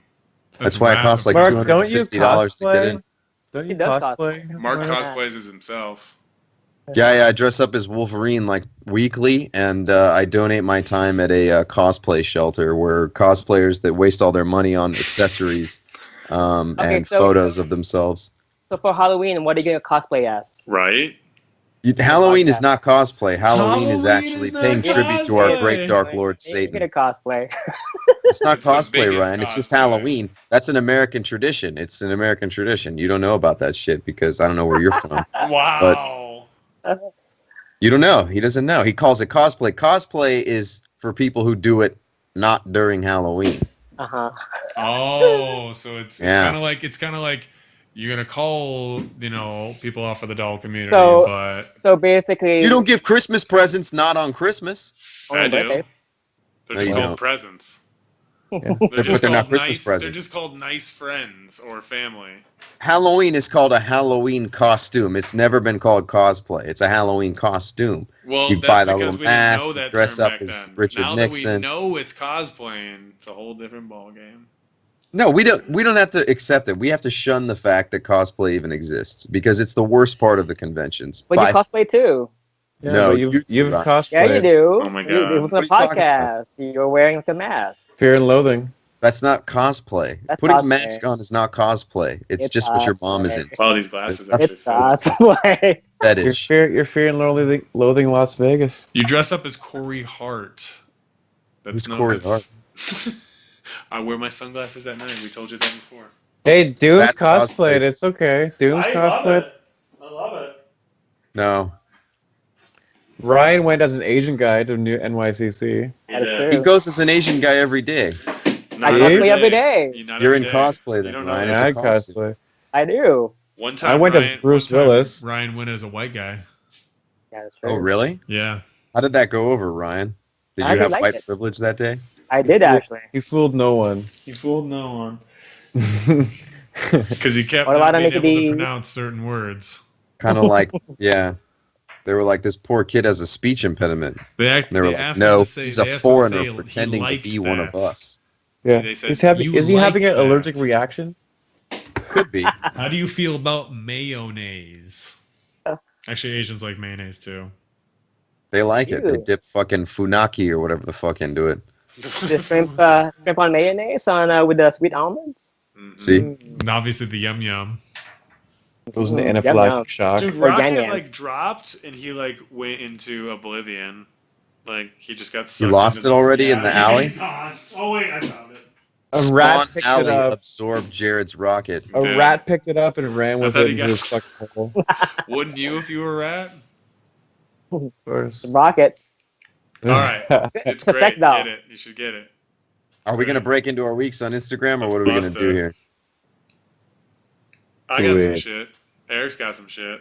Speaker 4: That's why it costs like
Speaker 3: Mark, don't you
Speaker 4: $250 to get in.
Speaker 3: Don't you
Speaker 5: He does
Speaker 3: cosplay?
Speaker 1: Mark
Speaker 5: Yeah.
Speaker 1: cosplays as himself.
Speaker 4: Yeah, I dress up as Wolverine like weekly, and I donate my time at a cosplay shelter where cosplayers that waste all their money on accessories and
Speaker 5: so-
Speaker 4: photos of themselves.
Speaker 5: So for Halloween, what are you gonna cosplay as?
Speaker 1: Right?
Speaker 4: Halloween is not cosplay. Halloween is
Speaker 1: Halloween
Speaker 4: actually
Speaker 1: is not
Speaker 4: paying tribute to our
Speaker 1: cosplay.
Speaker 4: great dark lord
Speaker 5: You're
Speaker 4: Satan.
Speaker 5: gonna cosplay.
Speaker 4: It's not
Speaker 1: It's the
Speaker 4: cosplay,
Speaker 1: biggest
Speaker 4: Ryan. It's just
Speaker 1: cosplay.
Speaker 4: Halloween. That's an American tradition. It's an American tradition. You don't know about that shit because I don't know where you're from.
Speaker 1: Wow.
Speaker 4: You don't know. He doesn't know. He calls it cosplay. Cosplay is for people who do it not during Halloween.
Speaker 1: Oh, so it's
Speaker 4: Yeah.
Speaker 1: kind of like you're gonna call people off of the doll community,
Speaker 5: So-
Speaker 1: but
Speaker 5: So basically,
Speaker 4: You don't give Christmas presents not on Christmas.
Speaker 5: on
Speaker 1: I
Speaker 5: your
Speaker 1: do.
Speaker 5: birthdays.
Speaker 1: They're
Speaker 4: No,
Speaker 1: just
Speaker 4: you
Speaker 1: called
Speaker 4: don't.
Speaker 1: presents.
Speaker 5: Yeah.
Speaker 1: They're
Speaker 4: But
Speaker 1: just
Speaker 4: they're not
Speaker 1: called
Speaker 4: Christmas
Speaker 1: nice.
Speaker 4: presents.
Speaker 1: They're just called nice friends or family.
Speaker 4: Halloween is called a Halloween costume. It's never been called cosplay. It's a Halloween costume.
Speaker 1: Well,
Speaker 4: You
Speaker 1: that's
Speaker 4: buy that
Speaker 1: because
Speaker 4: little
Speaker 1: we didn't
Speaker 4: mask,
Speaker 1: know
Speaker 4: you
Speaker 1: that
Speaker 4: dress
Speaker 1: term
Speaker 4: up
Speaker 1: back
Speaker 4: as
Speaker 1: then.
Speaker 4: Richard
Speaker 1: Now that we
Speaker 4: Nixon.
Speaker 1: know it's cosplaying, it's a whole different ballgame.
Speaker 4: No, we don't have to accept it. We have to shun the fact that cosplay even exists because it's the worst part of the conventions.
Speaker 5: But you cosplay too.
Speaker 3: Yeah,
Speaker 4: No,
Speaker 3: but you've
Speaker 4: Ryan.
Speaker 3: cosplayed.
Speaker 5: Yeah, you do.
Speaker 1: Oh my
Speaker 5: It
Speaker 1: God.
Speaker 5: was on a
Speaker 4: What are you talking
Speaker 5: podcast. You're wearing like a mask.
Speaker 3: Fear and Loathing.
Speaker 4: That's not cosplay.
Speaker 5: That's
Speaker 4: Putting a
Speaker 5: cosplay.
Speaker 4: mask on is not cosplay. It's
Speaker 5: It's
Speaker 4: just what your mom is
Speaker 5: cosplay.
Speaker 4: into.
Speaker 1: Wow, these glasses
Speaker 4: It's-
Speaker 1: actually
Speaker 5: It's
Speaker 1: fit.
Speaker 5: cosplay.
Speaker 4: Fetish.
Speaker 3: You're Fear and Loathing Las Vegas.
Speaker 1: You dress up as Corey Hart.
Speaker 4: Who's Corey
Speaker 1: Hart? I wear my sunglasses at night. We told you that before.
Speaker 3: Hey, Doom's
Speaker 4: That's
Speaker 3: cosplayed.
Speaker 4: cosplayed.
Speaker 3: It's okay. Doom's cosplayed.
Speaker 1: I love it.
Speaker 4: No.
Speaker 3: Ryan went as an Asian guy to new NYCC.
Speaker 5: That is
Speaker 1: Yeah.
Speaker 5: true.
Speaker 4: He goes as an Asian guy every day.
Speaker 1: Not
Speaker 5: I cosplay every day.
Speaker 4: You're in cosplay then,
Speaker 1: You don't know
Speaker 4: Ryan.
Speaker 1: that.
Speaker 4: It's
Speaker 3: Yeah,
Speaker 4: a
Speaker 3: I
Speaker 4: costume.
Speaker 3: cosplay.
Speaker 5: I do.
Speaker 1: One time
Speaker 3: I went as
Speaker 1: Ryan-
Speaker 3: Bruce
Speaker 1: one time
Speaker 3: Willis.
Speaker 1: Ryan went as a white guy.
Speaker 5: Yeah, that's true.
Speaker 4: Oh, really?
Speaker 1: Yeah.
Speaker 4: How did that go over, Ryan? Did
Speaker 5: I
Speaker 4: you
Speaker 5: did
Speaker 4: have
Speaker 5: like
Speaker 4: white
Speaker 5: it.
Speaker 4: privilege that day?
Speaker 5: I did actually.
Speaker 3: He fooled no one.
Speaker 1: He fooled no one.
Speaker 3: Yeah,
Speaker 1: Because he kept
Speaker 5: What about
Speaker 1: not being able to
Speaker 5: Mickey D?
Speaker 1: pronounce certain words.
Speaker 4: Kind of like, yeah. They were like, this poor kid has a speech impediment.
Speaker 1: They
Speaker 4: And they were like,
Speaker 1: asked
Speaker 4: no,
Speaker 1: him to say,
Speaker 4: he's
Speaker 1: they
Speaker 4: a
Speaker 1: asked him to
Speaker 4: foreigner
Speaker 1: say
Speaker 4: pretending to
Speaker 1: he
Speaker 4: be
Speaker 1: liked
Speaker 4: one of
Speaker 1: that.
Speaker 4: us.
Speaker 1: They said,
Speaker 3: He's having.
Speaker 1: "You
Speaker 3: Is he having
Speaker 1: like
Speaker 3: an allergic
Speaker 1: that."
Speaker 3: reaction?
Speaker 4: Could be.
Speaker 1: How do you feel about mayonnaise? Actually, Asians like mayonnaise too.
Speaker 4: They like it. They
Speaker 5: Ew.
Speaker 4: dip fucking funaki or whatever the fuck into it.
Speaker 5: The shrimp on mayonnaise on with the sweet almonds.
Speaker 1: Mhm.
Speaker 4: See?
Speaker 1: And obviously the yum yum.
Speaker 3: It was an
Speaker 5: Yum,
Speaker 3: anaphylactic
Speaker 5: yum.
Speaker 3: shock.
Speaker 1: Dude,
Speaker 5: Or
Speaker 1: Rocket
Speaker 5: Ganyan.
Speaker 1: like dropped and he like went into oblivion. Like he just got
Speaker 4: You
Speaker 1: sucked
Speaker 4: lost
Speaker 1: into
Speaker 4: it already in the alley?
Speaker 1: he's gone. Oh wait, I found it.
Speaker 3: A rat
Speaker 4: Spawn
Speaker 3: picked it
Speaker 4: Alley
Speaker 3: up.
Speaker 4: absorbed Jared's rocket.
Speaker 3: A
Speaker 1: Dude.
Speaker 3: rat picked it up and ran
Speaker 1: I
Speaker 3: with
Speaker 1: thought
Speaker 3: it
Speaker 1: he
Speaker 3: into
Speaker 1: got-
Speaker 3: his fucking hole.
Speaker 1: Wouldn't you if you were a rat?
Speaker 3: Of course.
Speaker 5: Rocket.
Speaker 1: All right. It's
Speaker 5: The
Speaker 1: great.
Speaker 5: sex doll.
Speaker 1: Get it. You should get it.
Speaker 4: Are we going to break into our weeks on Instagram or what are we going to
Speaker 1: Bust
Speaker 4: do
Speaker 1: it.
Speaker 4: here?
Speaker 1: I got some
Speaker 3: Wait.
Speaker 1: shit. Eric's got some shit.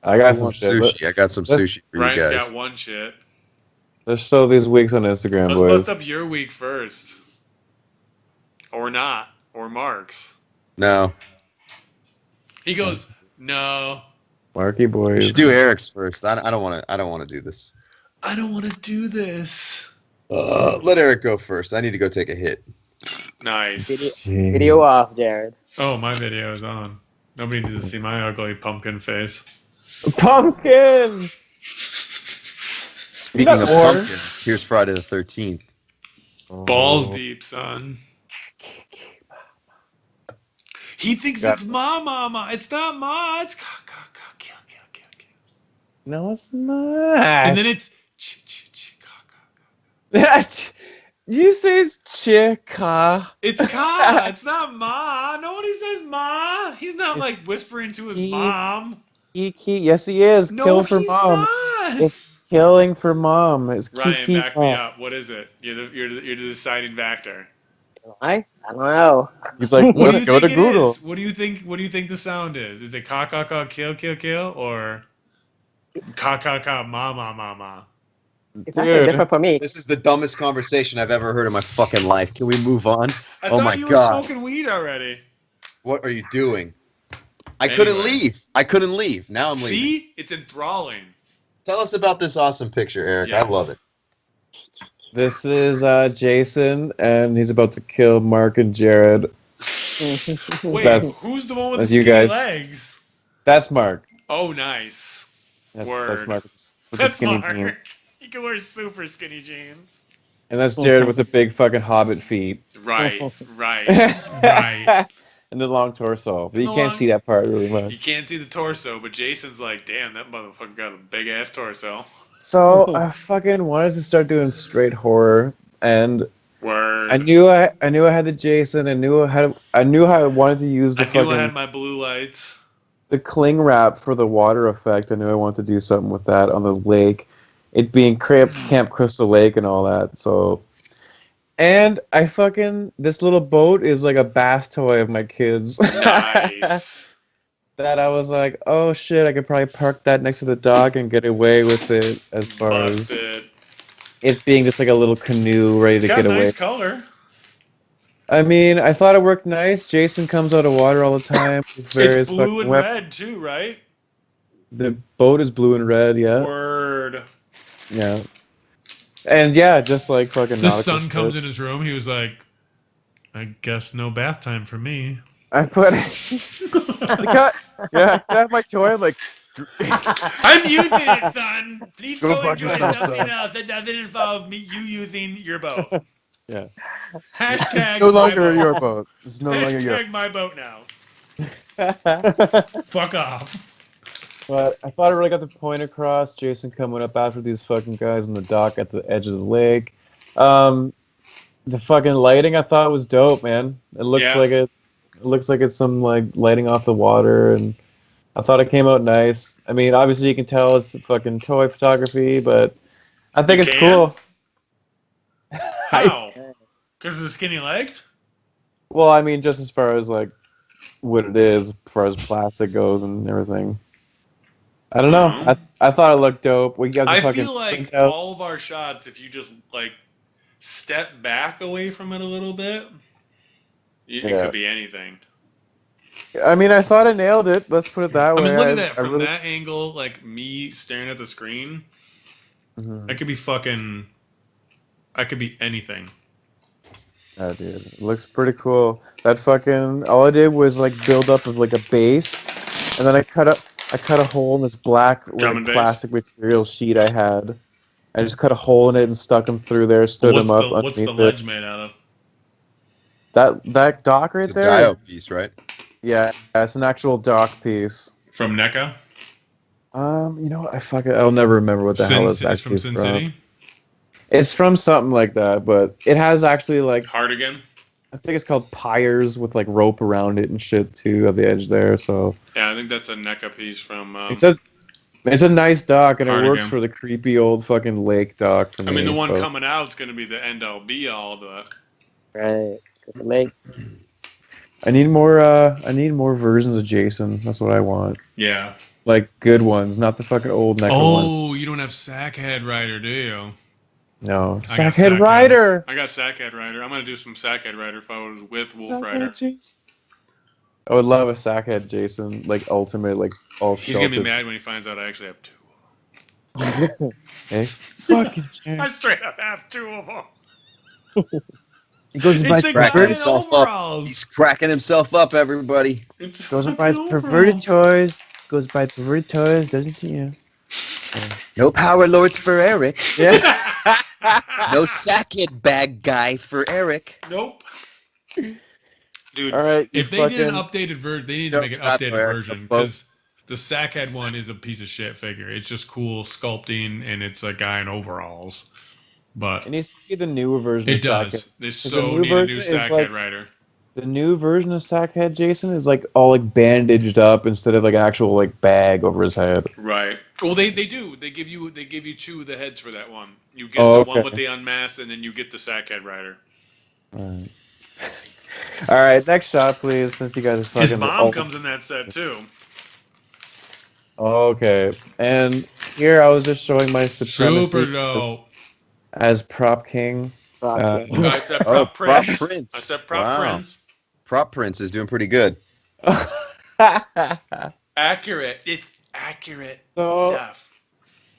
Speaker 3: I got
Speaker 4: I
Speaker 3: some
Speaker 4: want
Speaker 3: shit.
Speaker 4: sushi. I got some
Speaker 3: let's-
Speaker 4: sushi for you
Speaker 1: Ryan's
Speaker 4: guys.
Speaker 1: got one shit.
Speaker 3: Let's show these weeks on Instagram,
Speaker 1: Let's
Speaker 3: boys.
Speaker 1: bust up your week first. Or not. Or Mark's.
Speaker 4: No.
Speaker 1: He goes, no.
Speaker 3: Marky
Speaker 4: We
Speaker 3: boys.
Speaker 4: should do Eric's first. I don't want to. I don't want to do this.
Speaker 1: I don't want to do this.
Speaker 4: Let Eric go first. I need to go take a hit.
Speaker 1: Nice.
Speaker 3: Jeez.
Speaker 5: Video off, Jared.
Speaker 1: Oh, my video is on. Nobody needs to see my ugly pumpkin face.
Speaker 3: Pumpkin!
Speaker 4: Speaking
Speaker 3: got
Speaker 4: of
Speaker 3: more.
Speaker 4: pumpkins, here's Friday the 13th.
Speaker 1: Balls
Speaker 3: Oh.
Speaker 1: deep, son. He thinks
Speaker 3: Got
Speaker 1: it's ma mama. It's not ma. It's ka ka ka kill kill kill kill.
Speaker 3: No, it's not.
Speaker 1: And then it's ch ch ch ka ka ka.
Speaker 3: You say it's Chica.
Speaker 1: It's Ka. It's not Ma. Nobody says Ma. He's not
Speaker 3: It's
Speaker 1: like whispering to his
Speaker 3: he-
Speaker 1: mom.
Speaker 3: Kiki. Yes, he is.
Speaker 1: No,
Speaker 3: Kill for
Speaker 1: he's
Speaker 3: mom.
Speaker 1: not.
Speaker 3: It's killing for mom. It's
Speaker 1: Ryan,
Speaker 3: Kiki.
Speaker 1: back me up. What is it? You're the deciding factor.
Speaker 5: I don't know.
Speaker 3: He's like,
Speaker 1: What do
Speaker 3: let's
Speaker 1: you
Speaker 3: go
Speaker 1: think
Speaker 3: to
Speaker 1: it
Speaker 3: Google.
Speaker 1: is? What do you think the sound is? Is it ka ka ka kill kill kill or ka ka ka ma ma ma ma?
Speaker 5: It's actually
Speaker 3: Dude.
Speaker 5: different for me.
Speaker 4: This is the dumbest conversation I've ever heard in my fucking life. Can we move on?
Speaker 1: I
Speaker 4: Oh
Speaker 1: thought
Speaker 4: my
Speaker 1: you
Speaker 4: God.
Speaker 1: were smoking weed already.
Speaker 4: What are you doing? I couldn't
Speaker 1: Anyway.
Speaker 4: leave. I couldn't leave. Now I'm leaving.
Speaker 1: See, it's enthralling.
Speaker 4: Tell us about this awesome picture, Eric.
Speaker 1: Yes.
Speaker 4: I love it.
Speaker 3: This is Jason, and he's about to kill Mark and Jared.
Speaker 1: Wait,
Speaker 3: That's-
Speaker 1: who's the one with the
Speaker 3: that's you
Speaker 1: skinny
Speaker 3: guys.
Speaker 1: legs?
Speaker 3: That's Mark.
Speaker 1: Oh, nice.
Speaker 3: That's
Speaker 1: Word.
Speaker 3: Mark with the
Speaker 1: That's
Speaker 3: skinny
Speaker 1: Mark.
Speaker 3: jeans.
Speaker 1: He can wear super skinny jeans.
Speaker 3: And that's Jared with the big fucking hobbit feet.
Speaker 1: Right, right, right.
Speaker 3: And the long torso. But
Speaker 1: And
Speaker 3: you
Speaker 1: the
Speaker 3: can't
Speaker 1: long-
Speaker 3: see that part really
Speaker 1: You
Speaker 3: much.
Speaker 1: can't see the torso, but Jason's like, damn, that motherfucker got a big ass torso.
Speaker 3: So I fucking wanted to start doing straight horror, and
Speaker 1: Word.
Speaker 3: I knew I had the Jason. I knew how I wanted to use the
Speaker 1: I knew I had
Speaker 3: fucking
Speaker 1: my blue lights.
Speaker 3: the cling wrap for the water effect. I knew I wanted to do something with that on the lake, it being Camp Crystal Lake and all that. So, and I fucking this little boat is like a bath toy of my kids.
Speaker 1: Nice.
Speaker 3: That I was like, oh shit, I could probably park that next to the dock and get away with it as far as
Speaker 1: Busted.
Speaker 3: it being just like a little canoe ready
Speaker 1: It's
Speaker 3: to
Speaker 1: got
Speaker 3: get
Speaker 1: a
Speaker 3: away.
Speaker 1: nice color.
Speaker 3: I mean, I thought it worked nice. Jason comes out of water all the time with various
Speaker 1: It's blue
Speaker 3: fucking
Speaker 1: and
Speaker 3: weapons.
Speaker 1: red too, right?
Speaker 3: The boat is blue and red, yeah.
Speaker 1: Word.
Speaker 3: Yeah. And yeah, just like fucking
Speaker 1: The
Speaker 3: nautical
Speaker 1: son comes
Speaker 3: shit.
Speaker 1: in his room. He was like, I guess no bath time for me.
Speaker 3: I put yeah, I have my toy and like
Speaker 1: I'm using it, son. Please
Speaker 3: Go
Speaker 1: go,
Speaker 3: fuck
Speaker 1: enjoy
Speaker 3: yourself,
Speaker 1: something
Speaker 3: son.
Speaker 1: else that doesn't involve me. You using your boat.
Speaker 3: yeah.
Speaker 1: Hashtag
Speaker 3: It's no
Speaker 1: my
Speaker 3: longer
Speaker 1: boat.
Speaker 3: your boat. It's no longer your
Speaker 1: Hashtag my boat now.
Speaker 3: But
Speaker 1: Fuck off.
Speaker 3: I thought I really got the point across. Jason coming up after these fucking guys on the dock at the edge of the lake. The fucking lighting I thought was dope, man. It looks
Speaker 1: Yeah.
Speaker 3: like it looks like it's some like lighting off the water, and I thought it came out nice. I mean, obviously you can tell it's fucking toy photography, but I think
Speaker 1: You
Speaker 3: it's
Speaker 1: can?
Speaker 3: cool.
Speaker 1: How? Because of the skinny legs?
Speaker 3: Well, I mean, just as far as like what it is, as far as plastic goes and everything. I don't know.
Speaker 1: Mhm.
Speaker 3: I thought it looked dope. We got the
Speaker 1: I
Speaker 3: fucking
Speaker 1: feel like
Speaker 3: printout.
Speaker 1: all of our shots, if you just like step back away from it a little bit, it
Speaker 3: Yeah.
Speaker 1: could be anything.
Speaker 3: I mean, I thought I nailed it. Let's put it that way.
Speaker 1: I mean, look at that.
Speaker 3: I
Speaker 1: From
Speaker 3: really-
Speaker 1: that angle, like me staring at the screen,
Speaker 3: Mhm.
Speaker 1: I could be fucking. I could be anything.
Speaker 3: Oh, dude, it looks pretty cool. That fucking all I did was like build up of like a base, and then I cut a hole in this black
Speaker 1: Drum
Speaker 3: like,
Speaker 1: and bass?
Speaker 3: plastic material sheet I had. I just cut a hole in it and stuck them through there, stood them up
Speaker 1: What's the
Speaker 3: underneath
Speaker 1: ledge
Speaker 3: it.
Speaker 1: made out of?
Speaker 3: That dock right
Speaker 4: It's a
Speaker 3: there.
Speaker 4: dio piece, right?
Speaker 3: Yeah, it's an actual dock piece.
Speaker 1: From NECA?
Speaker 3: You know what? I'll never remember what the hell it's
Speaker 1: It's
Speaker 3: actually
Speaker 1: from Sin City?
Speaker 3: It's from something like that, but it has actually like
Speaker 1: Hardigan?
Speaker 3: I think it's called pyres with like rope around it and shit too at the edge there. So
Speaker 1: Yeah, I think that's a NECA piece from.
Speaker 3: it's a nice dock and it works
Speaker 1: Hardigan.
Speaker 3: for the creepy old fucking lake dock for me.
Speaker 1: I mean, the one
Speaker 3: so.
Speaker 1: coming out is going to be the end all be all. The
Speaker 5: Right. 'Cause the lake.
Speaker 3: I need more versions of Jason. That's what I want.
Speaker 1: yeah.
Speaker 3: Like good ones, not the fucking old NECA ones.
Speaker 1: Oh, you don't have Sackhead Rider, do you?
Speaker 3: No,
Speaker 1: I got
Speaker 3: Sackhead
Speaker 1: Sackhead.
Speaker 3: Rider.
Speaker 1: I got Sackhead Rider. I'm gonna do some Sackhead Rider if I was with Wolf
Speaker 3: Sackhead
Speaker 1: Rider.
Speaker 3: Jason. I would love a Sackhead Jason, like ultimate, like all.
Speaker 1: He's gonna be
Speaker 3: sculpted.
Speaker 1: mad when he finds out I actually have two.
Speaker 3: Hey, fucking Jason.
Speaker 1: I straight up have two of them.
Speaker 6: He goes and buys
Speaker 1: It's a guy
Speaker 4: Cracker
Speaker 1: in
Speaker 6: perverted,
Speaker 4: himself up.
Speaker 1: overalls.
Speaker 4: He's cracking himself up, everybody.
Speaker 1: It's
Speaker 6: goes and buys
Speaker 1: fucking
Speaker 6: perverted
Speaker 1: overalls.
Speaker 6: toys. Goes by perverted toys, doesn't he? Yeah.
Speaker 4: No Power Lords for Eric.
Speaker 3: Yeah.
Speaker 4: No Sackhead bag guy for Eric.
Speaker 1: Nope. Dude,
Speaker 3: All right.
Speaker 1: if
Speaker 3: you
Speaker 1: they did an
Speaker 3: fucking-
Speaker 1: updated version, they need to
Speaker 4: No,
Speaker 1: make an
Speaker 4: it's not
Speaker 1: updated
Speaker 4: fair.
Speaker 1: version
Speaker 4: Both.
Speaker 1: because the Sackhead one is a piece of shit figure. It's just cool sculpting, and it's a guy in overalls. But
Speaker 3: It needs to be the newer version
Speaker 1: it
Speaker 3: of Sackhead.
Speaker 1: does. They
Speaker 3: the
Speaker 1: so
Speaker 3: new
Speaker 1: need a new
Speaker 3: version is
Speaker 1: Sackhead
Speaker 3: like-
Speaker 1: writer.
Speaker 3: The new version of Sackhead Jason is like all like bandaged up instead of like an actual like bag over his head.
Speaker 1: Right. Well, they do. They give you two of the heads for that one. You get
Speaker 3: Oh,
Speaker 1: the one
Speaker 3: okay.
Speaker 1: with the unmasked, and then you get the Sackhead rider.
Speaker 3: Alright. Alright, next shot, please, since you guys are
Speaker 1: His
Speaker 3: fucking.
Speaker 1: mom comes in that set too.
Speaker 3: Okay, and here I was just showing my supremacy
Speaker 1: Super dope.
Speaker 3: as prop king.
Speaker 1: I said
Speaker 4: Oh,
Speaker 1: prop
Speaker 4: prop
Speaker 1: prince.
Speaker 4: prince.
Speaker 1: I said prop
Speaker 4: Wow.
Speaker 1: prince.
Speaker 4: Prop Prince is doing pretty good.
Speaker 1: Accurate. It's accurate
Speaker 3: So-
Speaker 1: stuff.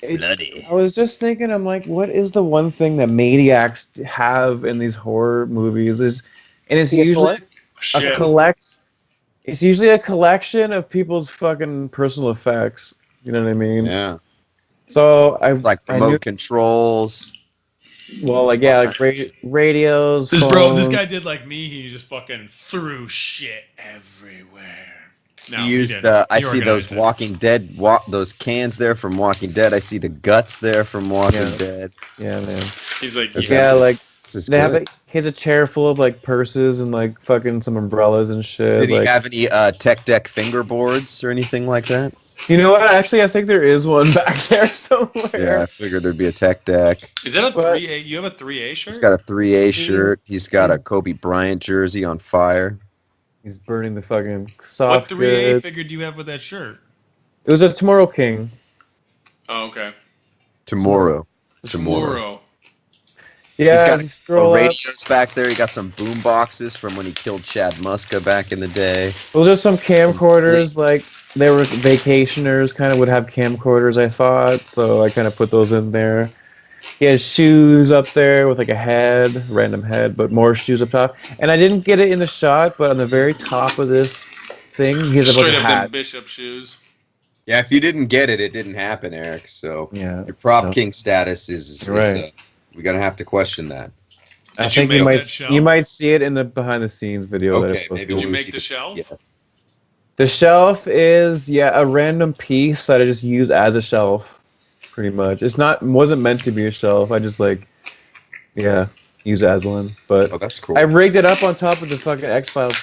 Speaker 4: Bloody.
Speaker 3: I was just thinking, I'm like, what is the one thing that maniacs have in these horror movies? It's usually
Speaker 1: Shit.
Speaker 3: It's usually a collection of people's fucking personal effects. You know what I mean?
Speaker 4: Yeah.
Speaker 3: So
Speaker 4: Like
Speaker 3: I
Speaker 4: remote
Speaker 3: knew,
Speaker 4: controls.
Speaker 3: well, like yeah, like radios.
Speaker 1: This
Speaker 3: phones.
Speaker 1: guy did like me. He just fucking threw shit everywhere. No,
Speaker 4: He used.
Speaker 1: didn't.
Speaker 4: I
Speaker 1: He
Speaker 4: see those
Speaker 1: organized it.
Speaker 4: Walking Dead. Those cans there from Walking Dead. I see the guts there from Walking
Speaker 3: Yeah.
Speaker 4: Dead.
Speaker 3: Yeah, man.
Speaker 1: He's like,
Speaker 4: That's
Speaker 3: Yeah, like
Speaker 4: This is
Speaker 3: they have
Speaker 4: good.
Speaker 3: he has a chair full of like purses and like fucking some umbrellas and shit.
Speaker 4: Did he
Speaker 3: Like,
Speaker 4: have any tech deck fingerboards or anything like that?
Speaker 3: you know what? Actually, I think there is one back there somewhere.
Speaker 4: Yeah, I figured there'd be a tech deck.
Speaker 1: is that a
Speaker 3: But-
Speaker 1: 3A? You have a 3A shirt?
Speaker 4: He's got a 3A shirt. He's got a Kobe Bryant jersey on fire.
Speaker 3: He's burning the fucking
Speaker 1: What
Speaker 3: soft
Speaker 1: 3A
Speaker 3: goods.
Speaker 1: figure do you have with that shirt?
Speaker 3: It was a Tomorrow King.
Speaker 1: Oh, okay.
Speaker 4: Tomorrow.
Speaker 1: Tomorrow.
Speaker 3: Yeah,
Speaker 4: He's got
Speaker 3: as you scroll up.
Speaker 4: radios back there. He got some boom boxes from when he killed Chad Muska back in the day.
Speaker 3: Those are some camcorders. Like they were vacationers, kind of would have camcorders. I thought so. I kind of put those in there. He has shoes up there with like a head, random head, but more shoes up top. And I didn't get it in the shot, but on the very top of this thing, he has a bunch
Speaker 1: Straight
Speaker 3: of
Speaker 1: up them
Speaker 3: hats.
Speaker 1: bishop shoes.
Speaker 4: Yeah, if you didn't get it, it didn't happen, Eric. So
Speaker 3: Yeah,
Speaker 4: your prop
Speaker 3: No.
Speaker 4: king status is
Speaker 3: You're right.
Speaker 4: we're gonna have to question that.
Speaker 3: I
Speaker 1: Did you
Speaker 3: think
Speaker 1: make
Speaker 3: you might
Speaker 1: that shelf?
Speaker 3: you might see it in the behind the scenes video. that I
Speaker 4: Okay,
Speaker 3: posted.
Speaker 4: maybe
Speaker 1: Did you
Speaker 4: we'll
Speaker 1: make
Speaker 4: see
Speaker 1: the shelf?
Speaker 4: Yes.
Speaker 3: The shelf is a random piece that I just use as a shelf, pretty much. Wasn't meant to be a shelf. I just use it as one. But
Speaker 4: Oh, that's cool.
Speaker 3: I rigged it up on top of the fucking X-Files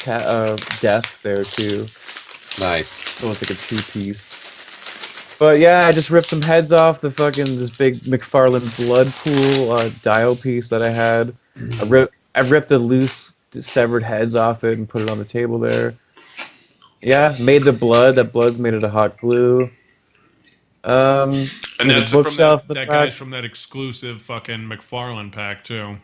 Speaker 3: desk there too,
Speaker 4: Nice.
Speaker 3: so it's like a two-piece. But yeah, I just ripped some heads off this big McFarlane blood pool dial piece that I had. I ripped the loose severed heads off it and put it on the table there. Yeah, made the blood. That blood's made out of hot glue.
Speaker 1: And
Speaker 3: there's a
Speaker 1: that's from
Speaker 3: bookshelf in the
Speaker 1: that
Speaker 3: back.
Speaker 1: guy's from that exclusive fucking McFarlane pack too.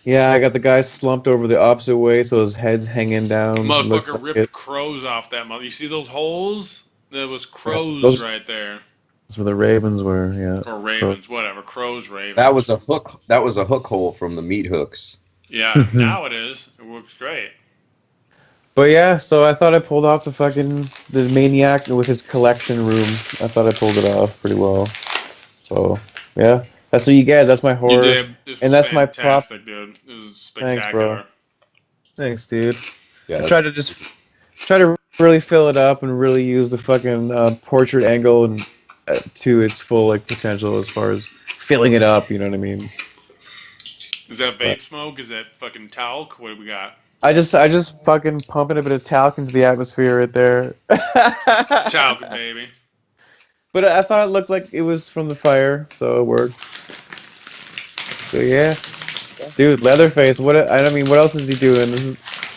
Speaker 3: Yeah, I got the guy slumped over the opposite way, so his head's hanging down. Looks
Speaker 1: Motherfucker
Speaker 3: like
Speaker 1: ripped
Speaker 3: it.
Speaker 1: crows off that mother. You see those holes? There was crows
Speaker 3: those-
Speaker 1: right there.
Speaker 3: That's where the ravens were. Yeah.
Speaker 1: Or ravens, whatever. Crows, ravens.
Speaker 4: That was a hook. That was a hook hole from the meat hooks.
Speaker 1: Yeah, now it is. It works great.
Speaker 3: But yeah, so I thought I pulled off the maniac with his collection room. I thought I pulled it off pretty well. So yeah, that's what you get. That's my
Speaker 1: You
Speaker 3: horror.
Speaker 1: did. This
Speaker 3: and
Speaker 1: was
Speaker 3: that's my prop.
Speaker 1: fantastic, dude. This is
Speaker 3: Thanks,
Speaker 1: spectacular.
Speaker 3: bro. Thanks, dude.
Speaker 4: Yeah,
Speaker 3: I
Speaker 4: that's
Speaker 3: tried to just try to really fill it up and really use the fucking portrait angle and to its full like potential as far as filling it up. You know what I mean?
Speaker 1: Is that vape smoke? Is that fucking talc? What do we got?
Speaker 3: I just fucking pumping a bit of talc into the atmosphere right there.
Speaker 1: Talc, baby.
Speaker 3: But I thought it looked like it was from the fire, so it worked. So yeah, dude, Leatherface. What else is he doing?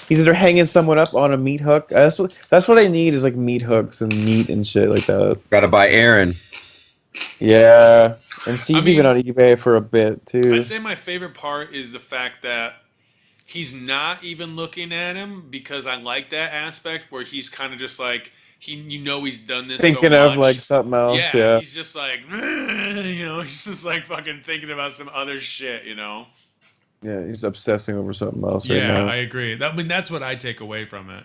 Speaker 3: He's either hanging someone up on a meat hook. That's what I need is like meat hooks and meat and shit like that.
Speaker 4: Gotta buy Aaron.
Speaker 3: Yeah, and she's
Speaker 1: I mean,
Speaker 3: even on eBay for a bit too.
Speaker 1: I'd say my favorite part is the fact that he's not even looking at him, because I like that aspect where he's kind of just like he's done this
Speaker 3: Thinking
Speaker 1: so much.
Speaker 3: of like something else. Yeah.
Speaker 1: He's just like he's just like fucking thinking about some other shit,
Speaker 3: Yeah, he's obsessing over something else right
Speaker 1: Yeah,
Speaker 3: now.
Speaker 1: I agree. That's what I take away from it,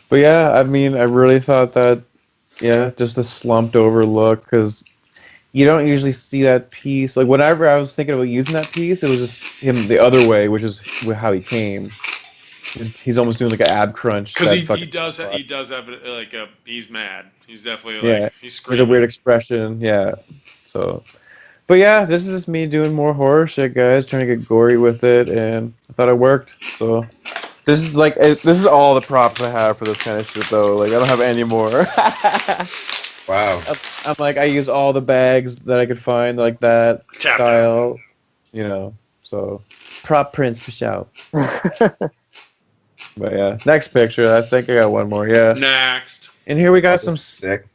Speaker 3: But yeah, I mean, I really thought that, just the slumped over look, because you don't usually see that piece. Like, whenever I was thinking about using that piece, it was just him the other way, which is how he came. He's almost doing like an ab crunch.
Speaker 1: because
Speaker 3: that
Speaker 1: he
Speaker 3: fucking
Speaker 1: does
Speaker 3: spot.
Speaker 1: have like he's mad. He's definitely
Speaker 3: Yeah,
Speaker 1: like he's
Speaker 3: There's
Speaker 1: screaming.
Speaker 3: a weird expression, yeah. So, But yeah, this is just me doing more horror shit, guys. Trying to get gory with it, and I thought it worked. So this is all the props I have for this kind of shit, though. Like I don't have any more.
Speaker 4: Wow.
Speaker 3: I'm like I use all the bags that I could find, like that
Speaker 1: Tap
Speaker 3: style, So prop prints for show. But yeah, next picture. I think I got one more. Yeah.
Speaker 1: Next.
Speaker 3: And here we got some
Speaker 4: sick.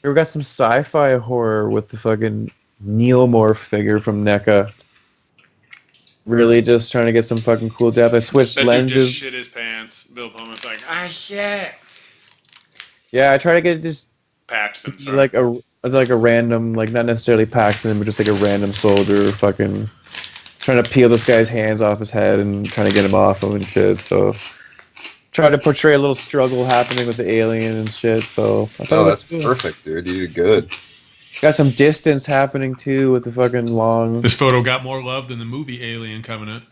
Speaker 3: Here we got some sci-fi horror with the fucking neomorph figure from NECA. Really just trying to get some fucking cool depth. I switched
Speaker 1: That dude
Speaker 3: lenses.
Speaker 1: just shit his pants. Bill Pullman's like, shit.
Speaker 3: Yeah, I try to get it just
Speaker 1: Paxton,
Speaker 3: be
Speaker 1: sorry.
Speaker 3: like a random, like not necessarily Paxton, but just like a random soldier fucking trying to peel this guy's hands off his head and trying to get him off him and shit. So try to portray a little struggle happening with the alien and shit. So I thought
Speaker 4: Oh,
Speaker 3: it
Speaker 4: that's
Speaker 3: was cool.
Speaker 4: perfect, dude. You did good.
Speaker 3: Got some distance happening too with the fucking long.
Speaker 1: This photo got more love than the movie Alien Covenant.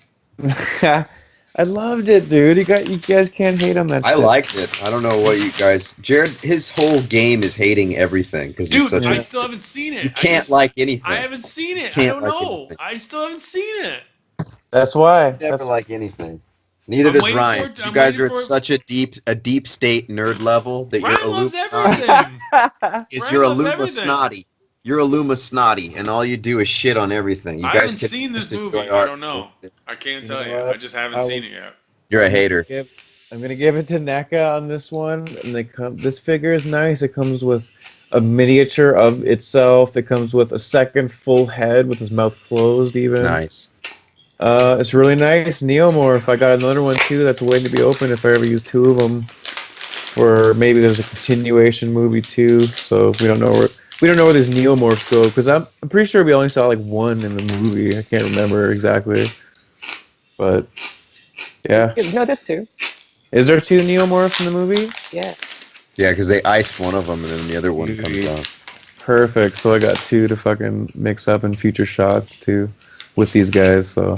Speaker 3: I loved it, dude. You guys can't hate on that.
Speaker 4: I
Speaker 3: shit.
Speaker 4: liked it. I don't know what you guys... Jared, his whole game is hating everything. Because he's
Speaker 1: Dude,
Speaker 4: such
Speaker 1: I
Speaker 4: a...
Speaker 1: still haven't seen it.
Speaker 4: You can't like anything.
Speaker 1: I haven't seen it.
Speaker 4: You
Speaker 1: I
Speaker 4: can't
Speaker 1: don't
Speaker 4: like
Speaker 1: know.
Speaker 4: anything.
Speaker 1: I still haven't seen it.
Speaker 3: That's why.
Speaker 4: Never
Speaker 3: That's
Speaker 4: like anything. Neither
Speaker 1: I'm
Speaker 4: does
Speaker 1: waiting
Speaker 4: Ryan.
Speaker 1: for it-
Speaker 4: You
Speaker 1: I'm
Speaker 4: guys
Speaker 1: waiting
Speaker 4: are at
Speaker 1: for it-
Speaker 4: such a deep state nerd level that
Speaker 1: Ryan
Speaker 4: you're
Speaker 1: loves
Speaker 4: Illuminati.
Speaker 1: everything.
Speaker 4: You're
Speaker 1: Ryan loves
Speaker 4: Illuma
Speaker 1: everything.
Speaker 4: snotty. You're Illuma snotty, and all you do is shit on everything. You
Speaker 1: I
Speaker 4: guys
Speaker 1: haven't
Speaker 4: can
Speaker 1: seen this
Speaker 4: just
Speaker 1: movie.
Speaker 4: enjoy
Speaker 1: I
Speaker 4: art.
Speaker 1: don't know. I can't
Speaker 3: You
Speaker 1: tell
Speaker 3: know
Speaker 1: you.
Speaker 3: what?
Speaker 1: I just haven't
Speaker 3: I
Speaker 1: seen
Speaker 3: will-
Speaker 1: it yet.
Speaker 4: You're a hater.
Speaker 3: I'm gonna give it to NECA on this one. And this figure is nice. It comes with a miniature of itself. It comes with a second full head with his mouth closed. Even
Speaker 4: Nice.
Speaker 3: It's really nice. Neomorph. I got another one too. That's waiting to be open if I ever use two of them. Or maybe there's a continuation movie too. So we don't know where these neomorphs go because I'm pretty sure we only saw like one in the movie. I can't remember exactly. But yeah,
Speaker 5: No, there's two.
Speaker 3: is there two neomorphs in the movie?
Speaker 5: Yeah.
Speaker 4: Yeah, because they iced one of them, and then the other one comes out.
Speaker 3: Perfect. So I got two to fucking mix up in future shots too with these guys. So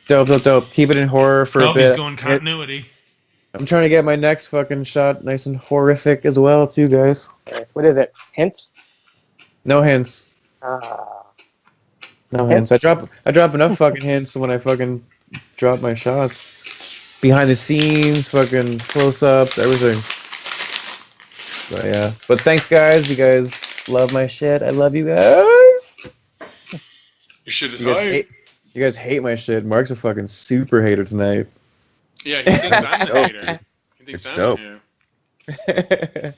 Speaker 3: dope. Keep it in horror for a
Speaker 1: He's
Speaker 3: bit.
Speaker 1: going continuity.
Speaker 3: I'm trying to get my next fucking shot nice and horrific as well too, guys.
Speaker 5: Yes. What is it? Hints?
Speaker 3: No hints. No hints. I drop enough fucking hints when I fucking drop my shots. Behind the scenes, fucking close ups, everything. But yeah. But thanks guys. You guys love my shit. I love you guys.
Speaker 1: You should
Speaker 3: You guys hate my shit. Mark's a fucking super hater tonight.
Speaker 1: Yeah, he thinks I'm the
Speaker 4: dope,
Speaker 1: hater. He thinks
Speaker 4: It's
Speaker 1: I'm
Speaker 4: dope.
Speaker 1: the hater.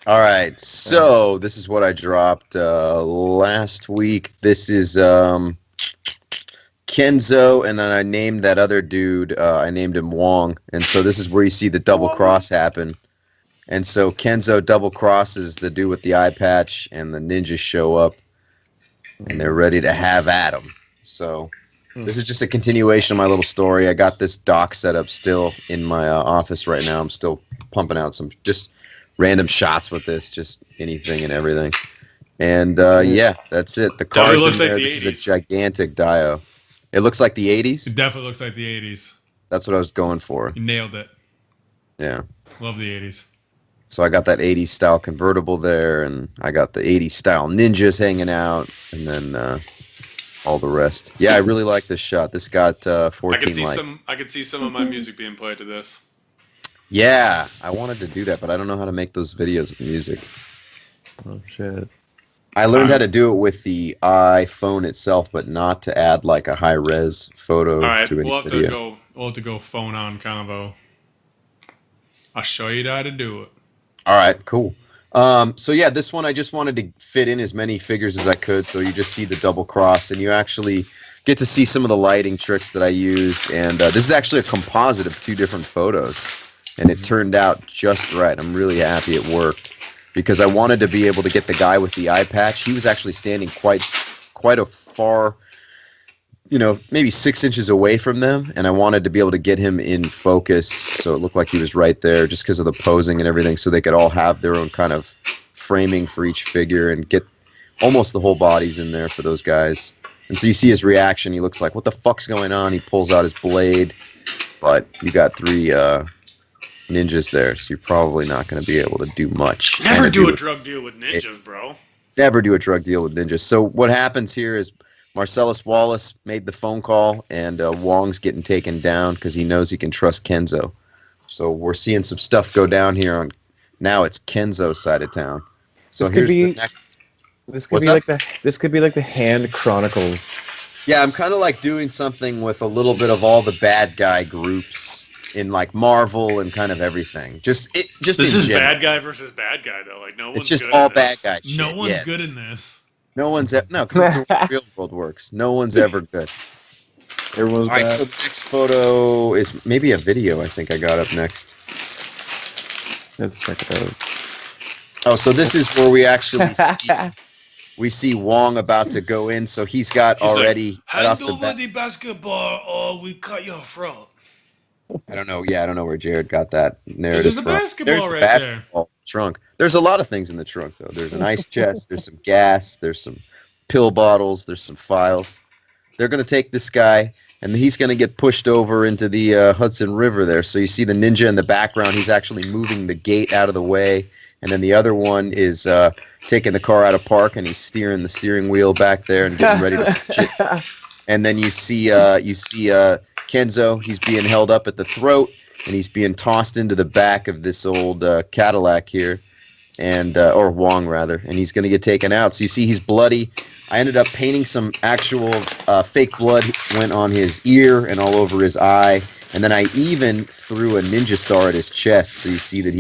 Speaker 4: All right, so this is what I dropped last week. This is Kenzo, and then I named that other dude. I named him Wong, and so this is where you see the double cross happen. And so Kenzo double crosses the dude with the eye patch, and the ninjas show up, and they're ready to have at him. So this is just a continuation of my little story. I got this doc set up still in my office right now. I'm still pumping out some just random shots with this, just anything and everything. And yeah, that's it. The
Speaker 1: Definitely
Speaker 4: cars in
Speaker 1: looks like
Speaker 4: there.
Speaker 1: the
Speaker 4: This is a
Speaker 1: 80s.
Speaker 4: gigantic dio. It looks like the 80s.
Speaker 1: It definitely looks like the 80s.
Speaker 4: That's what I was going for.
Speaker 1: You nailed it.
Speaker 4: Yeah.
Speaker 1: Love the 80s.
Speaker 4: So I got that 80s style convertible there, and I got the 80s style ninjas hanging out, and then all the rest. Yeah, I really like this shot. This got 14 likes.
Speaker 1: I could see some of my music being played to this.
Speaker 4: Yeah, I wanted to do that, but I don't know how to make those videos with music.
Speaker 3: Oh shit.
Speaker 4: I learned how to do it with the iPhone itself, but not to add like a high res photo
Speaker 1: All right,
Speaker 4: to any
Speaker 1: we'll have
Speaker 4: video.
Speaker 1: to go phone on convo. I'll show you how to do it.
Speaker 4: All right, cool. So yeah, this one I just wanted to fit in as many figures as I could, so you just see the double cross, and you actually get to see some of the lighting tricks that I used. And this is actually a composite of two different photos, and it turned out just right. I'm really happy it worked, because I wanted to be able to get the guy with the eye patch. He was actually standing quite a far, maybe 6 inches away from them, and I wanted to be able to get him in focus so it looked like he was right there, just because of the posing and everything, so they could all have their own kind of framing for each figure and get almost the whole bodies in there for those guys. And so you see his reaction. He looks like, what the fuck's going on? He pulls out his blade, but you got 3 ninjas there, so you're probably not going to be able to do much.
Speaker 1: Never
Speaker 4: And
Speaker 1: do a
Speaker 4: it-
Speaker 1: drug deal with ninjas, bro.
Speaker 4: Never do a drug deal with ninjas. So what happens here is Marcellus Wallace made the phone call, and Wong's getting taken down because he knows he can trust Kenzo. So we're seeing some stuff go down here on. Now it's Kenzo's side of town. So
Speaker 3: This could
Speaker 4: here's
Speaker 3: be-
Speaker 4: the next.
Speaker 3: This could
Speaker 4: What's
Speaker 3: be
Speaker 4: up?
Speaker 3: like this could be like the Hand Chronicles.
Speaker 4: Yeah, I'm kind of like doing something with a little bit of all the bad guy groups in like Marvel and kind of everything. Just
Speaker 1: This
Speaker 4: in
Speaker 1: is
Speaker 4: general.
Speaker 1: bad guy versus bad guy though. Like no one's
Speaker 4: It's just
Speaker 1: good
Speaker 4: all
Speaker 1: in this.
Speaker 4: bad guy shit.
Speaker 1: No one's
Speaker 4: yeah.
Speaker 1: good in this.
Speaker 4: No one's no, because it's the way the real world works. No one's ever good.
Speaker 3: Everyone's
Speaker 4: All right,
Speaker 3: bad.
Speaker 4: so the next photo is maybe a video. I think I got up next.
Speaker 3: Let's check it out.
Speaker 4: Oh, so this is where we see Wong about to go in. So he's got
Speaker 1: He's
Speaker 4: already
Speaker 1: like,
Speaker 4: right off
Speaker 1: hand
Speaker 4: the
Speaker 1: over
Speaker 4: bat.
Speaker 1: the basketball or we cut your throat.
Speaker 4: I don't know. Yeah, I don't know where Jared got that narrative
Speaker 1: There's a
Speaker 4: from.
Speaker 1: basketball
Speaker 4: There's a
Speaker 1: right
Speaker 4: basketball trunk. There's a lot of things in the trunk though. There's an ice chest. There's some gas. There's some pill bottles. There's some files. They're gonna take this guy, and he's gonna get pushed over into the Hudson River there. So you see the ninja in the background. He's actually moving the gate out of the way, and then the other one is taking the car out of park, and he's steering the steering wheel back there and getting ready to push it. And then you see Kenzo. He's being held up at the throat, and he's being tossed into the back of this old Cadillac here, and or Wong rather, and he's going to get taken out. So you see he's bloody. I ended up painting some actual fake blood went on his ear and all over his eye, and then I even threw a ninja star at his chest. So you see that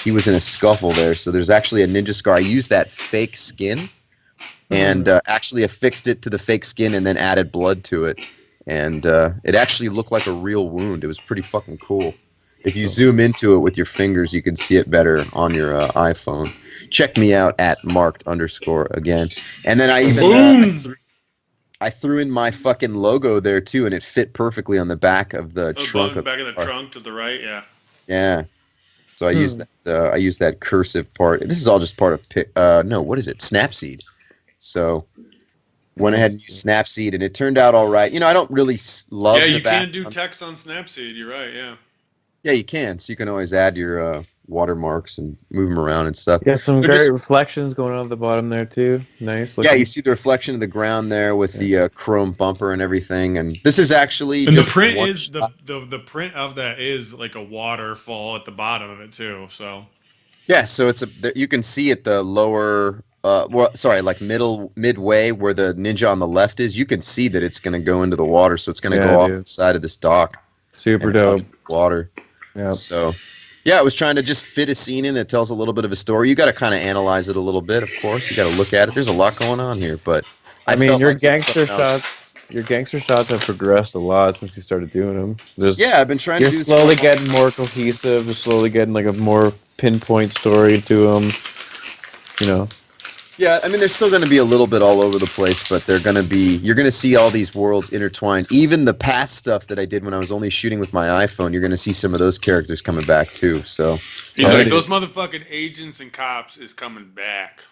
Speaker 4: he was in a scuffle there. So there's actually a ninja scar. I used that fake skin and actually affixed it to the fake skin and then added blood to it. And it actually looked like a real wound. It was pretty fucking cool. If you zoom into it with your fingers, you can see it better on your iPhone. Check me out at marked_ again. And then I even I threw in my fucking logo there too, and it fit perfectly on the back of the trunk.
Speaker 1: Back of the trunk to the right, yeah.
Speaker 4: Yeah. So I used that. I used that cursive part. This is all just part of no, what is it? Snapseed. So went ahead and used Snapseed, and it turned out all right. You know, I don't really love.
Speaker 1: Yeah,
Speaker 4: the
Speaker 1: you can't do
Speaker 4: background.
Speaker 1: text on Snapseed. You're right. Yeah.
Speaker 4: Yeah, you can. So you can always add your watermarks and move them around and stuff.
Speaker 3: Yeah, some
Speaker 4: They're
Speaker 3: great
Speaker 4: just-
Speaker 3: reflections going on at the bottom there too. Nice.
Speaker 4: Yeah, you see the reflection of the ground there with the chrome bumper and everything. And this is actually
Speaker 1: And the
Speaker 4: just
Speaker 1: print
Speaker 4: one
Speaker 1: is
Speaker 4: shot.
Speaker 1: the print of that is like a waterfall at the bottom of it too. So
Speaker 4: Yeah, so it's you can see at the lower like midway where the ninja on the left is, you can see that it's going to go into the water, so it's going to go off the side of this dock.
Speaker 3: Super
Speaker 4: and
Speaker 3: dope.
Speaker 4: into the water.
Speaker 3: Yeah.
Speaker 4: So, yeah, I was trying to just fit a scene in that tells a little bit of a story. You got to kind of analyze it a little bit, of course. You got to look at it. There's a lot going on here, but
Speaker 3: I mean,
Speaker 4: felt
Speaker 3: your
Speaker 4: like there was
Speaker 3: gangster
Speaker 4: something else.
Speaker 3: shots. Your gangster shots have progressed a lot since you started doing them.
Speaker 4: Yeah, I've been trying
Speaker 3: You're
Speaker 4: to do
Speaker 3: slowly
Speaker 4: this
Speaker 3: getting more cohesive. You're slowly getting like a more pinpoint story to them. You know.
Speaker 4: Yeah, I mean, they're still going to be a little bit all over the place, but you're going to see all these worlds intertwined. Even the past stuff that I did when I was only shooting with my iPhone, you're going to see some of those characters coming back too. So
Speaker 1: he's
Speaker 3: Alright.
Speaker 1: like, those motherfucking agents and cops is coming back.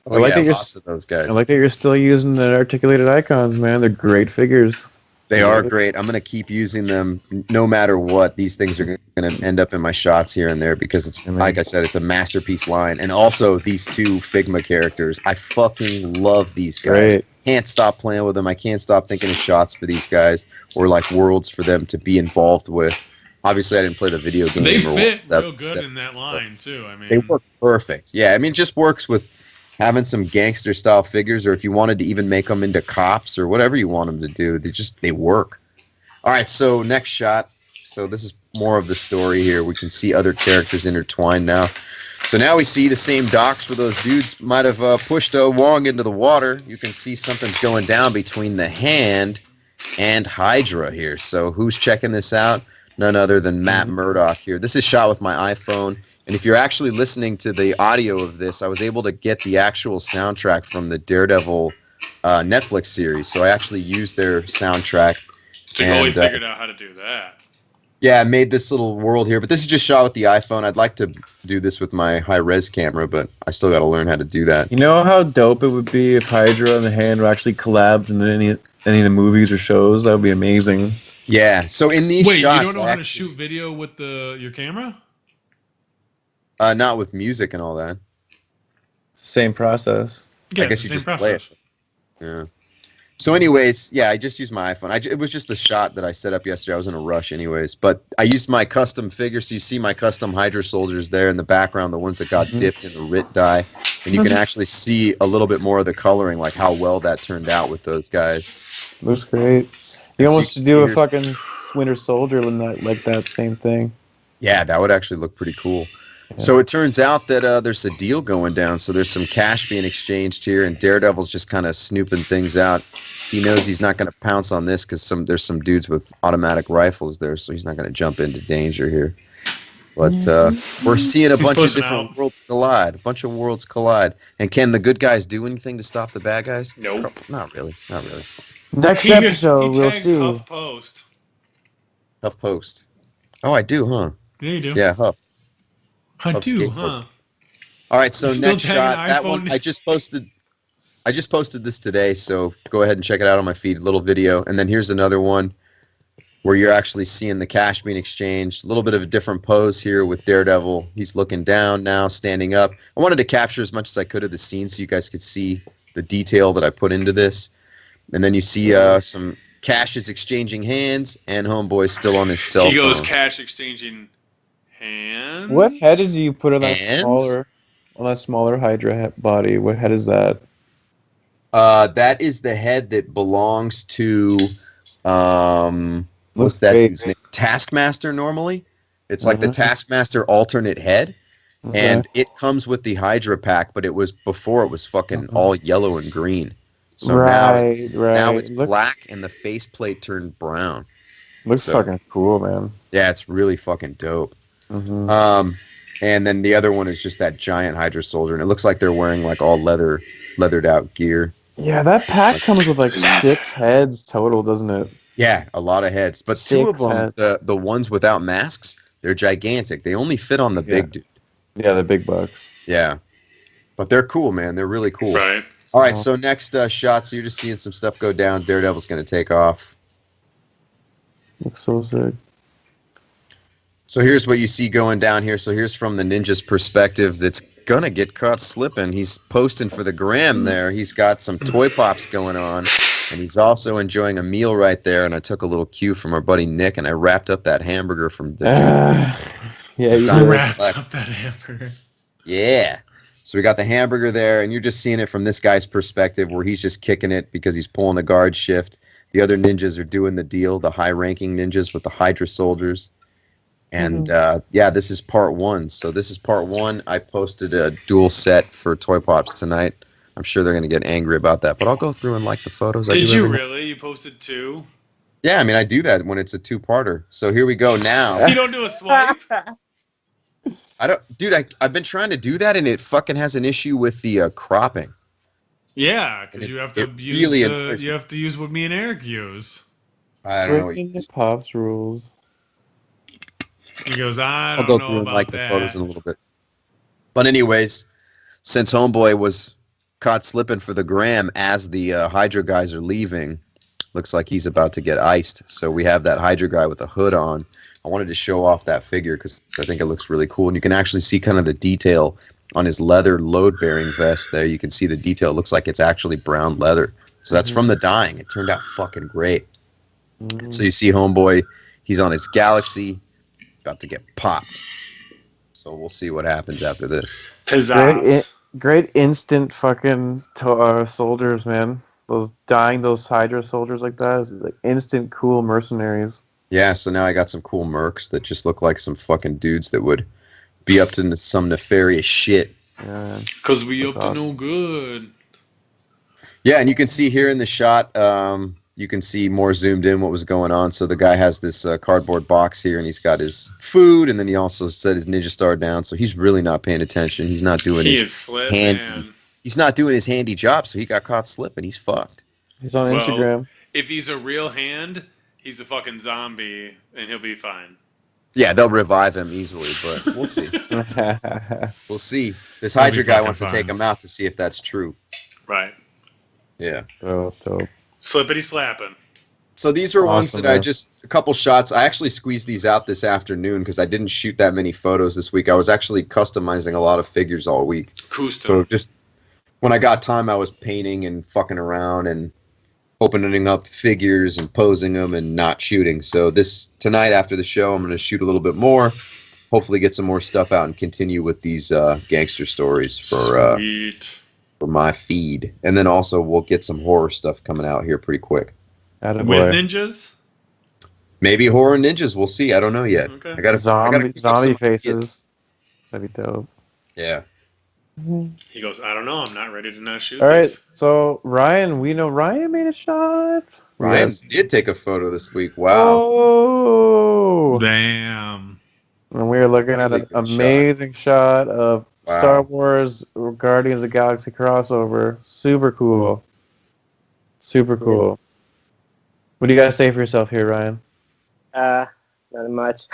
Speaker 4: oh,
Speaker 3: I like
Speaker 4: yeah,
Speaker 3: that you're
Speaker 4: lots of those guys.
Speaker 3: I like that you're still using the articulated icons, man. They're great figures.
Speaker 4: They are great. I'm going to keep using them no matter what. These things are going to end up in my shots here and there because it's, like I said, it's a masterpiece line. And also these two Figma characters. I fucking love these guys.
Speaker 3: Great.
Speaker 4: Can't stop playing with them. I can't stop thinking of shots for these guys or like worlds for them to be involved with. Obviously, I didn't play the video game.
Speaker 1: They
Speaker 4: or
Speaker 1: fit
Speaker 4: whatever,
Speaker 1: real good in that line too. I mean,
Speaker 4: They work perfect. Yeah, I mean, it just works with having some gangster style figures, or if you wanted to even make them into cops or whatever you want them to do, they work. All right, so next shot. So this is more of the story here. We can see other characters intertwined now. So now we see the same docks where those dudes might have pushed Wong into the water. You can see something's going down between the Hand and Hydra here. So who's checking this out? None other than Matt Murdock here. This is shot with my iPhone. And if you're actually listening to the audio of this, I was able to get the actual soundtrack from the Daredevil Netflix series. So I actually used their soundtrack.
Speaker 1: so you only figured out how to do that.
Speaker 4: Yeah, I made this little world here, but this is just shot with the iPhone. I'd like to do this with my high-res camera, but I still got to learn how to do that.
Speaker 3: You know how dope it would be if Hydra and the Hand were actually collabed in any of the movies or shows? That would be amazing.
Speaker 4: Yeah, so in these
Speaker 1: Wait,
Speaker 4: shots...
Speaker 1: you don't know
Speaker 4: I
Speaker 1: how to
Speaker 4: actually-
Speaker 1: shoot video with your camera?
Speaker 4: Not with music and all that.
Speaker 3: Same process.
Speaker 1: Yeah,
Speaker 4: I guess
Speaker 1: it's
Speaker 4: you
Speaker 1: the
Speaker 4: just
Speaker 1: same
Speaker 4: play it.
Speaker 1: process.
Speaker 4: Yeah. So anyways, yeah, I just used my iPhone. It was just the shot that I set up yesterday. I was in a rush anyways. But I used my custom figure, so you see my custom Hydra soldiers there in the background, the ones that got dipped in the RIT dye. And you can actually see a little bit more of the coloring, like how well that turned out with those guys.
Speaker 3: Looks great. You
Speaker 4: And so
Speaker 3: almost
Speaker 4: can
Speaker 3: should do a
Speaker 4: see
Speaker 3: fucking Winter Soldier in that, like that same thing.
Speaker 4: Yeah, that would actually look pretty cool. So it turns out that there's a deal going down. So there's some cash being exchanged here, and Daredevil's just kind of snooping things out. He knows he's not going to pounce on this because there's some dudes with automatic rifles there, so he's not going to jump into danger here. But we're seeing a bunch of different worlds collide. A bunch of worlds collide. And can the good guys do anything to stop the bad guys?
Speaker 1: Nope.
Speaker 4: Not really. Not really.
Speaker 6: Next
Speaker 1: He
Speaker 6: episode, we'll
Speaker 1: tags
Speaker 6: see.
Speaker 1: Huff Post.
Speaker 4: Huff Post. Oh, I do, huh?
Speaker 1: Yeah, you do.
Speaker 4: Yeah, Huff.
Speaker 1: I
Speaker 4: Huff
Speaker 1: do,
Speaker 4: skateboard.
Speaker 1: huh?
Speaker 4: All right, so
Speaker 1: You're still
Speaker 4: next
Speaker 1: tagging
Speaker 4: shot. That one
Speaker 1: iPhone.
Speaker 4: I just posted this today, so go ahead and check it out on my feed. Little video, and then here's another one where you're actually seeing the cash being exchanged. A little bit of a different pose here with Daredevil. He's looking down now, standing up. I wanted to capture as much as I could of the scene so you guys could see the detail that I put into this. And then you see some cash is exchanging hands, and Homeboy's still on his cell phone.
Speaker 1: He goes cash exchanging hands.
Speaker 3: What head did you put on that
Speaker 4: Hands?
Speaker 3: smaller Hydra body? What head is that?
Speaker 4: That is the head that belongs to what's that
Speaker 3: great.
Speaker 4: dude's name? Taskmaster normally. It's like the Taskmaster alternate head.
Speaker 3: Okay.
Speaker 4: And it comes with the Hydra pack, but it was before it was fucking all yellow and green. So now it's
Speaker 3: Looks-
Speaker 4: black and the faceplate turned brown.
Speaker 3: Looks
Speaker 4: so-
Speaker 3: fucking cool, man.
Speaker 4: Yeah, it's really fucking dope.
Speaker 3: Mm-hmm.
Speaker 4: And then the other one is just that giant Hydra soldier, and it looks like they're wearing like all leathered out gear.
Speaker 3: Yeah, that pack comes with like 6 heads total, doesn't it?
Speaker 4: Yeah, a lot of heads. But 2 of
Speaker 3: 6
Speaker 4: them,
Speaker 3: heads.
Speaker 4: the ones without masks, they're gigantic. They only fit on the big dude.
Speaker 3: Yeah, the big bucks.
Speaker 4: Yeah. But they're cool, man. They're really cool.
Speaker 1: Right.
Speaker 4: All right, so next shot, so you're just seeing some stuff go down. Daredevil's going to take off.
Speaker 3: Looks so sick.
Speaker 4: So here's what you see going down here. So here's from the ninja's perspective that's going to get caught slipping. He's posting for the gram there. He's got some toy pops going on, and he's also enjoying a meal right there. And I took a little cue from our buddy Nick, and I wrapped up that hamburger from the
Speaker 3: Yeah, you
Speaker 4: Done.
Speaker 3: did.
Speaker 1: Wrapped up that hamburger.
Speaker 4: Yeah. So we got the hamburger there, and you're just seeing it from this guy's perspective where he's just kicking it because he's pulling a guard shift. The other ninjas are doing the deal, the high-ranking ninjas with the Hydra soldiers. And, yeah, this is part 1. So this is part 1. I posted a dual set for Toy Pops tonight. I'm sure they're going to get angry about that, but I'll go through and like the photos.
Speaker 1: Did you
Speaker 4: every-
Speaker 1: really? You posted 2?
Speaker 4: Yeah, I mean, I do that when it's a 2-parter. So here we go now.
Speaker 1: You don't do a swipe?
Speaker 4: I've been trying to do that, and it fucking has an issue with the cropping.
Speaker 1: Yeah, because you have to
Speaker 4: it
Speaker 1: use
Speaker 4: really annoys
Speaker 1: you have to use what me and Eric use.
Speaker 4: I don't know.
Speaker 3: Breaking the Pops rules.
Speaker 1: He goes, I
Speaker 4: I'll
Speaker 1: don't
Speaker 4: go
Speaker 1: know
Speaker 4: through and
Speaker 1: about
Speaker 4: like
Speaker 1: that.
Speaker 4: the photos in a little bit. But anyways, since Homeboy was caught slipping for the gram as the Hydra guys are leaving, looks like he's about to get iced. So we have that Hydra guy with a hood on. I wanted to show off that figure because I think it looks really cool. And you can actually see kind of the detail on his leather load-bearing vest there. You can see the detail. It looks like it's actually brown leather. So that's from the dyeing. It turned out fucking great. So you see Homeboy, he's on his Galaxy, about to get popped. So we'll see what happens after this.
Speaker 1: Pizzazz.
Speaker 3: Great instant fucking soldiers, man. Those dying, those Hydra soldiers like that is like instant cool mercenaries.
Speaker 4: Yeah, so now I got some cool mercs that just look like some fucking dudes that would be up to some nefarious shit.
Speaker 3: Yeah.
Speaker 1: Because we up to
Speaker 3: awesome.
Speaker 1: no good.
Speaker 4: Yeah, and you can see here in the shot, you can see more zoomed in what was going on. So the guy has this cardboard box here, and he's got his food, and then he also set his ninja star down. So he's really not paying attention. He's not doing
Speaker 1: He
Speaker 4: his
Speaker 1: is slipping, man.
Speaker 4: He's not doing his handy job, so he got caught slipping. He's fucked.
Speaker 3: He's on
Speaker 1: Well,
Speaker 3: Instagram.
Speaker 1: If he's a real hand, he's a fucking zombie, and he'll be fine.
Speaker 4: Yeah, they'll revive him easily, but we'll see. We'll see. This Hydra guy
Speaker 1: fucking
Speaker 4: wants to
Speaker 1: fine.
Speaker 4: take him out to see if that's true.
Speaker 1: Right.
Speaker 4: Yeah.
Speaker 3: Dope.
Speaker 1: Slippity slapping.
Speaker 4: So these were ones
Speaker 3: Awesome,
Speaker 4: that I
Speaker 3: man.
Speaker 4: just a couple shots. I actually squeezed these out this afternoon because I didn't shoot that many photos this week. I was actually customizing a lot of figures all week.
Speaker 1: Custom.
Speaker 4: So just when I got time, I was painting and fucking around and opening up figures and posing them and not shooting. So tonight after the show, I'm going to shoot a little bit more. Hopefully get some more stuff out and continue with these gangster stories for my feed. And then also we'll get some horror stuff coming out here pretty quick.
Speaker 1: With ninjas?
Speaker 4: Maybe horror ninjas. We'll see. I don't know yet.
Speaker 3: Okay. I gotta zombie faces. That'd be dope.
Speaker 4: Yeah.
Speaker 1: He goes, I don't know. I'm not ready to not shoot.
Speaker 3: All right. So Ryan, we know Ryan made a shot.
Speaker 4: Ryan did take a photo this week. Wow.
Speaker 3: Oh.
Speaker 1: Damn.
Speaker 3: And we were looking at an amazing shot of Star Wars Guardians of the Galaxy crossover. Super cool. Super cool. What do you guys say for yourself here, Ryan?
Speaker 5: Not much.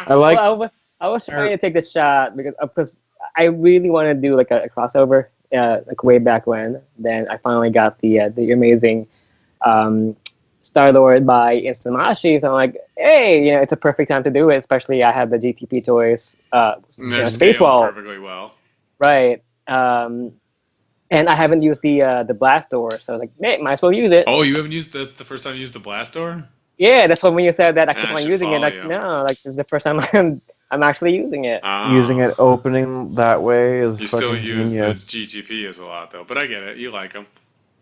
Speaker 3: I like.
Speaker 5: Well, I was trying to take this shot because I really want to do like a crossover, like way back when. Then I finally got the amazing Star-Lord by Instamashi. So I'm like, hey, it's a perfect time to do it. Especially I have the GTP toys, Space Wall
Speaker 1: perfectly well.
Speaker 5: Right. And I haven't used the blast door, so like, might as well use it.
Speaker 1: Oh, you haven't used this? The first time you used the blast door?
Speaker 5: Yeah, that's when you said that I keep on using it. Like, no, like this is the first time I'm actually using it.
Speaker 3: Using it, opening that way is
Speaker 1: you
Speaker 3: fucking
Speaker 1: still use
Speaker 3: genius.
Speaker 1: the GTP is a lot though, but I get it. You like them.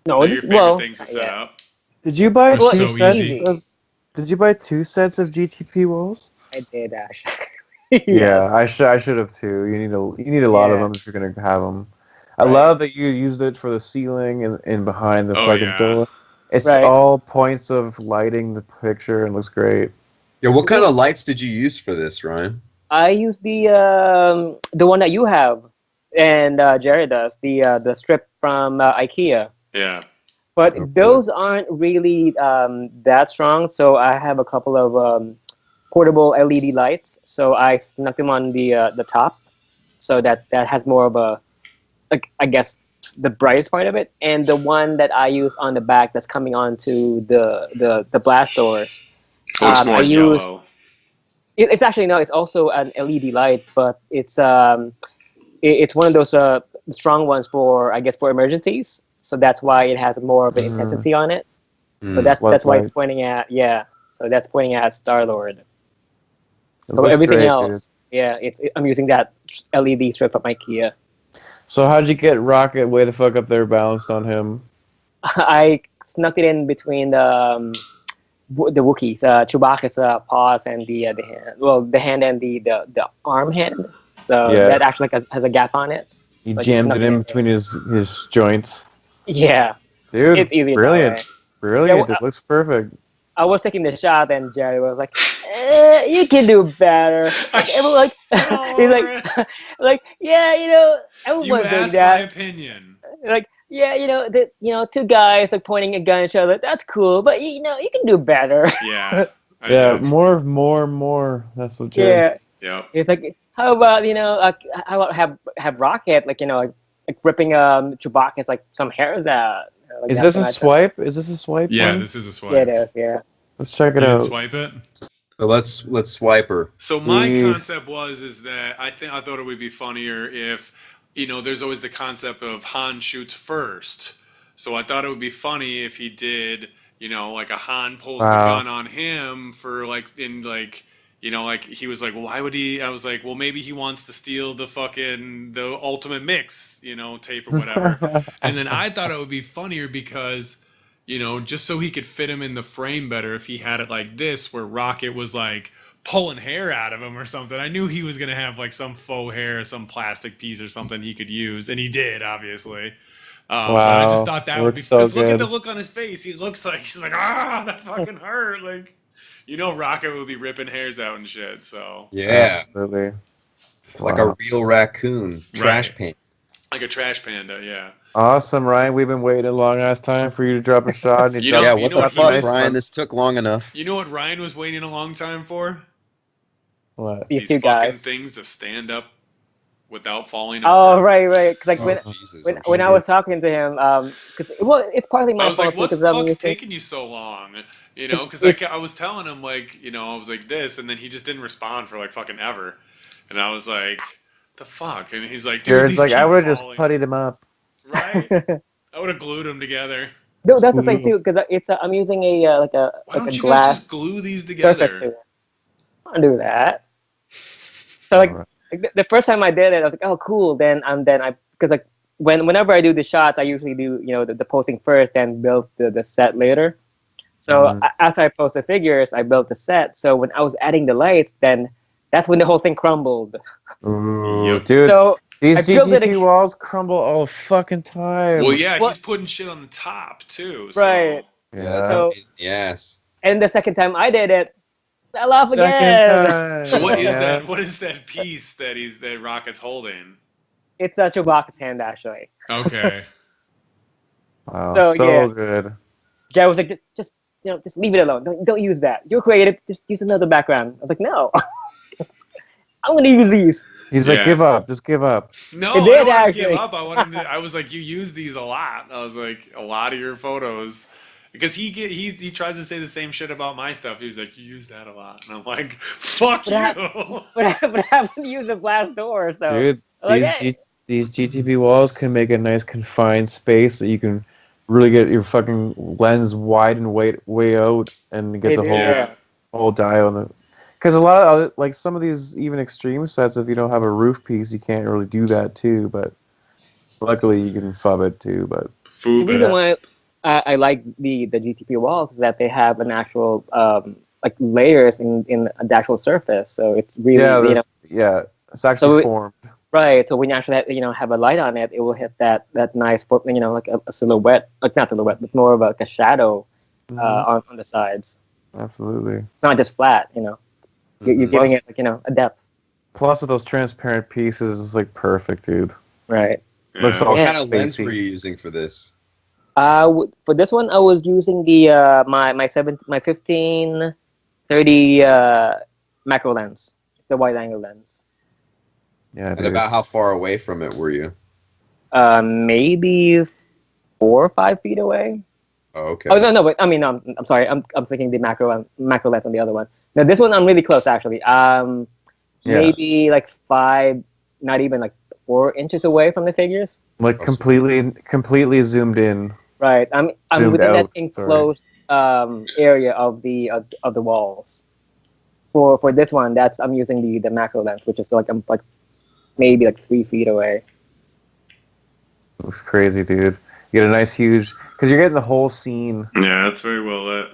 Speaker 5: No,
Speaker 1: your favorite things to set up.
Speaker 3: Did you buy
Speaker 1: two sets?
Speaker 3: Did you buy 2 sets of GTP walls?
Speaker 5: I did actually.
Speaker 3: Yeah, I should have too. You need a lot of them if you're gonna have them. I love that you used it for the ceiling and behind the fucking door. It's all points of lighting the picture and looks great.
Speaker 4: Yeah, what kind of lights did you use for this, Ryan?
Speaker 5: I use the one that you have, and Jerry does the strip from IKEA.
Speaker 1: Yeah.
Speaker 5: But those aren't really that strong, so I have a couple of portable LED lights. So I snuck them on the top, so that has more of a, like, I guess, the brightest part of it, and the one that I use on the back that's coming onto the blast doors.
Speaker 1: It's more yellow.
Speaker 5: It's actually no. It's also an LED light, but it's one of those strong ones for, I guess, for emergencies. So that's why it has more of an intensity on it. So that's why it's pointing at So that's pointing at Star-Lord. So everything else, I'm using that LED strip from IKEA.
Speaker 3: So how'd you get Rocket way the fuck up there balanced on him?
Speaker 5: I snuck it in between the Wookiees, Chewbacca's paws and the hand. Well, the hand and the arm hand. So that actually has a gap on it.
Speaker 3: You jammed it in between his joints.
Speaker 5: Yeah.
Speaker 3: Dude,
Speaker 5: it's easy.
Speaker 3: Brilliant. Brilliant.
Speaker 5: Yeah,
Speaker 3: it looks perfect.
Speaker 5: I was taking the shot and Jerry was like, you can do better. Like, he's like, yeah, everyone's doing that.
Speaker 1: My opinion.
Speaker 5: Like, yeah, 2 guys like pointing a gun at each other. That's cool, but you can do better.
Speaker 1: Yeah.
Speaker 3: More. That's what Jerry says.
Speaker 1: Yeah.
Speaker 5: It's like, how about how about have Rocket like ripping Chewbacca's like some hairs out. Like
Speaker 3: Is this a swipe? Is this a swipe?
Speaker 1: Yeah,
Speaker 3: one?
Speaker 1: this is a swipe.
Speaker 5: Yeah, it is. Yeah.
Speaker 3: Let's check it out.
Speaker 1: Swipe it.
Speaker 4: So let's swipe her.
Speaker 1: So my concept is that I thought it would be funnier if, there's always the concept of Han shoots first. So I thought it would be funny if he did, like a Han pulls the gun on him for like he was like, well, why would he? I was like, well, maybe he wants to steal the ultimate mix, tape or whatever. And then I thought it would be funnier because, just so he could fit him in the frame better if he had it like this, where Rocket was like pulling hair out of him or something. I knew he was going to have like some faux hair, some plastic piece or something he could use. And he did, obviously. But I just thought that would be, because look at the look on his face. He looks like, he's like, that fucking hurt. Like, Rocket would be ripping hairs out and shit, so.
Speaker 4: Yeah.
Speaker 3: Absolutely.
Speaker 4: Like a real raccoon. Trash panda.
Speaker 1: Like a trash panda, yeah.
Speaker 3: Awesome, Ryan. We've been waiting a long ass time for you to drop a shot.
Speaker 4: What the fuck, Ryan? This took long enough.
Speaker 1: You know what Ryan was waiting a long time for?
Speaker 3: What?
Speaker 5: These
Speaker 1: fucking
Speaker 5: guys.
Speaker 1: Things to stand up without falling
Speaker 5: over.
Speaker 1: Oh,
Speaker 5: right. Cause like when I was talking to him, because it's partly my fault.
Speaker 1: I was like, what the fuck's taking you so long? Because I was telling him like, I was like this, and then he just didn't respond for like fucking ever, and I was like, the fuck? And he's like, dude,
Speaker 3: Jared's
Speaker 1: these
Speaker 3: like,
Speaker 1: keep
Speaker 3: I would have just
Speaker 1: falling.
Speaker 3: puttied him up.
Speaker 1: Right? I would have glued them together.
Speaker 5: No, that's the thing too, because I'm using a like a
Speaker 1: Why
Speaker 5: like
Speaker 1: don't
Speaker 5: a
Speaker 1: you guys
Speaker 5: glass
Speaker 1: just glue these
Speaker 5: surface
Speaker 1: together?
Speaker 5: to it. I don't do that. So like,
Speaker 3: Alright.
Speaker 5: the first time I did it, I was like, oh cool. Then I because like whenever I do the shots, I usually do the posing first, then build the set later. So
Speaker 3: Mhm.
Speaker 5: after I post the figures, I built the set. So when I was adding the lights, then that's when the whole thing crumbled.
Speaker 3: Ooh,
Speaker 1: Yep.
Speaker 3: dude,
Speaker 5: So
Speaker 3: these
Speaker 5: I built it
Speaker 3: GTP walls crumble all the fucking time.
Speaker 1: Well, yeah,
Speaker 5: What?
Speaker 1: he's putting shit on the top too.
Speaker 5: Right.
Speaker 1: So.
Speaker 4: Yeah, that's
Speaker 5: So-
Speaker 4: yes.
Speaker 5: and the second time I did it, fell off
Speaker 3: Second
Speaker 5: again.
Speaker 3: time.
Speaker 1: So what is
Speaker 3: Yeah.
Speaker 1: that? What is that piece that Rocket's holding?
Speaker 5: It's a Chewbacca's hand actually.
Speaker 1: Okay.
Speaker 3: Wow,
Speaker 5: So,
Speaker 3: so
Speaker 5: yeah.
Speaker 3: good.
Speaker 5: Jay was like, just leave it alone. Don't use that. You're creative. Just use another background. I was like, no. I'm gonna use these.
Speaker 3: He's
Speaker 1: Yeah.
Speaker 3: like, give up, just give up.
Speaker 1: No,
Speaker 5: It
Speaker 1: I
Speaker 5: did,
Speaker 1: don't want to give
Speaker 5: actually.
Speaker 1: up. I was like, you use these a lot. I was like, a lot of your photos. Because he tries to say the same shit about my stuff. He was like, you use that a lot. And I'm like, fuck
Speaker 5: But
Speaker 1: you.
Speaker 5: But I haven't used a glass door, so
Speaker 3: Dude,
Speaker 5: like,
Speaker 3: these GTP walls can make a nice confined space that you can really get your fucking lens wide and way out and get
Speaker 5: They
Speaker 3: the
Speaker 5: do,
Speaker 3: whole
Speaker 1: Yeah.
Speaker 3: whole die on it. Because a lot of other, like some of these even extreme sets, if you don't have a roof piece, you can't really do that too. But luckily, you can fub it too. But
Speaker 5: the reason
Speaker 1: Fuba.
Speaker 5: why I like the GTP walls is that they have an actual like layers in the actual surface, so it's really
Speaker 3: yeah, it's actually
Speaker 5: So
Speaker 3: formed.
Speaker 5: right. So when you actually have a light on it, it will hit that nice like a silhouette, like not silhouette, but more of a shadow
Speaker 3: Mhm.
Speaker 5: on the sides.
Speaker 3: Absolutely.
Speaker 5: It's not just flat. You're
Speaker 4: Mhm.
Speaker 5: giving
Speaker 3: Plus-
Speaker 5: it like a depth.
Speaker 3: Plus, with those transparent pieces, it's like perfect, dude.
Speaker 5: Right.
Speaker 3: Looks
Speaker 1: Yeah.
Speaker 3: all
Speaker 4: What
Speaker 5: Yeah.
Speaker 4: kind of lens
Speaker 3: spacey.
Speaker 4: were you using for this?
Speaker 5: For this one, I was using the my 15-30 macro lens, the wide angle lens.
Speaker 3: Yeah,
Speaker 4: And
Speaker 3: dude.
Speaker 4: about how far away from it were you?
Speaker 5: Maybe 4 or 5 feet away.
Speaker 4: Oh, okay.
Speaker 5: Oh no, but I mean, I'm sorry. I'm thinking the macro lens on the other one. No, this one I'm really close actually.
Speaker 3: Yeah.
Speaker 5: Maybe like 5, not even like 4 inches away from the figures.
Speaker 3: Like
Speaker 4: Oh,
Speaker 3: completely zoomed in.
Speaker 5: Right. I'm
Speaker 3: Zoomed
Speaker 5: within that
Speaker 3: out,
Speaker 5: enclosed area of the walls. For this one, I'm using the macro lens, which is I'm like maybe like 3 feet away.
Speaker 3: Looks crazy, dude. You get a nice huge, because you're getting the whole scene.
Speaker 1: Yeah, that's very well lit.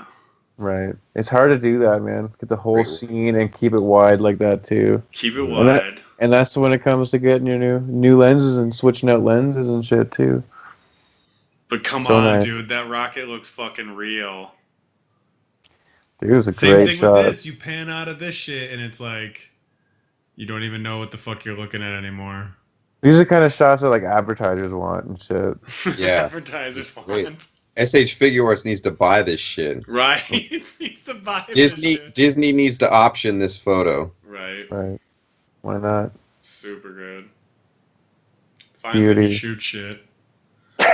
Speaker 3: Right. It's hard to do that, man. Get the whole
Speaker 4: Great.
Speaker 3: scene and keep it wide like that too.
Speaker 1: Keep it
Speaker 3: And that-
Speaker 1: wide.
Speaker 3: And that's when it comes to getting your new lenses and switching out lenses and shit too.
Speaker 1: But come
Speaker 3: So
Speaker 1: on,
Speaker 3: nice.
Speaker 1: dude. That rocket looks fucking real.
Speaker 3: Dude, it was a
Speaker 1: Same
Speaker 3: great
Speaker 1: thing
Speaker 3: shot.
Speaker 1: with this. You pan out of this shit, and it's like you don't even know what the fuck you're looking at anymore.
Speaker 3: These are the kind of shots that like advertisers want and shit.
Speaker 4: Yeah.
Speaker 1: Advertisers
Speaker 4: Wait.
Speaker 1: want.
Speaker 4: SH Figure Arts needs to buy this shit.
Speaker 1: Right. It needs to buy this shit.
Speaker 4: Disney needs to option this photo.
Speaker 1: Right.
Speaker 3: Right. Why not?
Speaker 1: Super good. Finally,
Speaker 3: Beauty.
Speaker 1: you shoot shit.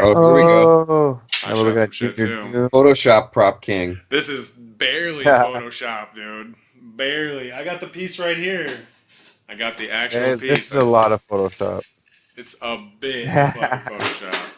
Speaker 4: Oh, here we go.
Speaker 3: Oh,
Speaker 1: I
Speaker 3: now look
Speaker 1: shot
Speaker 3: at
Speaker 1: some shit,
Speaker 3: Junior
Speaker 1: too.
Speaker 3: Doom.
Speaker 4: Photoshop prop king.
Speaker 1: This is barely
Speaker 3: Yeah.
Speaker 1: Photoshop, dude. Barely. I got the piece right here. I got the actual
Speaker 3: Yeah,
Speaker 1: piece.
Speaker 3: this is a lot of Photoshop.
Speaker 1: It's a big fucking Photoshop.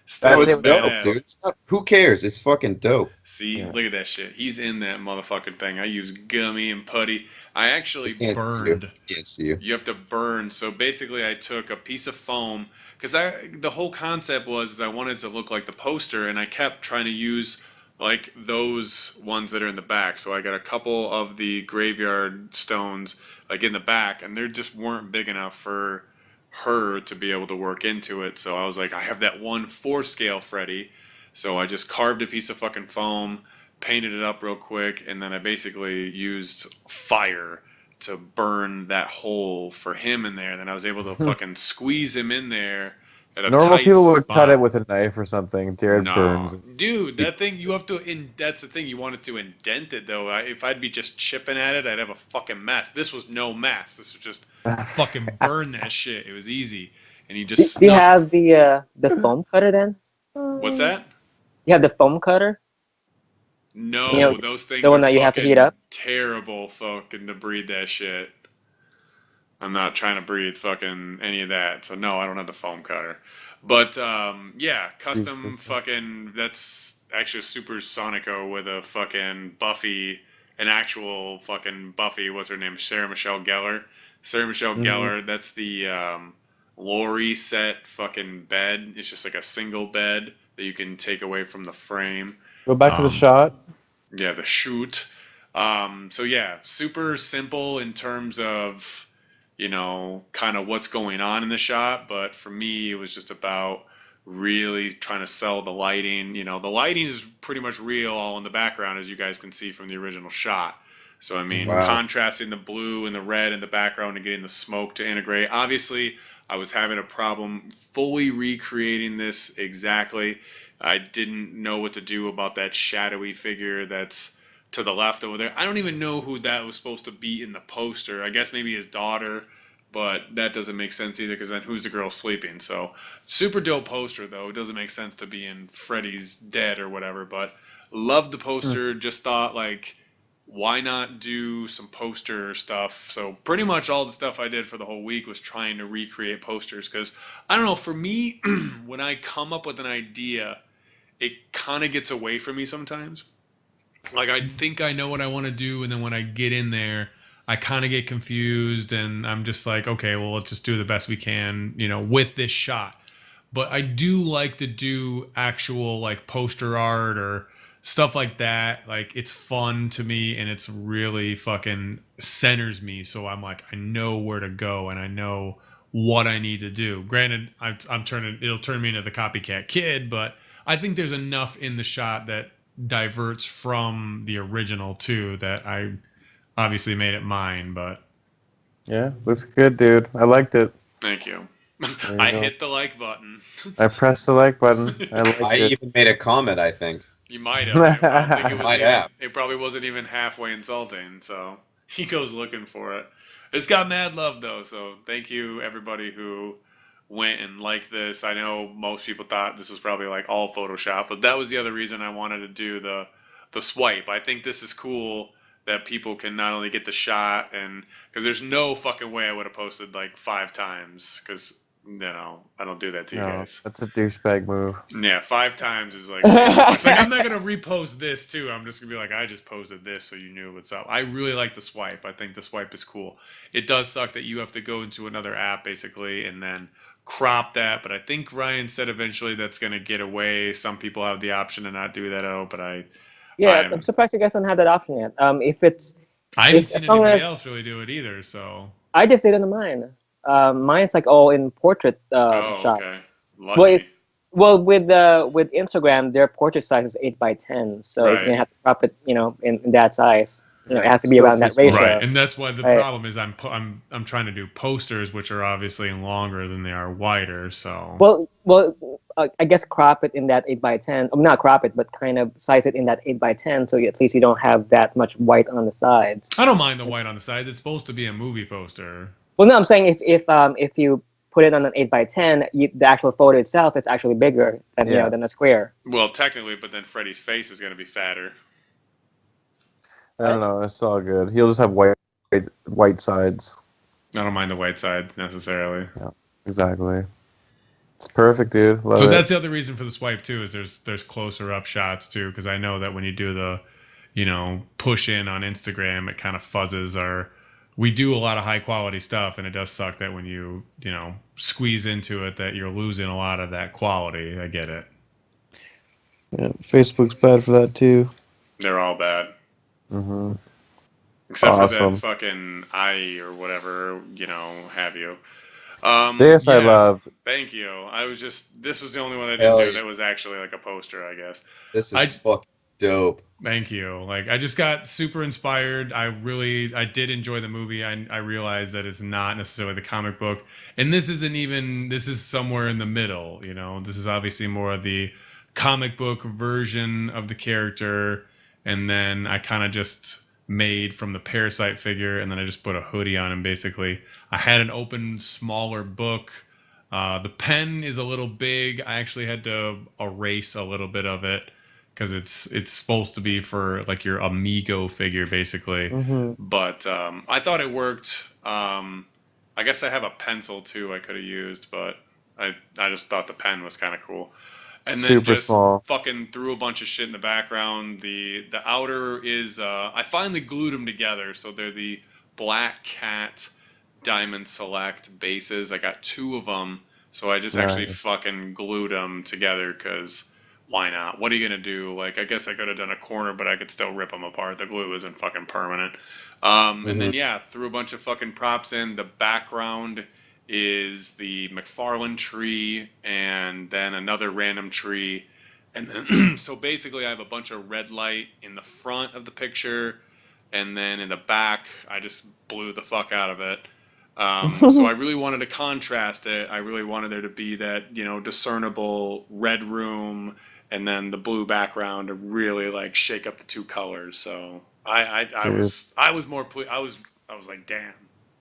Speaker 1: Still,
Speaker 3: That's
Speaker 4: Oh,
Speaker 1: it's
Speaker 4: it's
Speaker 3: it,
Speaker 4: dope,
Speaker 1: badass.
Speaker 4: dude. It's not, who cares? It's fucking dope.
Speaker 1: See,
Speaker 3: Yeah.
Speaker 1: look at that shit. He's in that motherfucking thing. I use gummy and putty. I actually
Speaker 4: Can't see
Speaker 1: burned.
Speaker 4: Can't see you.
Speaker 1: You have to burn. So basically, I took a piece of foam because the whole concept was I wanted to look like the poster, and I kept trying to use like those ones that are in the back. So I got a couple of the graveyard stones like in the back, and they just weren't big enough for her to be able to work into it. So I was like, I have that 1/4 scale Freddy. So I just carved a piece of fucking foam, painted it up real quick, and then I basically used fire to burn that hole for him in there. And then I was able to fucking squeeze him in there at a
Speaker 3: Normal
Speaker 1: tight
Speaker 3: people would
Speaker 1: spot.
Speaker 3: cut it with a knife or something. Jared
Speaker 1: No,
Speaker 3: burns it.
Speaker 1: dude, that thing you have to. That's the thing, you wanted to indent it though. If I'd be just chipping at it, I'd have a fucking mess. This was no mess. This was just fucking burn that shit. It was easy, and you just.
Speaker 5: Do you
Speaker 1: snuck-
Speaker 5: have the foam cutter then?
Speaker 1: What's that?
Speaker 5: You have the foam cutter?
Speaker 1: No,
Speaker 5: You know,
Speaker 1: those things
Speaker 5: the one
Speaker 1: are
Speaker 5: that you have to
Speaker 1: fucking
Speaker 5: heat up?
Speaker 1: terrible fucking to breed that shit. I'm not trying to breathe fucking any of that. So no, I don't have the foam cutter. But yeah, custom fucking. That's actually a Super Sonico with a fucking Buffy, an actual fucking Buffy. What's her name? Sarah Michelle Gellar. Sarah Michelle Gellar. That's the Lori set fucking bed. It's just like a single bed that you can take away from the frame.
Speaker 3: Go back to the shot.
Speaker 1: Yeah, the shoot. So yeah, super simple in terms of, you know, kind of what's going on in the shot. But for me, it was just about really trying to sell the lighting. You know, the lighting is pretty much real all in the background, as you guys can see from the original shot. So, I mean, contrasting the blue and the red in the background and getting the smoke to integrate. Obviously, I was having a problem fully recreating this exactly. I didn't know what to do about that shadowy figure that's to the left over there. I don't even know who that was supposed to be in the poster. I guess maybe his daughter, but that doesn't make sense either, because then who's the girl sleeping? So, super dope poster, though. It doesn't make sense to be in Freddy's dead or whatever, but loved the poster. Just thought, like, why not do some poster stuff? So pretty much all the stuff I did for the whole week was trying to recreate posters, because I don't know, for me, when I come up with an idea, it kind of gets away from me sometimes. Like, I think I know what I want to do, and then when I get in there, I kind of get confused, and I'm just like, okay, well, let's just do the best we can, you know, with this shot. But I do like to do actual, like, poster art or stuff like that. Like, it's fun to me, and it's really fucking centers me, so I'm like, I know where to go, and I know what I need to do. Granted, it'll turn me into the copycat kid, but I think there's enough in the shot that diverts from the original too, that I obviously made it mine. But
Speaker 3: yeah, looks good, dude. I liked it.
Speaker 1: Thank you. I hit the like button.
Speaker 3: I pressed the like button. I liked
Speaker 4: I
Speaker 3: it.
Speaker 4: even made a comment, I think.
Speaker 1: You might have. I don't think it was
Speaker 4: Might
Speaker 1: even,
Speaker 4: have.
Speaker 1: it probably wasn't even halfway insulting, so he goes looking for it. It's got mad love though, so thank you everybody who went and liked this. I know most people thought this was probably like all Photoshop, but that was the other reason I wanted to do the swipe. I think this is cool that people can not only get the shot, and because there's no fucking way I would have posted like 5 times, because you know I don't do that to you guys.
Speaker 3: That's a douchebag move.
Speaker 1: Yeah, 5 times is like, it's like I'm not gonna repost this too. I'm just gonna be like, I just posted this so you knew what's up. I really like the swipe. I think the swipe is cool. It does suck that you have to go into another app basically and then crop that, but I think Ryan said eventually that's gonna get away. Some people have the option to not do that. But
Speaker 5: I'm surprised you guys don't have that option yet. If it's,
Speaker 1: I haven't seen anybody else really do it either. So
Speaker 5: I just did it on mine. Mine's like all in portrait shots.
Speaker 1: Okay. Lucky.
Speaker 5: Well, with Instagram, their portrait size is 8x10, so
Speaker 1: Right.
Speaker 5: you have to crop it, you know, in that size. You know, it has to be around that ratio.
Speaker 1: Right, and that's why the problem is I'm trying to do posters, which are obviously longer than they are wider. So
Speaker 5: well, I guess crop it in that 8x10. Not crop it, but kind of size it in that 8x10, so at least you don't have that much white on the sides.
Speaker 1: I don't mind the white on the side. It's supposed to be a movie poster.
Speaker 5: Well, no, I'm saying if you put it on an 8x10, the actual photo itself is actually bigger than than a square.
Speaker 1: Well, technically, but then Freddy's face is going to be fatter.
Speaker 3: I don't know. It's all good. He'll just have white sides.
Speaker 1: I don't mind the white side necessarily.
Speaker 3: Yeah, exactly. It's perfect, dude. Love
Speaker 1: So
Speaker 3: it.
Speaker 1: that's the other reason for the swipe too. Is there's closer up shots too, because I know that when you do the, push in on Instagram, it kind of fuzzes our. We do a lot of high quality stuff, and it does suck that when you squeeze into it, that you're losing a lot of that quality. I get it.
Speaker 3: Yeah, Facebook's bad for that too.
Speaker 1: They're all bad.
Speaker 3: Mm-hmm.
Speaker 1: Except for
Speaker 3: Awesome.
Speaker 1: that fucking eye or whatever, have you.
Speaker 3: This I love.
Speaker 1: Thank you. This was the only one I
Speaker 4: Hell
Speaker 1: didn't do
Speaker 4: yeah.
Speaker 1: that was actually like a poster, I guess.
Speaker 4: This is fucking dope.
Speaker 1: Thank you. Like, I just got super inspired. I did enjoy the movie. I realized that it's not necessarily the comic book. And this is somewhere in the middle, This is obviously more of the comic book version of the character. And then I kind of just made from the Parasite figure, and then I just put a hoodie on him, basically. I had an open, smaller book. The pen is a little big. I actually had to erase a little bit of it, because it's supposed to be for like your Amigo figure, basically.
Speaker 3: Mm-hmm.
Speaker 1: But I thought it worked. I guess I have a pencil too I could have used, but I just thought the pen was kind of cool. And then
Speaker 3: Super
Speaker 1: just
Speaker 3: small.
Speaker 1: fucking threw a bunch of shit in the background. The outer is I finally glued them together, so they're the Black Cat Diamond Select bases. I got 2 of them, so I just actually
Speaker 3: Nice.
Speaker 1: fucking glued them together because why not? What are you gonna do? Like, I guess I could have done a corner, but I could still rip them apart. The glue isn't fucking permanent. And then yeah, threw a bunch of fucking props in. The background is the McFarlane tree, and then another random tree, and then so basically I have a bunch of red light in the front of the picture, and then in the back I just blew the fuck out of it. So I really wanted to contrast it. I really wanted there to be that, you know, discernible red room and then the blue background to really like shake up the 2 colors. So I was more I was like, damn,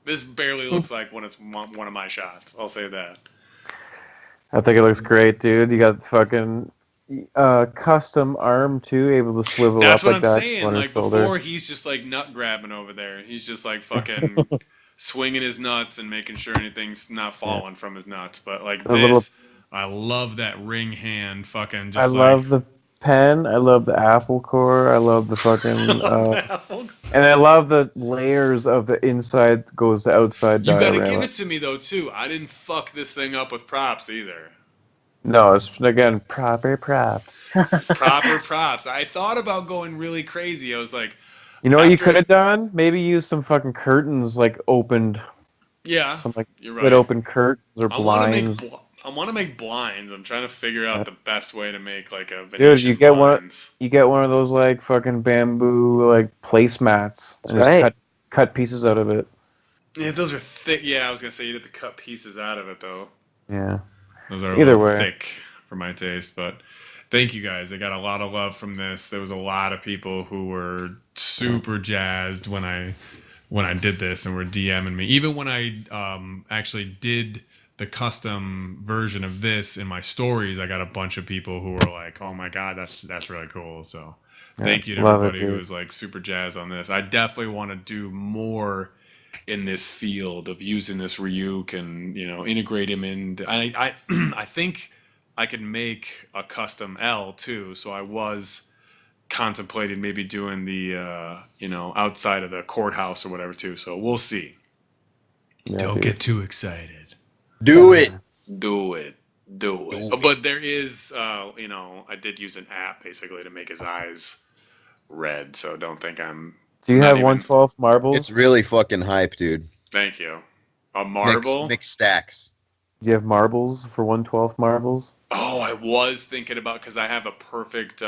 Speaker 1: this barely looks like when it's one of my shots. I'll say that.
Speaker 3: I think it looks great, dude. You got fucking custom arm too, able to swivel
Speaker 1: That's
Speaker 3: up
Speaker 1: what
Speaker 3: like
Speaker 1: I'm
Speaker 3: that
Speaker 1: saying.
Speaker 3: on her
Speaker 1: Like
Speaker 3: shoulder.
Speaker 1: before, he's just like nut grabbing over there. He's just like fucking swinging his nuts and making sure anything's not falling from his nuts. But like
Speaker 3: The little-
Speaker 1: I love that ring hand. Fucking just
Speaker 3: I love the pen. I love the apple core. I love the fucking. And I love the layers of the inside goes to outside
Speaker 1: You gotta
Speaker 3: diorama.
Speaker 1: give it to me though too. I didn't fuck this thing up with props either.
Speaker 3: No, it's again proper props.
Speaker 1: Proper props. I thought about going really crazy. I was like,
Speaker 3: You know what you
Speaker 1: after-
Speaker 3: could have done? Maybe use some fucking curtains, like opened,
Speaker 1: yeah,
Speaker 3: some like
Speaker 1: you're
Speaker 3: split
Speaker 1: right.
Speaker 3: open curtains or
Speaker 1: I want to
Speaker 3: blinds.
Speaker 1: make blinds. I'm trying to figure out the best way to make like a Venetian
Speaker 3: Dude, you get
Speaker 1: blinds.
Speaker 3: You get one of those like fucking bamboo like placemats and
Speaker 5: That's right.
Speaker 3: just cut pieces out of it.
Speaker 1: Yeah, those are thick. Yeah, I was gonna say you'd have to cut pieces out of it though.
Speaker 3: Yeah.
Speaker 1: Those are a
Speaker 3: Either
Speaker 1: little
Speaker 3: way.
Speaker 1: thick for my taste, but thank you guys. I got a lot of love from this. There was a lot of people who were super jazzed when I did this and were DMing me. Even when I actually did the custom version of this in my stories, I got a bunch of people who were like, "Oh my god, that's really cool." So thank you to
Speaker 3: love it,
Speaker 1: everybody who
Speaker 3: dude.
Speaker 1: was like super jazzed on this. I definitely want to do more in this field of using this Ryuk and, you know, integrate him in. I I think I could make a custom L too. So I was contemplating maybe doing the you know, outside of the courthouse or whatever too. So we'll see.
Speaker 3: Yeah,
Speaker 1: Don't
Speaker 3: dude.
Speaker 1: get too excited.
Speaker 4: Do it.
Speaker 1: Do it. But there is, you know, I did use an app basically to make his eyes red. So don't think I'm.
Speaker 3: Do you
Speaker 1: not
Speaker 3: have
Speaker 1: even-
Speaker 3: 112 marbles?
Speaker 4: It's really fucking hype, dude.
Speaker 1: Thank you. A marble.
Speaker 4: Mix stacks.
Speaker 3: Do you have marbles for 112 marbles?
Speaker 1: Oh, I was thinking about because I have a perfect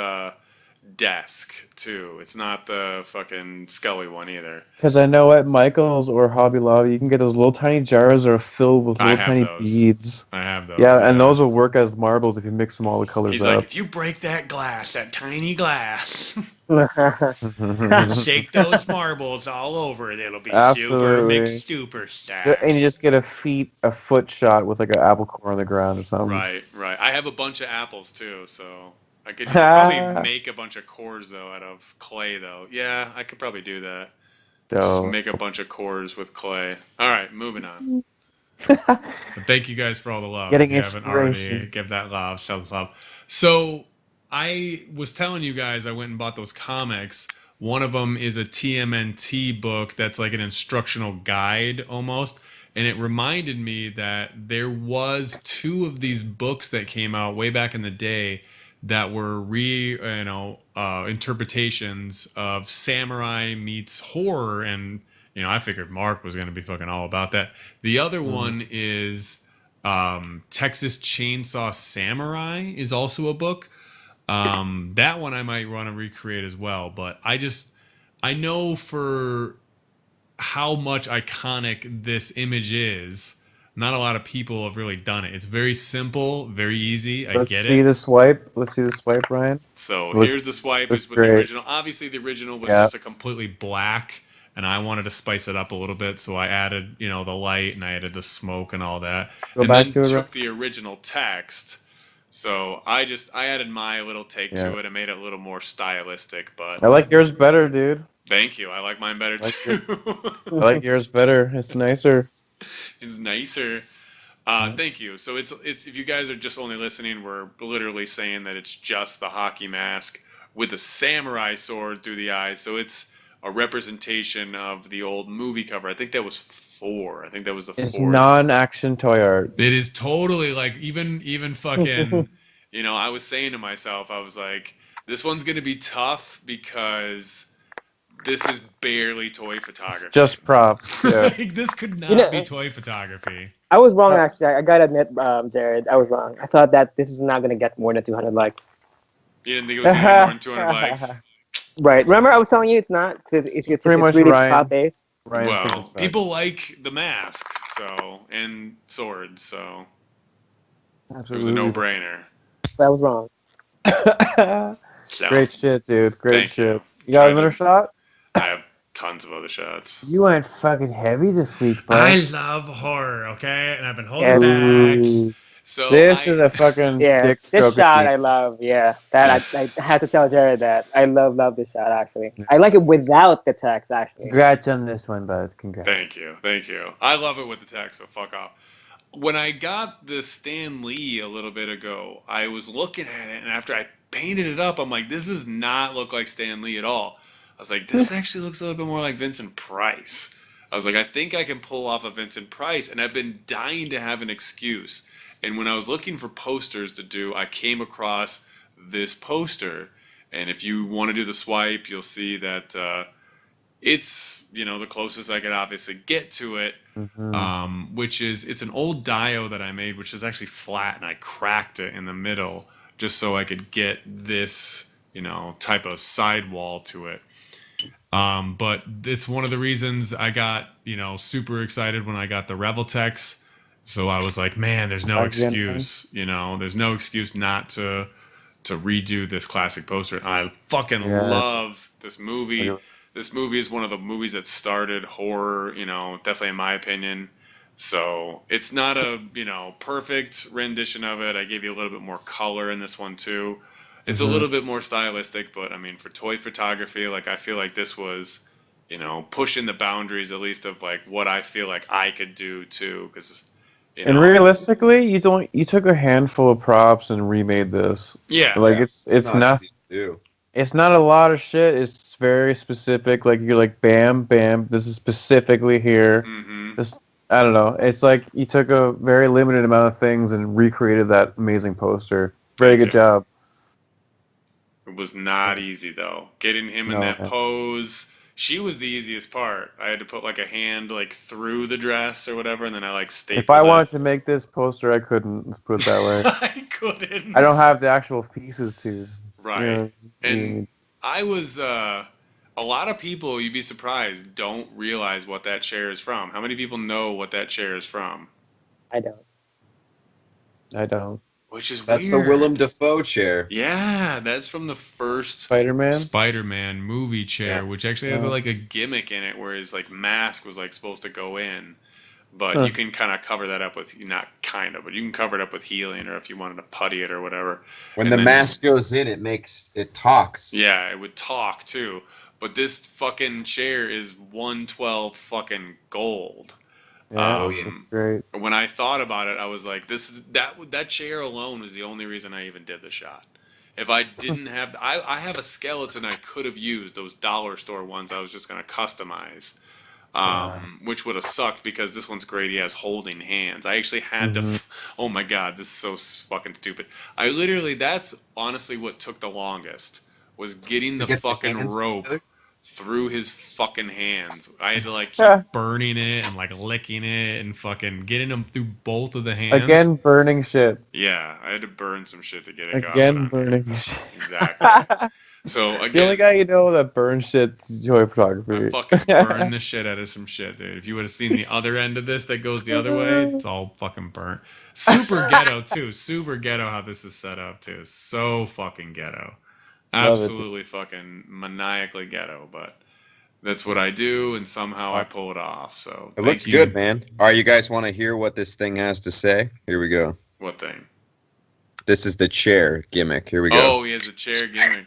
Speaker 1: desk too. It's not the fucking Scully one either.
Speaker 3: Because I know at Michael's or Hobby Lobby, you can get those little tiny jars that are filled with
Speaker 1: I
Speaker 3: little
Speaker 1: have
Speaker 3: tiny
Speaker 1: those.
Speaker 3: beads.
Speaker 1: I have those.
Speaker 3: Yeah, and those will work as marbles if you mix them all the colors
Speaker 1: He's
Speaker 3: up.
Speaker 1: like, if you break that glass, that tiny glass,
Speaker 3: and
Speaker 1: shake those marbles all over it. It'll be
Speaker 3: Absolutely.
Speaker 1: super stacked.
Speaker 3: you just get a foot shot with like an apple core on the ground or something.
Speaker 1: Right. I have a bunch of apples too, so I could probably make a bunch of cores though out of clay though. Yeah, I could probably do that. Just
Speaker 3: So,
Speaker 1: make a bunch of cores with clay. All right, moving on. But thank you guys for all the love.
Speaker 3: Getting
Speaker 1: If you haven't already,
Speaker 3: inspiration.
Speaker 1: give that love, show love. So I was telling you guys I went and bought those comics. One of them is a TMNT book that's like an instructional guide almost. And it reminded me that there was 2 of these books that came out way back in the day that were interpretations of samurai meets horror, and you know, I figured Mark was going to be fucking all about that. The other one is Texas Chainsaw Samurai is also a book. That one I might want to recreate as well, but I know for how much iconic this image is, not a lot of people have really done it. It's very simple, very easy. I
Speaker 3: let's
Speaker 1: get
Speaker 3: see
Speaker 1: it.
Speaker 3: the swipe. Let's see the swipe, Ryan.
Speaker 1: So
Speaker 3: Looks-
Speaker 1: here's the swipe
Speaker 3: looks
Speaker 1: is with the
Speaker 3: great.
Speaker 1: original. Obviously, the original was
Speaker 3: Yeah.
Speaker 1: just a completely black, and I wanted to spice it up a little bit, so I added, you know, the light and I added the smoke and all that,
Speaker 3: Go
Speaker 1: and
Speaker 3: back
Speaker 1: then
Speaker 3: to it,
Speaker 1: took the original text. So I added my little take
Speaker 3: Yeah.
Speaker 1: to it and made it a little more stylistic. But
Speaker 3: I like yours better, dude.
Speaker 1: thank you. I like mine better
Speaker 3: Like
Speaker 1: too.
Speaker 3: I like yours better. It's nicer.
Speaker 1: It's nicer. Thank you. So it's if you guys are just only listening, we're literally saying that it's just the hockey mask with a samurai sword through the eyes. So it's a representation of the old movie cover. I think that was 4. I think that was the
Speaker 3: It's
Speaker 1: 4th.
Speaker 3: non-action toy art.
Speaker 1: It is totally like even fucking. I was saying to myself, I was like, this one's gonna be tough because this is barely toy photography.
Speaker 3: It's just props. Yeah.
Speaker 1: Like, this could not be toy photography.
Speaker 5: I was wrong, actually. I gotta admit, Jared, I was wrong. I thought that this is not gonna get more than 200 likes.
Speaker 1: You didn't think it was gonna get more than 200 likes?
Speaker 5: Right. Remember, I was telling you it's not. It's
Speaker 3: Pretty much
Speaker 5: really
Speaker 3: Ryan.
Speaker 5: top based.
Speaker 3: Ryan
Speaker 1: Well,
Speaker 3: takes a side.
Speaker 1: people like the mask, and swords, so it was a
Speaker 3: Absolutely.
Speaker 1: no-brainer.
Speaker 5: But I was wrong.
Speaker 1: So,
Speaker 3: Great shit, dude. Great
Speaker 1: Thank
Speaker 3: shit.
Speaker 1: you.
Speaker 3: You got
Speaker 1: Tried
Speaker 3: another
Speaker 1: to-
Speaker 3: shot?
Speaker 1: I have tons of other shots.
Speaker 6: You went fucking heavy this week, bud.
Speaker 1: I love horror, okay? And I've been holding
Speaker 5: Yeah.
Speaker 1: back.
Speaker 3: Ooh.
Speaker 1: So
Speaker 3: This
Speaker 1: I-
Speaker 3: is a fucking
Speaker 5: Yeah,
Speaker 3: dick
Speaker 5: this
Speaker 3: stroke.
Speaker 5: shot I love. Yeah, that I had to tell Jared that I love this shot. Actually, I like it without the text. Actually,
Speaker 6: Congrats on this one, bud. Congrats.
Speaker 1: Thank you. I love it with the text, so fuck off. When I got the Stan Lee a little bit ago, I was looking at it, and after I painted it up, I'm like, this does not look like Stan Lee at all. I was like, this actually looks a little bit more like Vincent Price. I was like, I think I can pull off a Vincent Price, and I've been dying to have an excuse. And when I was looking for posters to do, I came across this poster. And if you want to do the swipe, you'll see that it's, the closest I could obviously get to it.
Speaker 3: Mhm.
Speaker 1: Which is, it's an old dio that I made, which is actually flat, and I cracked it in the middle just so I could get this, type of sidewall to it. But it's one of the reasons I got, super excited when I got the Reveltex. So I was like, man, there's no excuse, there's no excuse not to redo this classic poster. And I fucking love this movie. This movie is one of the movies that started horror, definitely in my opinion. So it's not a, perfect rendition of it. I gave you a little bit more color in this one too. It's a little bit more stylistic, but I mean, for toy photography, like, I feel like this was, pushing the boundaries at least of like what I feel like I could do too. Because,
Speaker 3: And realistically, you took a handful of props and remade this.
Speaker 1: Yeah.
Speaker 3: Like it's not
Speaker 4: easy to do.
Speaker 3: it's not a lot of shit. It's very specific. Like you're like bam bam. This is specifically here.
Speaker 1: Mm-hmm.
Speaker 3: This I don't know. It's like you took a very limited amount of things and recreated that amazing poster. Very good job.
Speaker 1: It was not easy though. Getting him in that pose. She was the easiest part. I had to put like a hand like through the dress or whatever, and then I like stapled
Speaker 3: If I
Speaker 1: it.
Speaker 3: wanted to make this poster, I couldn't. Let's put it that way.
Speaker 1: I couldn't.
Speaker 3: I don't have the actual pieces to.
Speaker 1: Right.
Speaker 3: You know,
Speaker 1: And I was a lot of people, you'd be surprised, don't realize what that chair is from. How many people know what that chair is from?
Speaker 5: I don't.
Speaker 3: I don't.
Speaker 1: Which is
Speaker 4: That's
Speaker 1: weird.
Speaker 4: the Willem Dafoe chair.
Speaker 1: Yeah, that's from the first
Speaker 3: Spider-Man.
Speaker 1: Spider-Man movie chair,
Speaker 4: Yeah.
Speaker 1: which actually has like a gimmick in it where his like mask was like supposed to go in. But you can kind of cover that up with, not kind of, but you can cover it up with healing, or if you wanted to putty it or whatever.
Speaker 4: When
Speaker 1: And
Speaker 4: the
Speaker 1: then-
Speaker 4: mask goes in, it talks.
Speaker 1: Yeah, it would talk too. But this fucking chair is 112 fucking gold.
Speaker 3: Yeah,
Speaker 4: Oh, yeah.
Speaker 3: that's great.
Speaker 1: When I thought about it, I was like, that chair alone was the only reason I even did the shot. If I didn't have, I have a skeleton I could have used, those dollar store ones I was just going to customize, which would have sucked because this one's great. He has holding hands. I actually had to, oh my God, this is so fucking stupid. That's honestly what took the longest, was getting the
Speaker 4: get the
Speaker 1: fucking
Speaker 4: hands
Speaker 1: rope
Speaker 4: together?
Speaker 1: through his fucking hands. I had to like keep burning it and like licking it and fucking getting them through both of the hands.
Speaker 3: Again, burning shit.
Speaker 1: Yeah, I had to burn some shit to get it going.
Speaker 3: Again, burning shit.
Speaker 1: Exactly. So
Speaker 3: The only
Speaker 1: again,
Speaker 3: guy you know that burns shit is toy
Speaker 1: I
Speaker 3: photography.
Speaker 1: fucking burn the shit out of some shit, dude. If you would have seen the other end of this that goes the other way, it's all fucking burnt. Super ghetto too. Super ghetto how this is set up too. So fucking ghetto.
Speaker 3: Love it.
Speaker 1: Absolutely fucking maniacally ghetto, but that's what I do, and somehow I pull it off. So
Speaker 4: It looks good, man. All right, you guys want to hear what this thing has to say? Here we go.
Speaker 1: What thing?
Speaker 4: This is the chair gimmick. Here we go.
Speaker 1: Oh, he has a chair gimmick.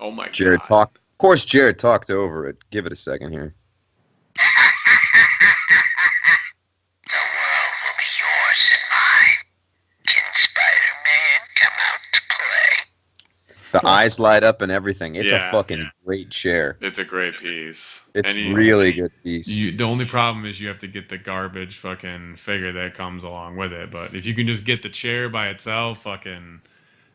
Speaker 1: Oh my
Speaker 4: Jared
Speaker 1: God.
Speaker 4: talked. Of course, Jared talked over it. Give it a second here. The eyes light up and everything. It's
Speaker 1: Yeah.
Speaker 4: a fucking great chair.
Speaker 1: It's a great piece.
Speaker 4: It's
Speaker 1: And
Speaker 4: really good piece.
Speaker 1: the only problem is you have to get the garbage fucking figure that comes along with it. But if you can just get the chair by itself, fucking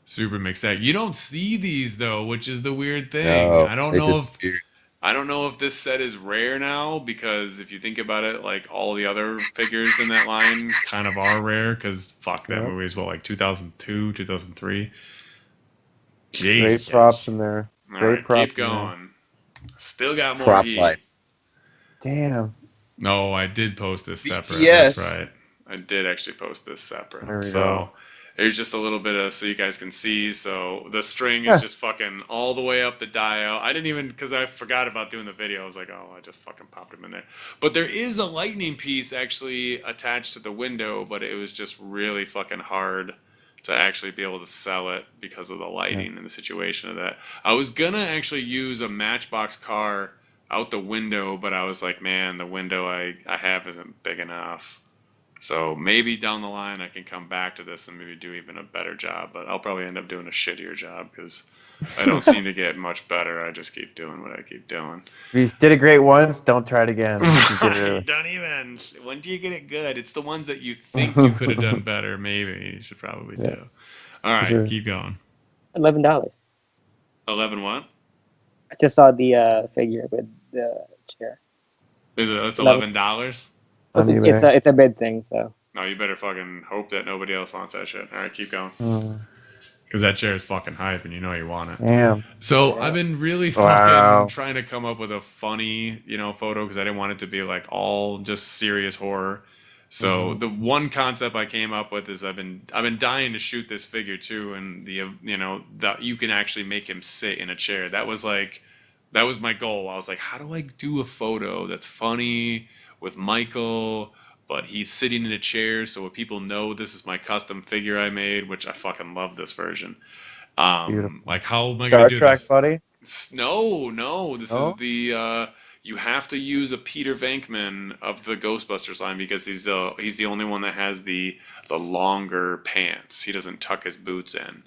Speaker 1: super mixed that. You don't see these though, which is the weird thing.
Speaker 4: No,
Speaker 1: I don't
Speaker 4: they
Speaker 1: know if
Speaker 4: disappeared.
Speaker 1: I don't know if this set is rare now, because if you think about it, like all the other figures in that line kind of are rare, because fuck, that movie is what, like 2002, 2003? Jeez.
Speaker 3: Great props in there.
Speaker 1: All
Speaker 3: Great
Speaker 1: right,
Speaker 3: props
Speaker 1: keep
Speaker 3: in there.
Speaker 1: going. Still got more
Speaker 4: Prop
Speaker 1: heat.
Speaker 4: life.
Speaker 3: Damn.
Speaker 1: No, I did post this separate.
Speaker 4: BTS.
Speaker 1: That's right. I did actually post this
Speaker 3: There
Speaker 1: separate.
Speaker 3: we
Speaker 1: So
Speaker 3: go.
Speaker 1: there's just a little bit of, so you guys can see. So the string is just fucking all the way up the dial. I didn't even, because I forgot about doing the video. I was like, oh, I just fucking popped them in there. But there is a lightning piece actually attached to the window, but it was just really fucking hard to actually be able to sell it because of the lighting and the situation of that. I was gonna actually use a Matchbox car out the window, but I was like, man, the window I have isn't big enough. So maybe down the line I can come back to this and maybe do even a better job, but I'll probably end up doing a shittier job because I don't seem to get much better. I just keep doing what I keep doing.
Speaker 3: If you did it great once, don't try it again.
Speaker 1: Right, don't even. When do you get it good? It's the ones that you think you could have done better. Maybe you should probably do. All right,
Speaker 3: Sure.
Speaker 1: keep going.
Speaker 5: $11.
Speaker 1: 11 what?
Speaker 5: I just saw the figure with the chair.
Speaker 1: Is it? It's $11.
Speaker 3: On eBay.
Speaker 5: It's a bid thing, so.
Speaker 1: No, you better fucking hope that nobody else wants that shit. All right, keep going.
Speaker 3: Mm,
Speaker 1: Because that chair is fucking hype, and you know you want it.
Speaker 3: damn.
Speaker 1: So I've been really fucking trying to come up with a funny, photo, because I didn't want it to be like all just serious horror. So the one concept I came up with is I've been dying to shoot this figure too, and that you can actually make him sit in a chair. That was my goal. I was like, how do I do a photo that's funny with Michael, but he's sitting in a chair, so people know this is my custom figure I made, which I fucking love this version.
Speaker 3: Beautiful.
Speaker 1: Like, how am I
Speaker 3: Star
Speaker 1: gonna do
Speaker 3: Trek,
Speaker 1: this?
Speaker 3: buddy.
Speaker 1: No. This
Speaker 3: Oh?
Speaker 1: is the you have to use a Peter Venkman of the Ghostbusters line, because he's the only one that has the longer pants. He doesn't tuck his boots in.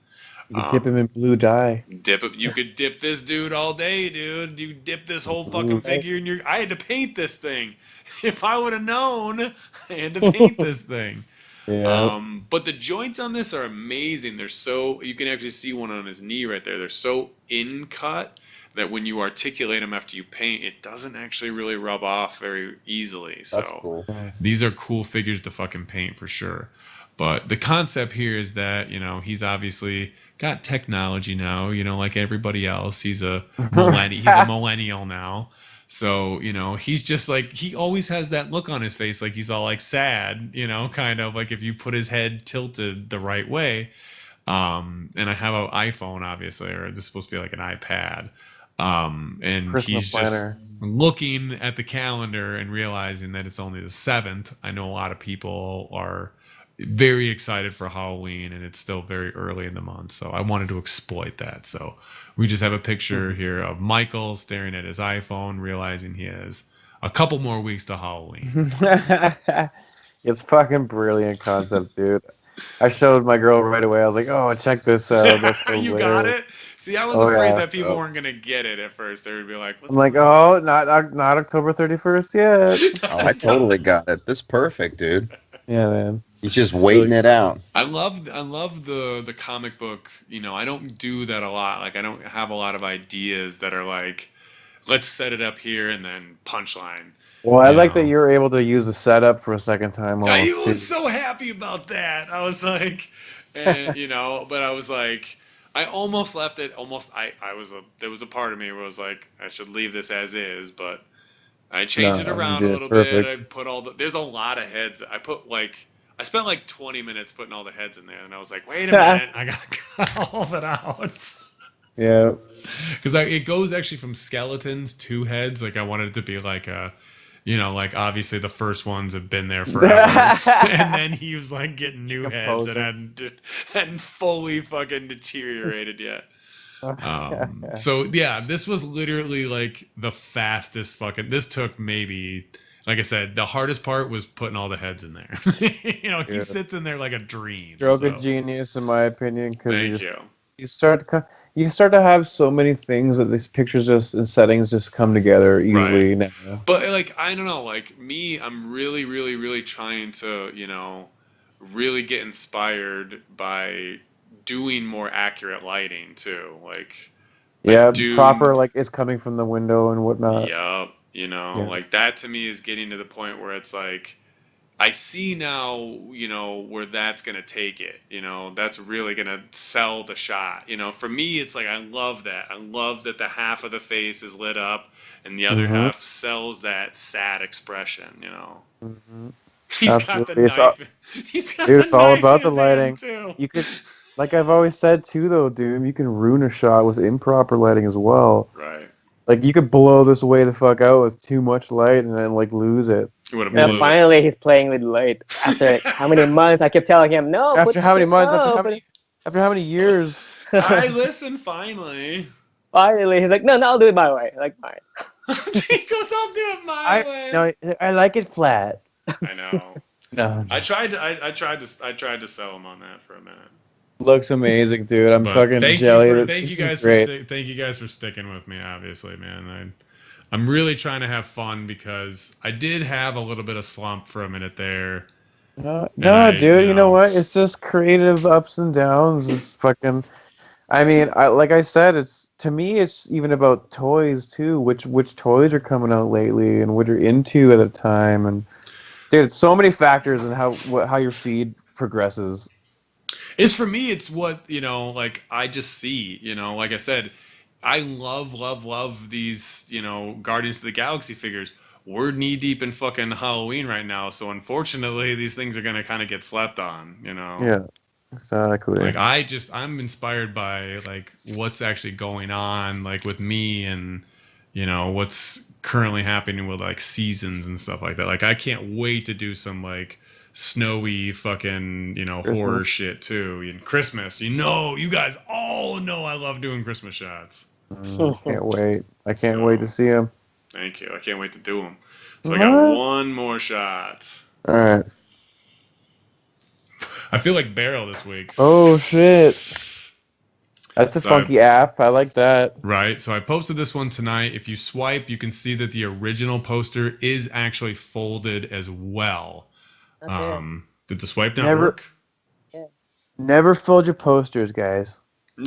Speaker 3: You could dip him in blue dye.
Speaker 1: You could dip this dude all day, dude. You dip this whole fucking figure in I had to paint this thing. If I would have known, I had to paint this thing.
Speaker 3: Yeah.
Speaker 1: But the joints on this are amazing. They're so, you can actually see one on his knee right there. They're so in cut that when you articulate them after you paint, it doesn't actually really rub off very easily. So
Speaker 4: That's cool.
Speaker 1: these are cool figures to fucking paint for sure. But the concept here is that, he's obviously got technology now, like everybody else. He's a millennial now. So, he's just like, he always has that look on his face, like he's all like sad, kind of like if you put his head tilted the right way. And I have an iPhone, obviously, or this is supposed to be like an iPad. And
Speaker 3: Personal
Speaker 1: he's
Speaker 3: planner.
Speaker 1: just looking at the calendar and realizing that it's only the 7th. I know a lot of people are very excited for Halloween, and it's still very early in the month, so I wanted to exploit that. So we just have a picture here of Michael staring at his iPhone, realizing he has a couple more weeks to Halloween.
Speaker 3: It's fucking brilliant concept, dude. I showed my girl right away. I was like, "Oh, check this out." That's so
Speaker 1: You
Speaker 3: weird.
Speaker 1: got it? See, I was
Speaker 3: Oh,
Speaker 1: afraid
Speaker 3: yeah.
Speaker 1: that people weren't gonna get it at first. They would be like, "What's
Speaker 3: I'm like, "Oh, not October 31st yet."
Speaker 4: Oh, I totally got it. This is perfect, dude.
Speaker 3: Yeah, man.
Speaker 4: He's just waiting it out.
Speaker 1: I love the comic book. I don't do that a lot. Like, I don't have a lot of ideas that are like, let's set it up here and then punchline.
Speaker 3: Well, I like that you were able to use the setup for a second time.
Speaker 1: I
Speaker 3: almost,
Speaker 1: was
Speaker 3: too.
Speaker 1: so happy about that. I was like, and but I was like, I almost left it. There was a part of me where I was like, I should leave this as is, but I changed it around a little bit. I put there's a lot of heads. I spent like 20 minutes putting all the heads in there, and I was like, wait a minute, I gotta cut all of it out.
Speaker 3: Yeah.
Speaker 1: Because it goes actually from skeletons to heads. Like, I wanted it to be like a, like obviously the first ones have been there forever, and then he was like getting new heads that hadn't fully fucking deteriorated yet. So yeah, this was literally like the fastest fucking. This took maybe, like I said, the hardest part was putting all the heads in there. He sits in there like a dream.
Speaker 3: Stroke of genius, in my opinion.
Speaker 1: Thank you.
Speaker 3: You start to have so many things that these pictures just and settings just come together easily now.
Speaker 1: But like I don't know, like me, I'm really, really, really trying to, really get inspired by doing more accurate lighting too.
Speaker 3: Yeah,
Speaker 1: Dune.
Speaker 3: proper like it's coming from the window and whatnot.
Speaker 1: Yup,
Speaker 3: Yeah.
Speaker 1: like that to me is getting to the point where it's like I see now, where that's gonna take it. That's really gonna sell the shot. For me, it's like I love that. I love that the half of the face is lit up and the other
Speaker 3: Mm-hmm.
Speaker 1: half sells that sad expression.
Speaker 3: Mm-hmm.
Speaker 1: He's got the
Speaker 3: Absolutely.
Speaker 1: knife. He's got
Speaker 3: Dude,
Speaker 1: the
Speaker 3: it's all
Speaker 1: knife in
Speaker 3: about the
Speaker 1: his hand
Speaker 3: lighting.
Speaker 1: too.
Speaker 3: You could, like I've always said too, though, Doom. You can ruin a shot with improper lighting as well.
Speaker 1: Right.
Speaker 3: Like you could blow this way the fuck out with too much light and then like lose it.
Speaker 1: Would have
Speaker 5: And
Speaker 1: blew it.
Speaker 5: finally, he's playing with light. After how many months, I kept telling him, no,
Speaker 3: After how many months?
Speaker 5: no,
Speaker 3: After how many years?
Speaker 1: I listen finally.
Speaker 5: Finally, he's like, no, I'll do it my way. Like, fine.
Speaker 1: He goes, I'll do it my way.
Speaker 3: No, I like it flat.
Speaker 1: I know.
Speaker 3: No,
Speaker 1: I tried to sell him on that for a minute.
Speaker 3: looks amazing, dude. I'm
Speaker 1: But
Speaker 3: fucking jelly.
Speaker 1: thank you guys for sticking with me. Obviously, man. I'm really trying to have fun because I did have a little bit of slump for a minute there.
Speaker 3: No,
Speaker 1: I,
Speaker 3: dude. You know what? It's just creative ups and downs. It's fucking. I mean, like I said, it's to me. It's even about toys too. Which toys are coming out lately, and what you're into at the time, and dude, it's so many factors in how your feed progresses.
Speaker 1: It's for me. It's what like I just see. Like I said, I love these. Guardians of the Galaxy figures. We're knee deep in fucking Halloween right now, so unfortunately, these things are gonna kind of get slept on.
Speaker 3: Yeah, exactly.
Speaker 1: Like I'm inspired by like what's actually going on like with me and what's currently happening with like seasons and stuff like that. Like I can't wait to do some like snowy fucking horror
Speaker 3: Christmas.
Speaker 1: shit too. And Christmas, you guys all know I love doing Christmas shots.
Speaker 3: Can't wait. I can't wait to see him.
Speaker 1: Thank you. I can't wait to do them. So I got one more shot.
Speaker 3: All right.
Speaker 1: I feel like Barrel this week.
Speaker 3: Oh shit. That's a
Speaker 1: So
Speaker 3: funky app. I like that.
Speaker 1: Right, so I posted this one tonight. If you swipe, you can see that the original poster is actually folded as well. Did the swipe not work?
Speaker 3: Never fold your posters, guys.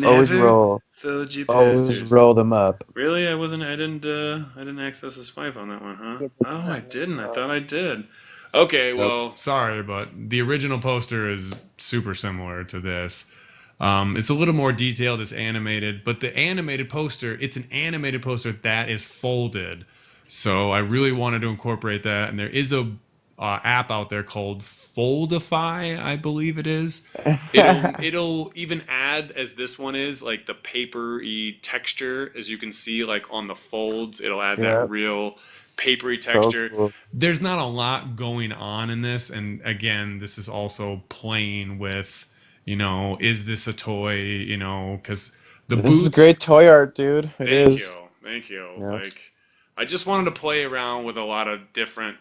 Speaker 3: Always roll.
Speaker 1: Fold your
Speaker 3: Always
Speaker 1: posters.
Speaker 3: roll them up.
Speaker 1: Really? I didn't access the swipe on that one, huh? Oh, I didn't. I thought I did. Okay, well, sorry, but the original poster is super similar to this. It's a little more detailed. It's animated, but the animated poster, it's an animated poster that is folded. So I really wanted to incorporate that, and there is a app out there called Foldify, I believe it is. It'll even add, as this one is, like the papery texture, as you can see, like on the folds. It'll add that real papery texture.
Speaker 3: So cool.
Speaker 1: There's not a lot going on in this, and again, this is also playing with. Is this a toy? Because the boots.
Speaker 3: This is great toy art, dude.
Speaker 1: Thank you.
Speaker 3: Yeah.
Speaker 1: Like, I just wanted to play around with a lot of different,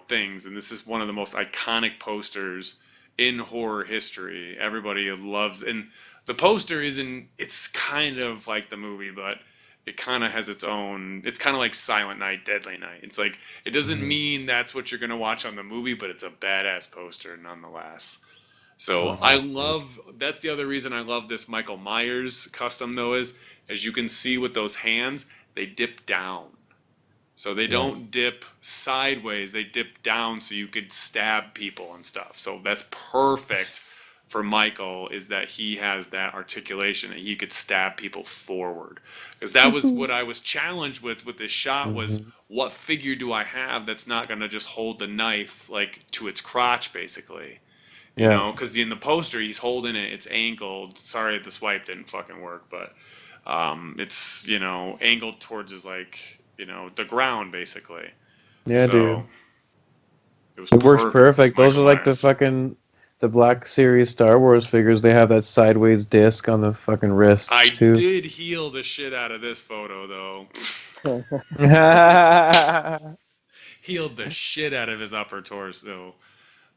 Speaker 1: things, and this is one of the most iconic posters in horror history. Everybody loves, and the poster it's kind of like the movie, but it kind of has its own. It's kind of like Silent Night, Deadly Night. It's like it doesn't mean that's what you're gonna watch on the movie, but it's a badass poster nonetheless. So that's the other reason I love this Michael Myers custom though is, as you can see with those hands, they dip down. So they don't dip sideways, they dip down so you could stab people and stuff. So that's perfect for Michael, is that he has that articulation and he could stab people forward. Because that was what I was challenged with this shot was, what figure do I have that's not going to just hold the knife like to its crotch basically? Because in the poster he's holding it, it's angled. Sorry, the swipe didn't fucking work, but it's angled towards his the ground basically.
Speaker 3: Yeah,
Speaker 1: so,
Speaker 3: dude. It works perfect. Those are like
Speaker 1: Myers.
Speaker 3: the Black Series Star Wars figures. They have that sideways disc on the fucking wrists too.
Speaker 1: I did heal the shit out of this photo though. Healed the shit out of his upper torso.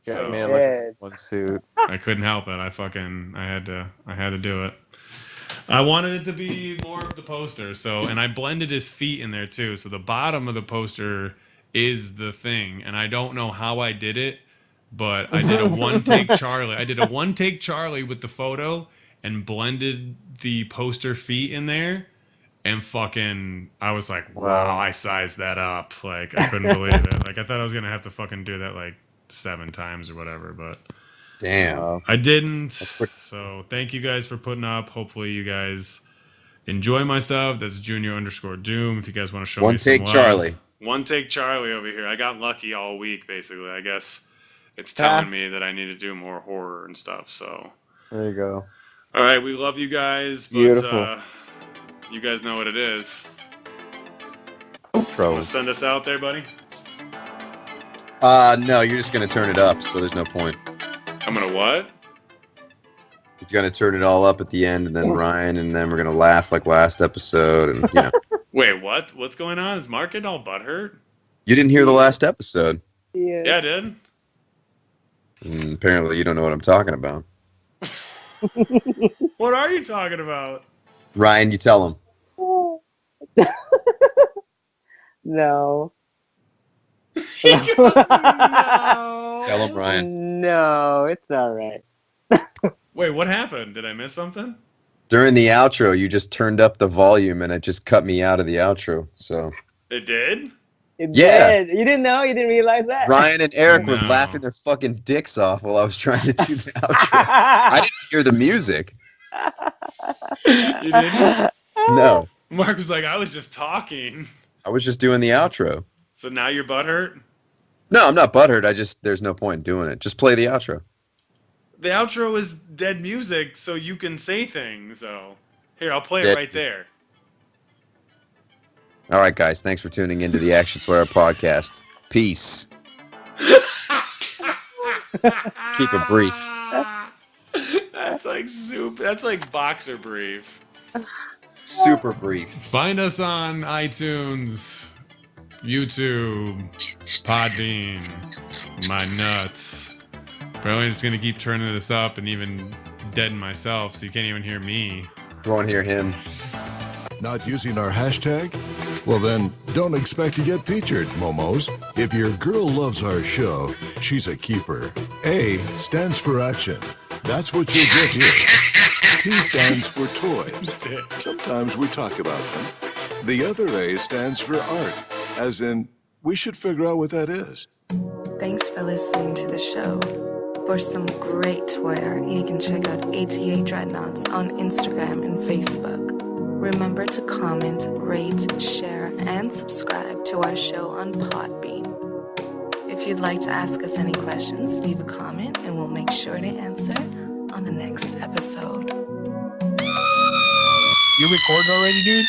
Speaker 1: So
Speaker 3: man, like one suit.
Speaker 1: I couldn't help it. I had to do it. I wanted it to be more of the poster, and I blended his feet in there too. So the bottom of the poster is the thing, and I don't know how I did it, but I did a one take Charlie. I did a one take Charlie with the photo and blended the poster feet in there, and fucking, I was like, wow, I sized that up. Like, I couldn't believe it. Like, I thought I was gonna have to fucking do that like 7 times or whatever, but
Speaker 4: Damn.
Speaker 1: I didn't. So thank you guys for putting up. Hopefully you guys enjoy my stuff. That's Junior_Doom. If you guys want to show me some love.
Speaker 4: Charlie.
Speaker 1: One take Charlie over here. I got lucky all week, basically. I guess it's telling me that I need to do more horror and stuff. So
Speaker 3: There you go.
Speaker 1: all right, we love you guys, but
Speaker 3: Beautiful.
Speaker 1: you guys know what it is.
Speaker 3: Outro.
Speaker 1: Want to send us out there, buddy?
Speaker 4: No, you're just gonna turn it up, so there's no point.
Speaker 1: I'm gonna what?
Speaker 4: You're gonna turn it all up at the end, and then Ryan, and then we're gonna laugh like last episode, and you know.
Speaker 1: Wait, what? What's going on? Is Mark getting all butthurt?
Speaker 4: You didn't hear the last episode.
Speaker 1: Yeah, I did.
Speaker 4: Apparently, you don't know what I'm talking about.
Speaker 1: What are you talking about?
Speaker 4: Ryan, you tell him.
Speaker 5: No.
Speaker 1: He goes, no.
Speaker 4: Tell him, Ryan.
Speaker 5: No, it's all right.
Speaker 1: Wait, what happened? Did I miss something?
Speaker 4: During the outro, you just turned up the volume, and it just cut me out of the outro. So
Speaker 1: It did?
Speaker 5: It
Speaker 4: Yeah.
Speaker 5: did. You didn't know? You didn't realize that?
Speaker 4: Ryan and Eric were
Speaker 1: No.
Speaker 4: laughing their fucking dicks off while I was trying to do the outro. I didn't hear the music.
Speaker 1: You didn't?
Speaker 4: No,
Speaker 1: Mark was like, I was just talking.
Speaker 4: I was just doing the outro.
Speaker 1: So now you're butthurt?
Speaker 4: No, I'm not butthurt. There's no point in doing it. Just play the outro.
Speaker 1: The outro is dead music, so you can say things, though. Here, I'll play it
Speaker 4: Dead-
Speaker 1: right there.
Speaker 4: All right, guys. Thanks for tuning into the Action Swear podcast. Peace. Keep it brief.
Speaker 1: That's like soup. That's like boxer brief.
Speaker 4: Super brief.
Speaker 1: Find us on iTunes, YouTube, Podbean, my nuts. Probably just gonna keep turning this up and even deaden myself, so you can't even hear me.
Speaker 4: You won't hear him.
Speaker 2: Not using our hashtag? Well then, don't expect to get featured, Momos. If your girl loves our show, she's a keeper. A stands for action. That's what you'll get here. T stands for toys. Sometimes we talk about them. The other A stands for art, as in, we should figure out what that is.
Speaker 7: Thanks for listening to the show. For some great toy art, you can check out ATA Dreadnoughts on Instagram and Facebook. Remember to comment, rate, share, and subscribe to our show on Podbean. If you'd like to ask us any questions, leave a comment and we'll make sure to answer on the next episode.
Speaker 8: You recording already, dude?